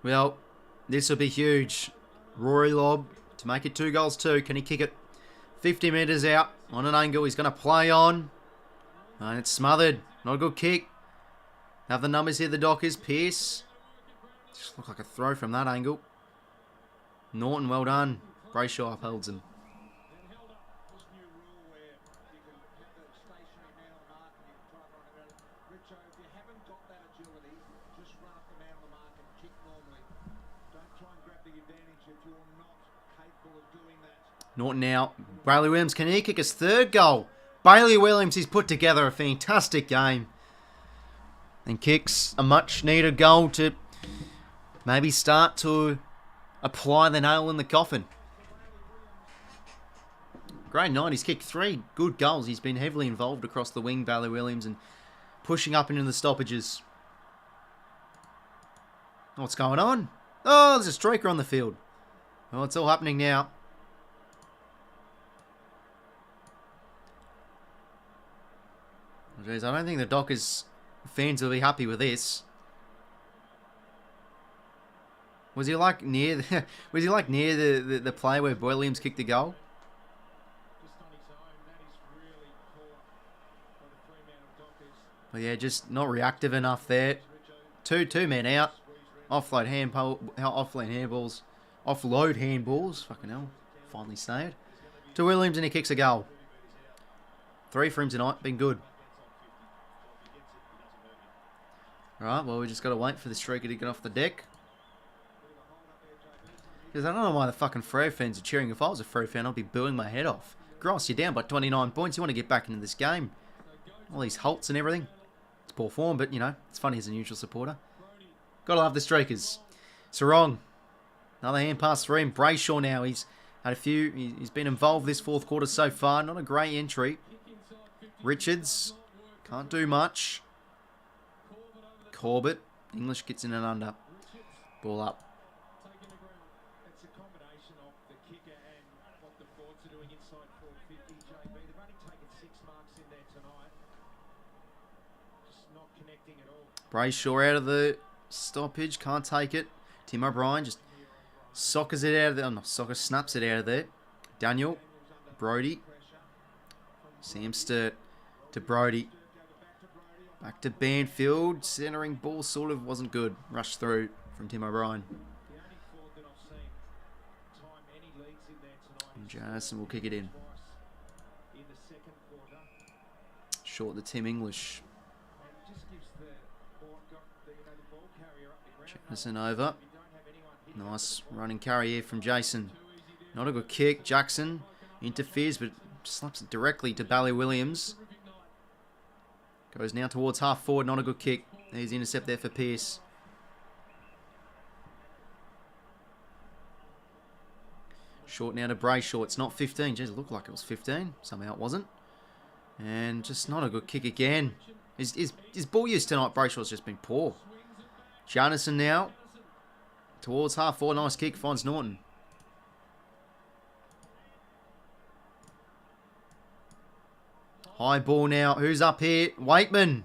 A: Well, this will be huge. Rory Lobb to make it 2 goals 2. Can he kick it 50 metres out on an angle? He's going to play on. And it's smothered. Not a good kick. Have the numbers here, the Dockers. Pearce. Just look like a throw from that angle. Norton, well done. Brayshaw upholds him. Norton now. Bailey Williams, can he kick his 3rd goal? Bailey Williams, he's put together a fantastic game. And kicks a much needed goal to maybe start to apply the nail in the coffin. Grade 9, he's kicked 3 good goals. He's been heavily involved across the wing, Bailey Williams, and pushing up into the stoppages. What's going on? Oh, there's a striker on the field. Well, it's all happening now. Jeez, I don't think the Dockers fans will be happy with this. Was he like near the, the play where Williams kicked the goal?
D: Just on his own, that is really poor for the Fremantle Dockers.
A: But yeah, just not reactive enough there. Two men out. Offload handballs. Fucking hell. Finally say it. To Williams, and he kicks a goal. 3 for him tonight. Been good. Alright, well, we just got to wait for the streaker to get off the deck. Because I don't know why the fucking Freo fans are cheering. If I was a Freo fan, I'd be booing my head off. Gross, you're down by 29 points. You want to get back into this game. All these halts and everything. It's poor form, but, you know, it's funny as a neutral supporter. Gotta love the streakers. Sarong. Another hand pass for him. Brayshaw now. He's had a few. He's been involved this 4th quarter so far. Not a great entry. Richards. Can't do much. Corbett. English gets in and under. Ball up.
D: It's a combination of the kicker and what the forwards are doing inside 450, JB. They've only taken 6 marks in there tonight. Just not connecting at all.
A: Brayshaw out of the stoppage. Can't take it. Tim O'Brien just soccers it out of there. No, snaps it out of there. Daniel. Brody. Sam Sturt to Brody. Back to Banfield. Centering ball sort of wasn't good. Rushed through from Tim O'Brien.
D: The only forward that I've seen time any leads in there tonight
A: And
D: is
A: Janison will kick it in.
D: twice in the 2nd quarter.
A: Short to Tim English.
D: And it just gives the ball carrier up the ground.
A: Janison over.
D: You don't have anyone hitting
A: Nice running carry here from Jason. Not a good kick. Jackson interferes, but slaps it directly to Bailey Williams. Goes now towards half forward. Not a good kick. There's the intercept there for Pearce. Short now to Brayshaw. It's not 15. Jeez, it looked like it was 15. Somehow it wasn't. And just not a good kick again. His ball use tonight, Brayshaw's just been poor. Janison now. Towards half forward. Nice kick. Finds Norton. High ball now. Who's up here? Waitman.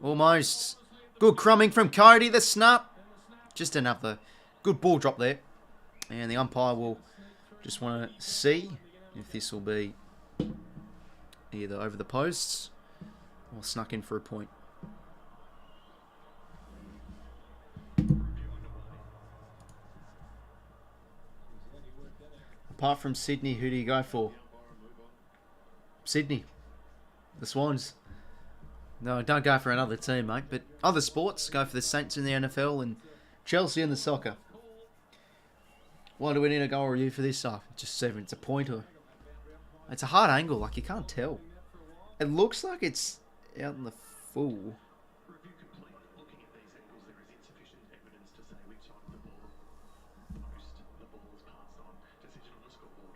A: Almost. Good crumbing from Cody. The snap. Just another good ball drop there. And the umpire will just want to see if this will be either over the posts or snuck in for a point. Apart from Sydney, who do you go for? Sydney. The Swans. No, don't go for another team, mate. But other sports, go for the Saints in the NFL and Chelsea in the soccer. Why do we need a goal review for this stuff? Just see if it's a point or... It's a hard angle, like you can't tell. It looks like it's out in the full.
F: Review complete. Looking at these angles, there is insufficient evidence to say which side of the ball most the ball is passed on. Decision on the scoreboard.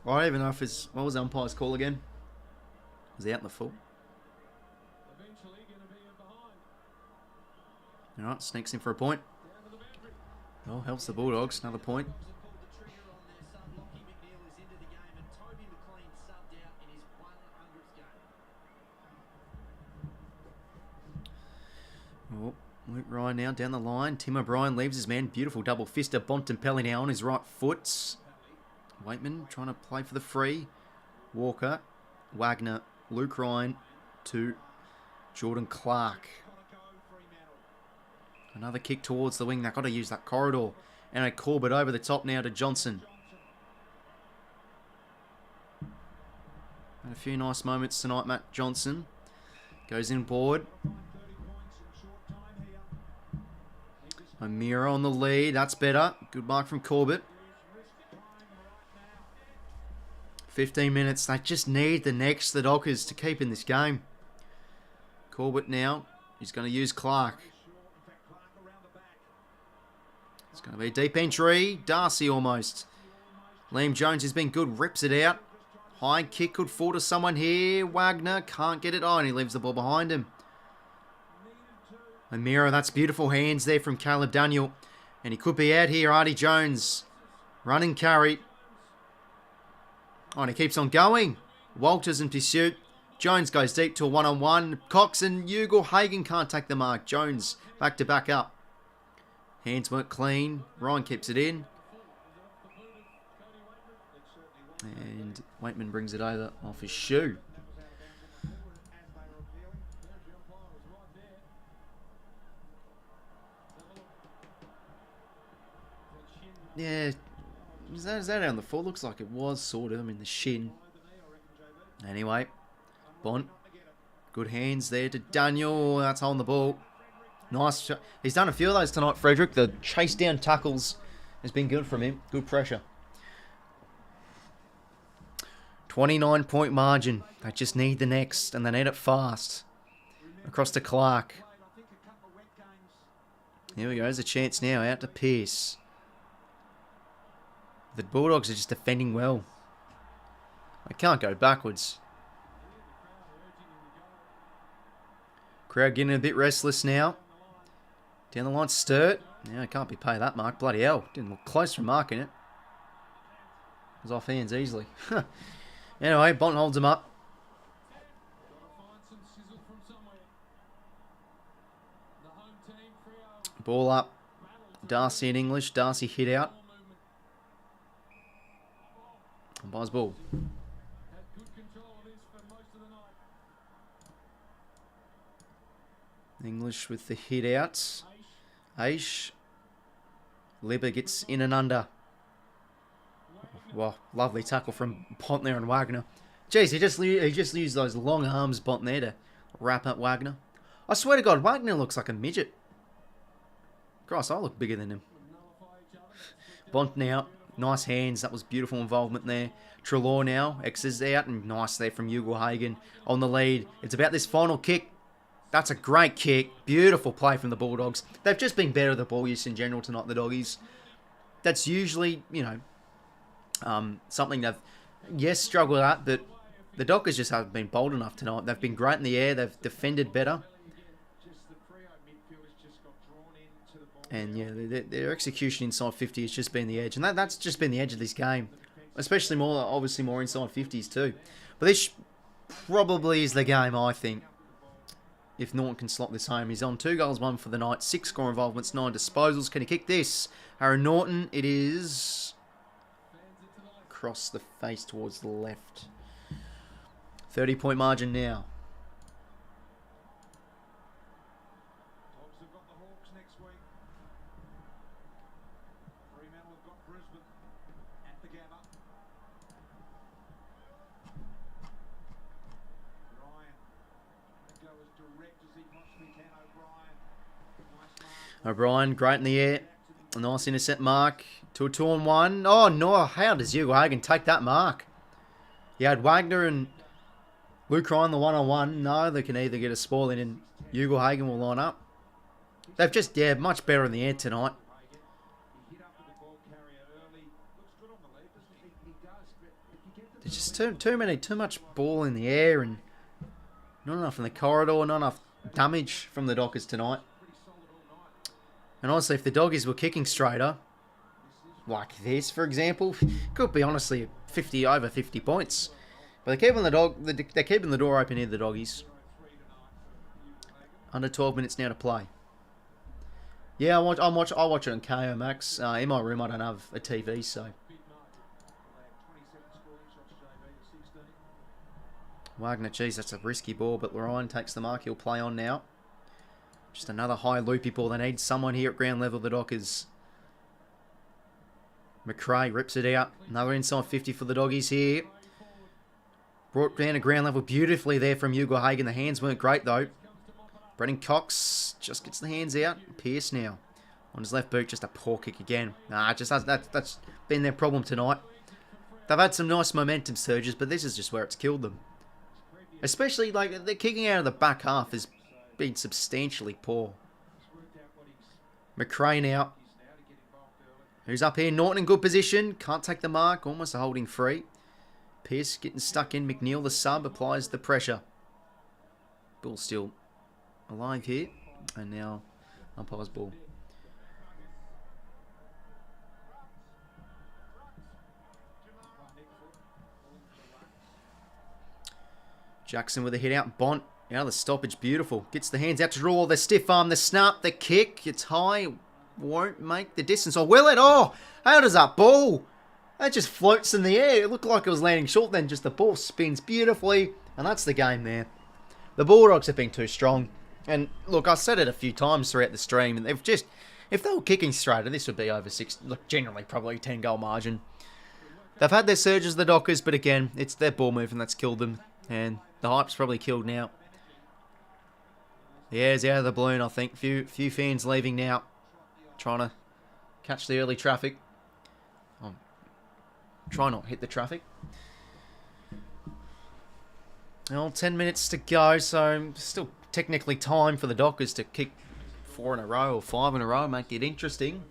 A: Well, I don't even know if it's... What was the umpire's call again? Was he out in the full?
C: Eventually going to be behind.
A: Alright, sneaks in for a point.
C: Down to the boundary.
A: Well, helps the Bulldogs. Another point.
E: Pulled the trigger on their sub. 𝐼𝐗𝐿𝐼𝐻 is into the game, and Toby McLean subbed out in his 100th game.
A: Oh, Luke Ryan now down the line. Tim O'Brien leaves his man. Beautiful double fister. Bontempelli now on his right foot. Waitman trying to play for the free. Walker. Wagner. Luke Ryan to Jordan Clark. Another kick towards the wing. They've got to use that corridor. And a Corbett over the top now to Johnson. And a few nice moments tonight, Matt Johnson. Goes in board. O'Meara on the lead. That's better. Good mark from Corbett. 15 minutes. They just need the Dockers to keep in this game. Corbett now He's going to use Clark. It's going to be a deep entry. Darcy almost. Liam Jones has been good. Rips it out. High kick could fall to someone here. Wagner can't get it on. He leaves the ball behind him. O'Meara, that's beautiful hands there from Caleb Daniel. And he could be out here. Artie Jones. Running carry. Oh, and he keeps on going. Walters in pursuit. Jones goes deep to a one-on-one. Cox and 𝐓𝐴𝐺𝐸 can't take the mark. Jones back to back up. Hands weren't clean. Ryan keeps it in. And Waitman brings it over off his shoe. Yeah, is that on the floor? Looks like it was, sort of. I mean, the shin. Anyway, Bont. Good hands there to Daniel. That's holding the ball. Nice. He's done a few of those tonight, Frederick. The chase down tackles has been good from him. Good pressure. 29-point margin. They just need the next, and they need it fast. Across to Clark. Here we go. There's a chance now. Out to Pearce. The Bulldogs are just defending well. They can't go backwards. Crowd getting a bit restless now. Down the line, Sturt. Now it can't be paid that mark. Bloody hell. Didn't look close from marking it. It was off hands easily. Anyway, Bont holds him up. Ball up. Darcy in English. Darcy hit out. Buys ball. English with the hit out. 𝐴𝐺𝐸. gets in and under. Wow, lovely tackle from Bont there and Wagner. Jeez, he just used those long arms, Bont there, to wrap up Wagner. I swear to God, Wagner looks like a midget. Christ, I look bigger than him. Bont now. Nice hands. That was beautiful involvement there. Treloar now. X's out. And nice there from 𝐓𝐴𝐺𝐸 on the lead. It's about this final kick. That's a great kick. Beautiful play from the Bulldogs. They've just been better at the ball use in general tonight, the doggies. That's usually, you know, something they've, yes, struggled at, but the Dockers just haven't been bold enough tonight. They've been great in the air. They've defended better. And yeah, their execution inside 50 has just been the edge. And that's just been the edge of this game. Especially more, obviously more inside 50s too. But this probably is the game, I think. If Norton can slot this home. He's on 2 goals, 1 for the night. 6 score involvements, 9 disposals. Can he kick this? Aaron Norton, it is across the face towards the left. 30-point margin now.
D: Dogs have got the Hawks next week. Fremantle have got Brisbane at the Gabba. Ryan, they go as direct as he possibly can. O'Brien. Nice mark.
A: O'Brien, great in the air. A nice intercept mark. To a 2-on-1. Oh, no. How does 𝐓𝐴𝐺𝐸 take that mark? You had Wagner and Luke Ryan the 1-on-1. No, they can either get a spoil in and 𝐓𝐴𝐺𝐸 will line up. They've just, yeah, much better in the air tonight.
D: He hit up with the ball carrier early. Looks good on the lead, doesn't he? He does, but if you get to
A: There's just too much ball in the air and not enough in the corridor, not enough damage from the Dockers tonight. And honestly, if the Doggies were kicking straighter, like this, for example, could be honestly over 50 points. But they're keeping the door open here, the Doggies. Under 12 minutes now to play. Yeah, I'll watch it on KO Max. In my room, I don't have a TV, so. Wagner, geez, that's a risky ball, but Ryan takes the mark. He'll play on now. Just another high loopy ball. They need someone here at ground level, the Dockers. McRae rips it out. Another inside 50 for the Doggies here. Brought down to ground level beautifully there from 𝐓𝐴𝐺𝐸. The hands weren't great, though. Brendan Cox just gets the hands out. Pearce now. On his left boot, just a poor kick again. That's been their problem tonight. They've had some nice momentum surges, but this is just where it's killed them. Especially, like, they're kicking out of the back half is been substantially poor.
D: He's worked out what he's
A: McRae now.
D: now to get involved early.
A: Who's up here? Norton in good position. Can't take the mark. Almost a holding free. Pearce getting stuck in. McNeil, the sub, applies the pressure. Ball still alive here. And now umpire's ball. Jackson with a hit out. Bont out of the stoppage. Beautiful. Gets the hands out to draw. The stiff arm. The snap. The kick. It's high. Won't make the distance. Or will it? Oh, how does that ball? That just floats in the air. It looked like it was landing short then. Just the ball spins beautifully. And that's the game there. The Bulldogs have been too strong. And look, I said it a few times throughout the stream. And they've just, if they were kicking straighter, this would be over 6. Look, generally probably 10 goal margin. They've had their surges, the Dockers. But again, it's their ball movement that's killed them. And the hype's probably killed now. The air's out of the balloon, I think. Few fans leaving now. Trying to catch the early traffic. Try not hit the traffic. Well, 10 minutes to go, so still technically time for the Dockers to kick 4 in a row or 5 in a row, make it interesting.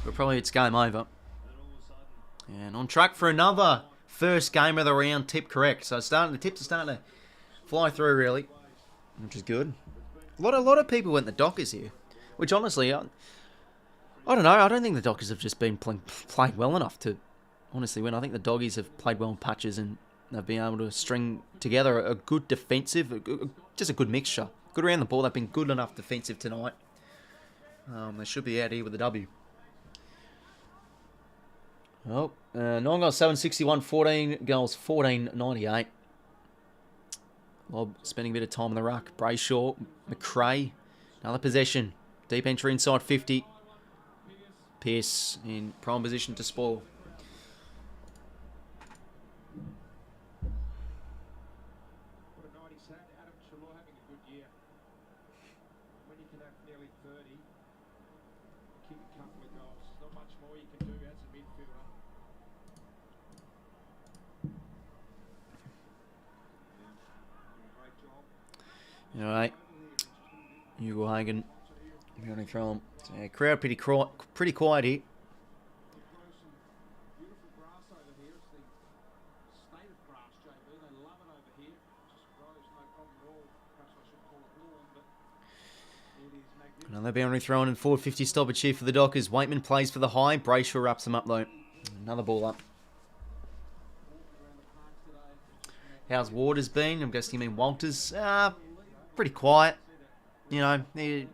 A: But probably it's game over. And on track for another first game of the round tip correct. So the tips are starting to fly through really, which is good. A lot of people went the Dockers here, which honestly, I don't know. I don't think the Dockers have just been played well enough to honestly win. I think the Doggies have played well in patches and they've been able to string together a good defensive, just a good mixture. Good around the ball. They've been good enough defensive tonight. They should be out here with a W. Oh, 9 goals, 761, 14 goals, 14.98. Lobb spending a bit of time in the ruck. Brayshaw, McRae, another possession. Deep entry inside 50. Pearce in prime position to spoil.
D: What a night he's had. 𝐼𝐻𝐿𝐴 having a good year. When you can have nearly 30, kick a couple of goals. Not much more you can do as a midfielder. Great job.
A: All right. 𝐼𝐻𝐤 𝐿𝐴. Going to throw him. So, yeah, crowd pretty quiet here.
D: Grow some beautiful grass over here. It's the state of grass, JB. They love it over here. Just grows no problem at all. Perhaps I should call it lawn, but it is magnificent.
A: Another boundary thrown and 450 stoppage here for the Dockers. Waitman plays for the high. Brayshaw wraps him up though. Another ball up. How's Waters been? I'm guessing you mean Walters. Pretty quiet. You know, he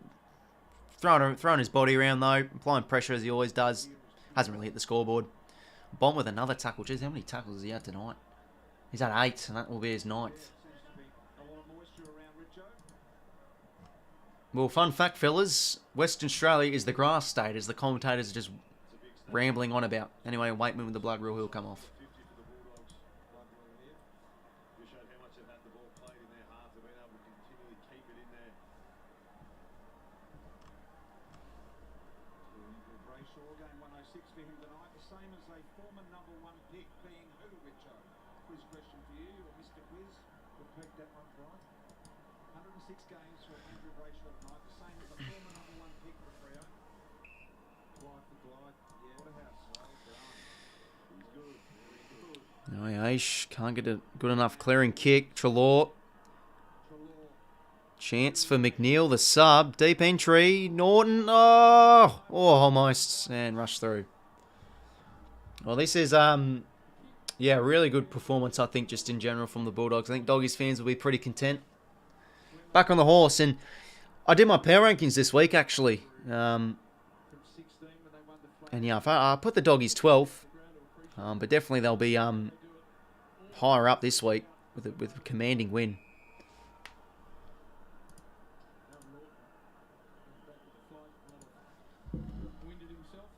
A: throwing his body around though, applying pressure as he always does. Hasn't really hit the scoreboard. Bont with another tackle. Jeez, how many tackles has he had tonight? He's had 8, and that will be his 9th. Well, fun fact, fellas, Western Australia is the grass state, as the commentators are just rambling on about. Anyway, Waitman with the blood rule, he'll come off.
B: 50 for the Bulldogs. Just showed how much they've had the ball played in their half. They've been able to continually keep it in there.
D: Brayshaw game 106 for him tonight, the same as a former number 1 pick being who, Richo? Quiz question for you, or Mr. Quiz? We'll pick that one right. 106 games for Andrew Brayshaw tonight, the same as a former number 1 pick for Freo. Glide for glide, yeah, what a house. Well done.
B: He's good. Very good.
A: No, Aish can't get a good enough clearing kick. Treloar. Chance for McNeil, the sub. Deep entry. Norton. Oh, almost. And rush through. Well, this is, yeah, really good performance, I think, just in general from the Bulldogs. I think Doggies fans will be pretty content. Back on the horse. And I did my power rankings this week, actually. And yeah, I put the Doggies 12th. But definitely they'll be higher up this week with a commanding win.
C: Winded himself.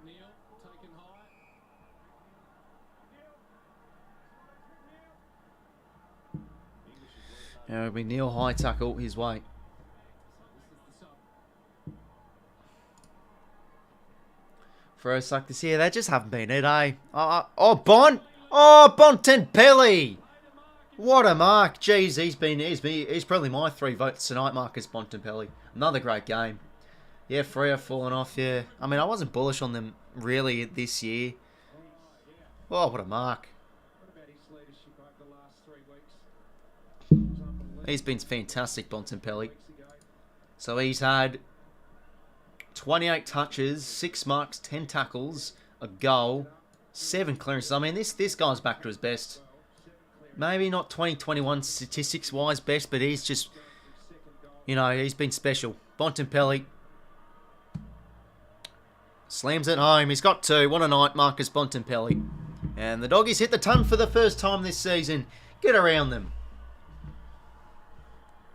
C: McNeil taken high.
A: It'll be Neil high tackle his way.
C: This is the sub.
A: Freos like this here. They just haven't been it, eh? Oh, Bontempelli! What a mark. Jeez, he's probably my 3 votes tonight, Marcus Bontempelli. Another great game. Yeah, Freo falling off, yeah. I mean, I wasn't bullish on them really this year. Oh, what a mark. He's been fantastic, Bontempelli. So he's had 28 touches, 6 marks, 10 tackles, a goal, 7 clearances. I mean, this guy's back to his best. Maybe not 2021 statistics-wise best, but he's just, you know, he's been special. Bontempelli slams it home. He's got 2. What a night, Marcus Bontempelli. And the doggies hit the ton for the first time this season. Get around them.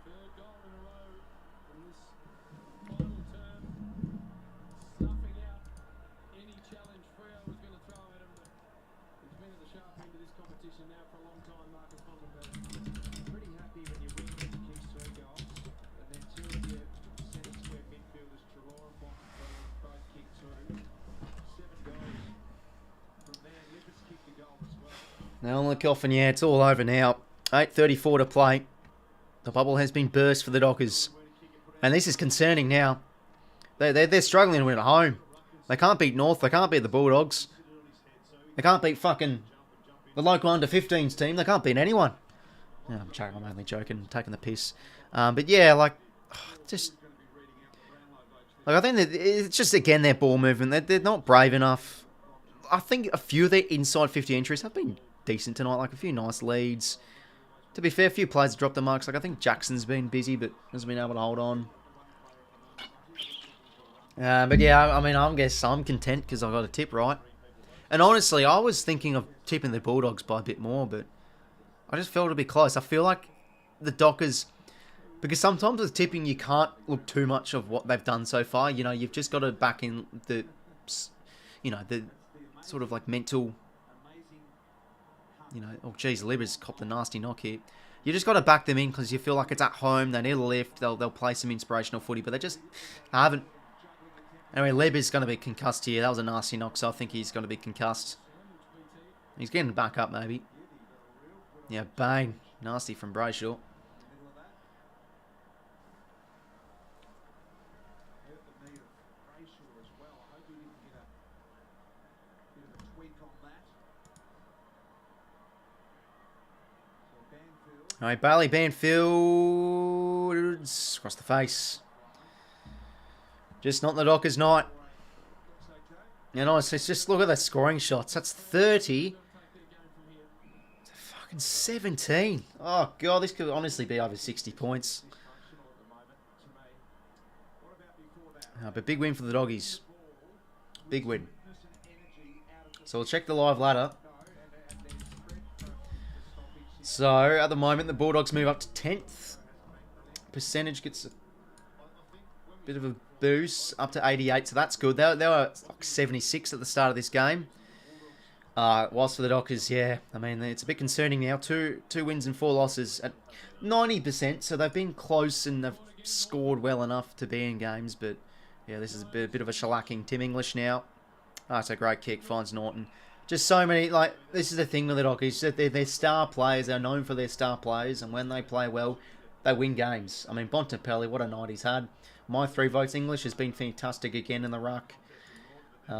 C: Third goal in a row in this final term. Snuffing out any challenge Freo was going to throw at him. But he's been at the sharp end of this competition now for a long time, Marcus Bontempelli.
D: Pretty happy when you win and kicks 3 goals. And then 2 of your centre square midfielders, 𝐸𝐿 and Bontempelli, both kicked 2. 7 goals from there. 𝐓𝐴𝐴's kicked a goal as well.
A: Now look off, and yeah, it's all over now. 8:34 to play. The bubble has been burst for the Dockers. And this is concerning now. They're struggling to win at home. They can't beat North. They can't beat the Bulldogs. They can't beat fucking the local under-15s team. They can't beat anyone. No, I'm joking. I'm only joking. Taking the piss. But yeah, like, just... Like, I think that it's just, again, their ball movement. They're not brave enough. I think a few of their inside 50 entries have been decent tonight. Like, a few nice leads. To be fair, a few players dropped the marks. Like, I think Jackson's been busy, but hasn't been able to hold on. But yeah, I mean, I'm content because I got a tip right. And honestly, I was thinking of tipping the Bulldogs by a bit more, but I just felt it'd be close. I feel like the Dockers, because sometimes with tipping, you can't look too much of what they've done so far. You know, you've just got to back in the, you know, the sort of like mental, you know, oh geez, Libba's copped a nasty knock here. You just got to back them in because you feel like it's at home. They need a lift. They'll play some inspirational footy, but they just haven't. Anyway, Libba's going to be concussed here. That was a nasty knock, so I think he's going to be concussed. He's getting back up, maybe. Yeah, bang. Nasty from Brayshaw. Alright, Bailey Banfield across the face. Just not the Dockers' night. You know, it's just look at the scoring shots. That's 30. It's fucking 17. Oh, God, this could honestly be over 60 points. But big win for the Doggies. Big win. So we'll check the live ladder. So, at the moment, the Bulldogs move up to 10th. Percentage gets a bit of a boost, up to 88, so that's good. They were like 76 at the start of this game. Whilst for the Dockers, yeah, I mean, it's a bit concerning now. Two wins and 4 losses at 90%, so they've been close and they've scored well enough to be in games, but yeah, this is a bit of a shellacking. Tim English now. It's a great kick, finds Norton. Just so many, like, this is the thing with the Dockers. They're star players. They're known for their star players. And when they play well, they win games. I mean, Bontempelli, what a night he's had. My 3 votes. English has been fantastic again in the ruck. Who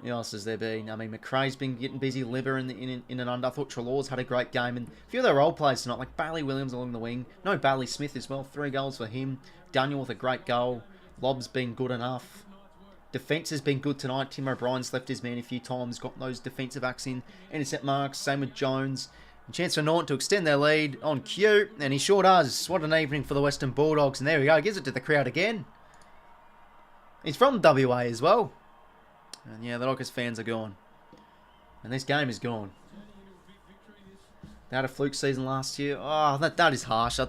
A: else has there been? I mean, McRae's been getting busy. Libba in and under. I thought Treloar's had a great game. And a few of their role players tonight, like Bailey Williams along the wing. No, Bailey Smith as well. 3 goals for him. Daniel with a great goal. Lobb's been good enough. Defence has been good tonight. Tim O'Brien's left his man a few times. Got those defensive acts in. Intercept marks. Same with Jones. And chance for Norton to extend their lead on Q. And he sure does. What an evening for the Western Bulldogs. And there we go. Gives it to the crowd again. He's from WA as well. And yeah, the Dockers fans are gone. And this game is gone. They had a fluke season last year. Oh, that is harsh.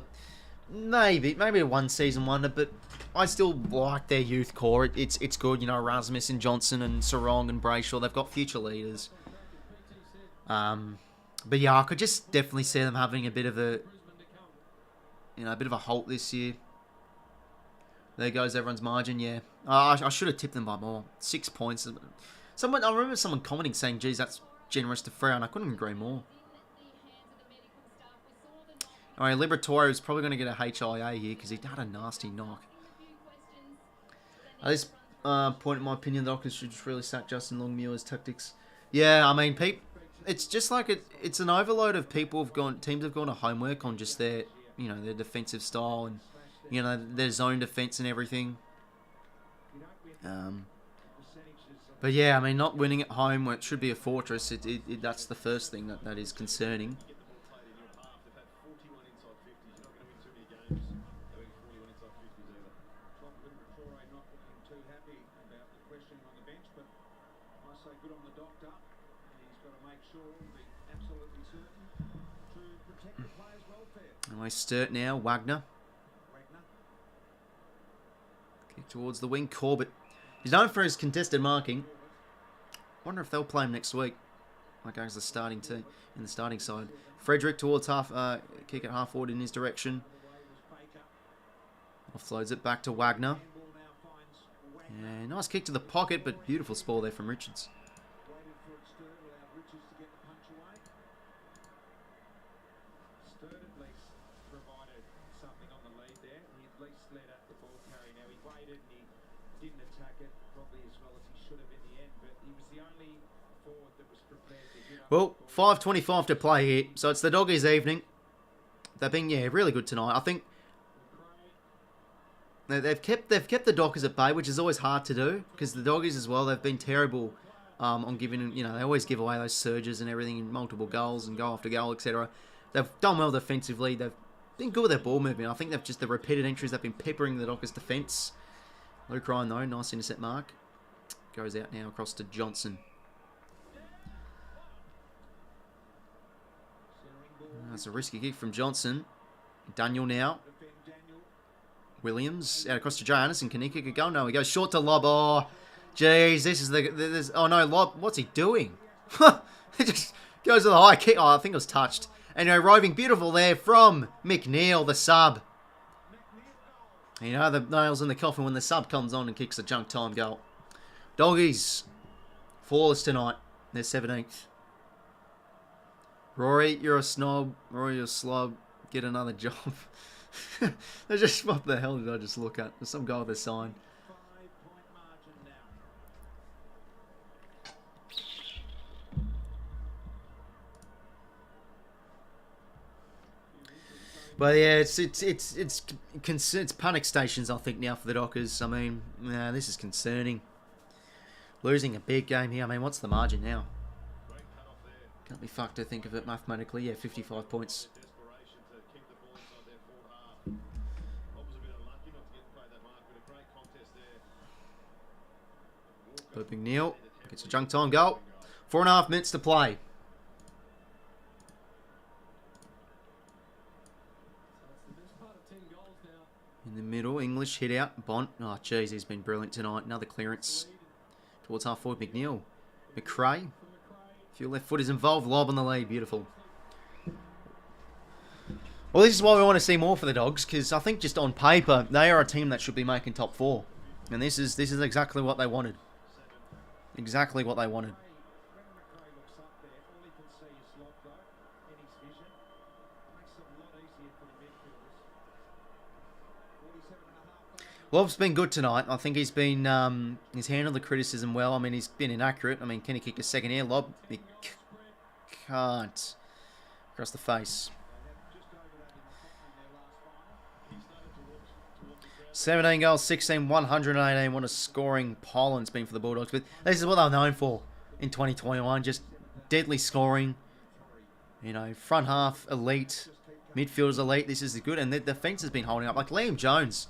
A: Maybe a 1 season wonder, but I still like their youth core. It's good, you know, Rasmus and Johnson and Sarong and Brayshaw. They've got future leaders. But yeah, I could just definitely see them having a bit of a, you know, a bit of a halt this year. There goes everyone's margin, yeah. I should have tipped them by more. 6 points. I remember someone commenting saying, geez, that's generous to Freo, and I couldn't agree more. Alright, Liberatore is probably going to get a HIA here because he had a nasty knock. At this point, in my opinion, the Dockers should just really sack Justin Longmuir's tactics. Yeah, I mean, it's just like it's an overload of teams have gone to homework on just their, their defensive style and, their zone defense and everything. But yeah, I mean, not winning at home where it should be a fortress, that's the first thing that is concerning. Nice Sturt now, 𝐼𝐗𝐿. Kick towards the wing, 𝐬𝐥𝐝. He's known for his contested marking. Wonder if they'll play him next week. Like as the starting team in the starting side. Frederick towards kick at half forward in his direction. Offloads it back to 𝐼𝐗𝐿. Yeah, nice kick to the pocket, but beautiful spoil there from Richards. Well, 5:25 to play here, so it's the Doggies' evening. They've been, really good tonight. I think they've kept the Dockers at bay, which is always hard to do because the Doggies as well. They've been terrible on giving, they always give away those surges and everything, multiple goals and goal after goal, etc. They've done well defensively. They've been good with their ball movement. I think the repeated entries have been peppering the Dockers' defence. Luke Ryan though, nice intercept mark, goes out now across to Johnson. That's a risky kick from Johnson. Daniel now. Williams out across to Jay Anderson. Can he kick a goal? No, he goes short to Lobb. Oh, jeez, this is oh no, Lobb. What's he doing? He just goes to the high kick. Oh, I think it was touched. And roving beautiful there from McNeil, the sub. The nails in the coffin when the sub comes on and kicks a junk time goal. Doggies, flawless tonight. They're 17th. Rory, you're a snob. Rory, you're a slob. Get another job. They just, what the hell did I just look at? There's some guy with a sign. But yeah, it's panic stations, I think, now for the Dockers. I mean, this is concerning. Losing a big game here. I mean, what's the margin now? Can't be fucked to think of it mathematically. Yeah, 55 points. McNeil gets a junk time goal. 4.5 minutes to play. In the middle, English hit out. Bont. Oh, jeez, he's been brilliant tonight. Another clearance towards half forward. McNeil. McRae. A few left foot is involved. Lobb on the lead. Beautiful. Well, this is why we want to see more for the Dogs, because I think just on paper, they are a team that should be making top 4. And this is exactly what they wanted. Exactly what they wanted. Lobb's been good tonight. I think he's been he's handled the criticism well. I mean, he's been inaccurate. I mean, can he kick a second here? Lobb, he can't. Across the face. 17 goals, 16, 118. What a scoring Poland's been for the Bulldogs. But this is what they're known for in 2021. Just deadly scoring. Front half elite. Midfielders elite. This is good. And the defence has been holding up. Like Liam Jones.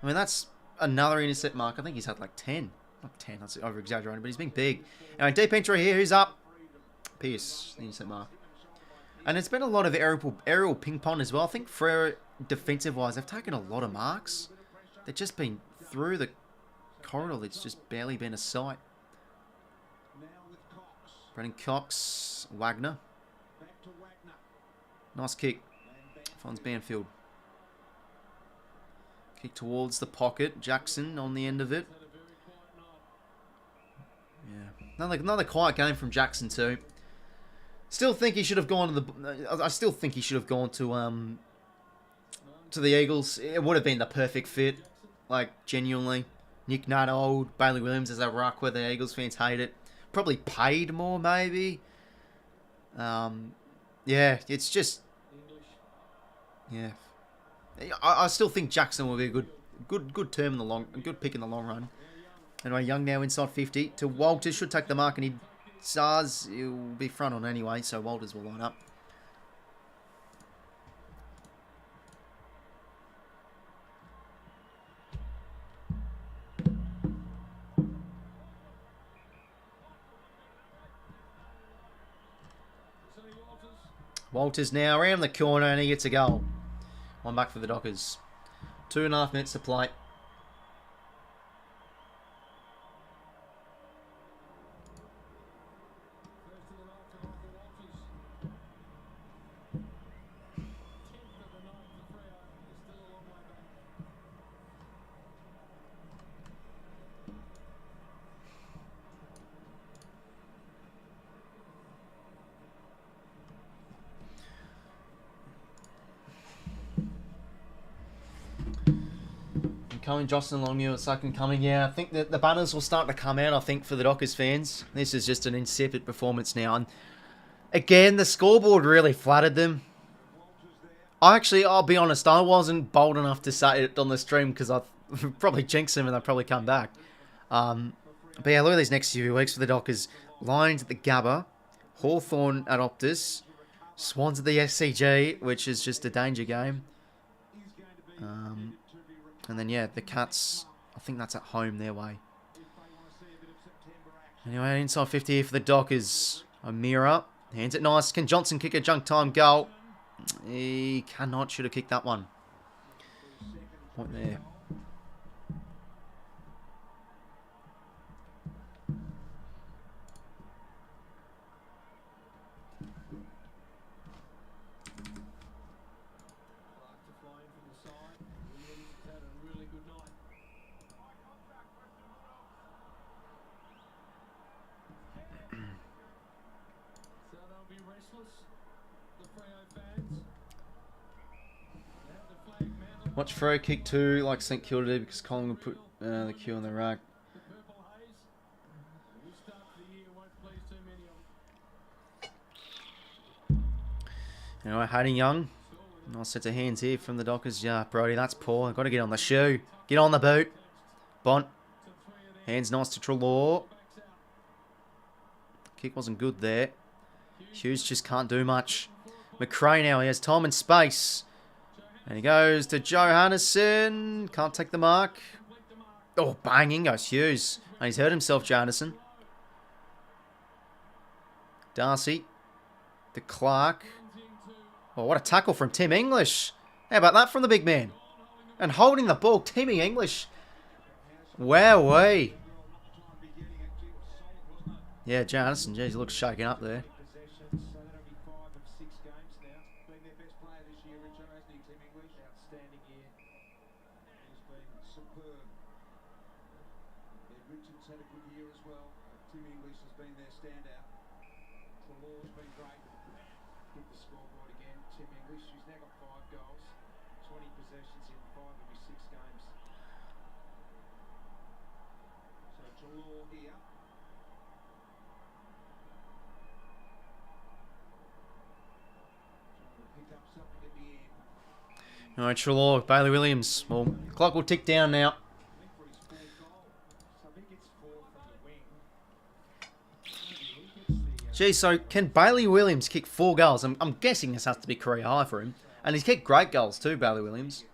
A: I mean, that's another intercept mark. I think he's had like 10. Not 10, that's over-exaggerating, but he's been big. Anyway, deep entry here. Who's up? Pierce, the intercept mark. And it's been a lot of aerial ping-pong as well. I think Freo, defensive-wise, they've taken a lot of marks. They've just been through the corridor. It's just barely been a sight. Brendan Cox, 𝐼𝐗𝐿. Nice kick. Finds Banfield. Kick towards the pocket. Jackson on the end of it. Yeah, another quiet game from Jackson too. Still think he should have gone to the. I still think he should have gone to the Eagles. It would have been the perfect fit, like genuinely. Nick Nuttold, Bailey Williams as a ruck, where the Eagles fans hate it. Probably paid more, maybe. Yeah, it's just. Yeah, I still think Jackson will be a good term in the good pick in the long run. Anyway, Young now inside 50 to Walters, should take the mark, and he'll be front on anyway, so Walters will line up. Walters now around the corner, and he gets a goal. One back for the Dockers. 2.5 minutes to play. Coming, Jocelyn Longmuir, second coming. Yeah, I think that the banners will start to come out, I think, for the Dockers fans. This is just an insipid performance now. And again, the scoreboard really flattered them. I'll be honest, I wasn't bold enough to say it on the stream because I probably jinx them and they'll probably come back. But yeah, look at these next few weeks for the Dockers. Lions at the Gabba, Hawthorn at Optus, Swans at the SCG, which is just a danger game. And then, yeah, the Cats, I think that's at home their way. Anyway, inside 50 here for the Dockers. O'Meara, hands it nice. Can Johnson kick a junk time goal? He cannot. Should have kicked that one. Point there. Watch Freo kick 2 like St Kilda did because Colin would put the Q on the rack. Anyway, Hayden Young. Nice set of hands here from the Dockers. Yeah, Brody, that's poor. Got to get on the shoe. Get on the boot. Bont. Hands nice to Treloar. Kick wasn't good there. Hughes just can't do much. McRae now, he has time and space. And he goes to Johannesson. Can't take the mark. Oh, banging goes Hughes. And he's hurt himself, Johannesson. Darcy. To Clark. Oh, what a tackle from Tim English. How about that from the big man? And holding the ball, Timmy English. Wowee. Yeah, Johannesson, geez, he looks shaken up there. Alright, Treloar, Bailey Williams. Well, clock will tick down now. Gee, so can Bailey Williams kick 4 goals? I'm guessing this has to be career high for him. And he's kicked great goals too, Bailey Williams.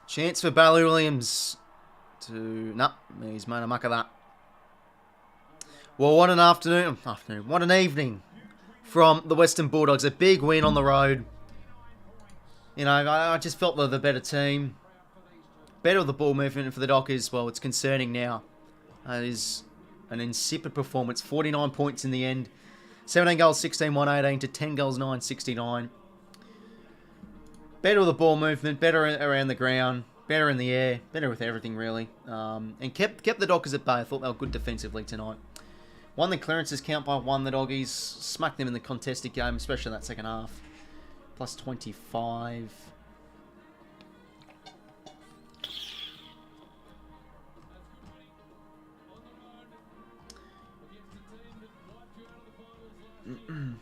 A: Chance for Bailey Williams to... Nah, he's made a muck of that. Well, what an afternoon. What an evening from the Western Bulldogs. A big win on the road. You know, I just felt they're the better team. Better with the ball movement for the Dockers. Well, it's concerning now. It is an insipid performance. 49 points in the end. 17 goals, 16, 118 to 10 goals, 9, 69. Better with the ball movement, better around the ground, better in the air, better with everything really. And kept the Dockers at bay. I thought they were good defensively tonight. Won the clearances count by 1, the Doggies. Smacked them in the contested game, especially in that second half. Plus 25.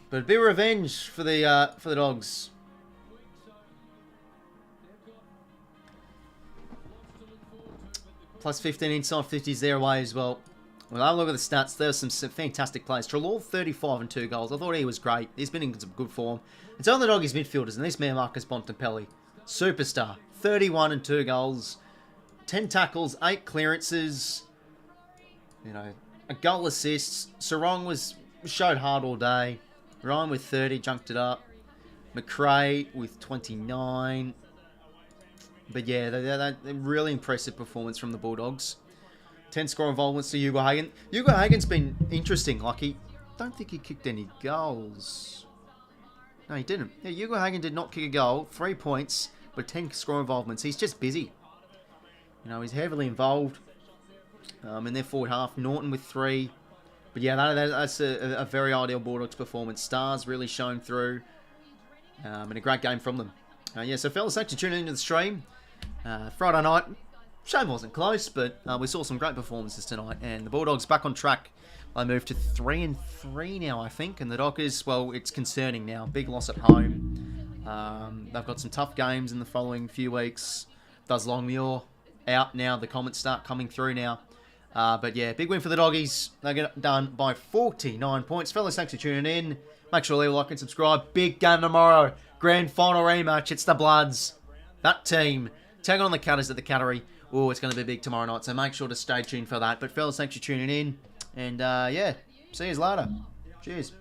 A: But a bit of revenge for the Dogs. Plus 15 inside 50s their way as well. Well, I'll look at the stats. There's some fantastic plays. Treloar, 35 and 2 goals. I thought he was great. He's been in some good form. It's on the Doggies midfielders, and this man, Marcus Bontempelli, superstar. 31 and 2 goals. 10 tackles, 8 clearances. You know, a goal assist. Sarong showed hard all day. Ryan with 30, junked it up. McRae with 29. But yeah, they're really impressive performance from the Bulldogs. 10 score involvements to 𝐼𝐗𝐤 𝐻𝐥𝐝. 𝐼𝐗𝐤 been interesting. Like, don't think he kicked any goals. No, he didn't. Yeah, 𝐼𝐗𝐤 did not kick a goal. 3 points, but 10 score involvements. He's just busy. You know, he's heavily involved. In their forward half, Norton with 3. But yeah, that's a very ideal Bulldogs performance. Stars really shown through. And a great game from them. Yeah, so fellas, thanks for tuning into the stream. Friday night. Shame wasn't close, but we saw some great performances tonight. And the Bulldogs back on track. They moved to 3-3 now, I think. And the Dockers, well, it's concerning now. Big loss at home. They've got some tough games in the following few weeks. Does Longmuir out now. The comments start coming through now. But yeah, big win for the Doggies. They get it done by 49 points. Fellas, thanks for tuning in. Make sure to leave a like and subscribe. Big game tomorrow. Grand final rematch. It's the Bloods. That team taking on the Cutters at the Cattery. Oh, it's going to be big tomorrow night. So make sure to stay tuned for that. But fellas, thanks for tuning in. And yeah, see you later. Cheers.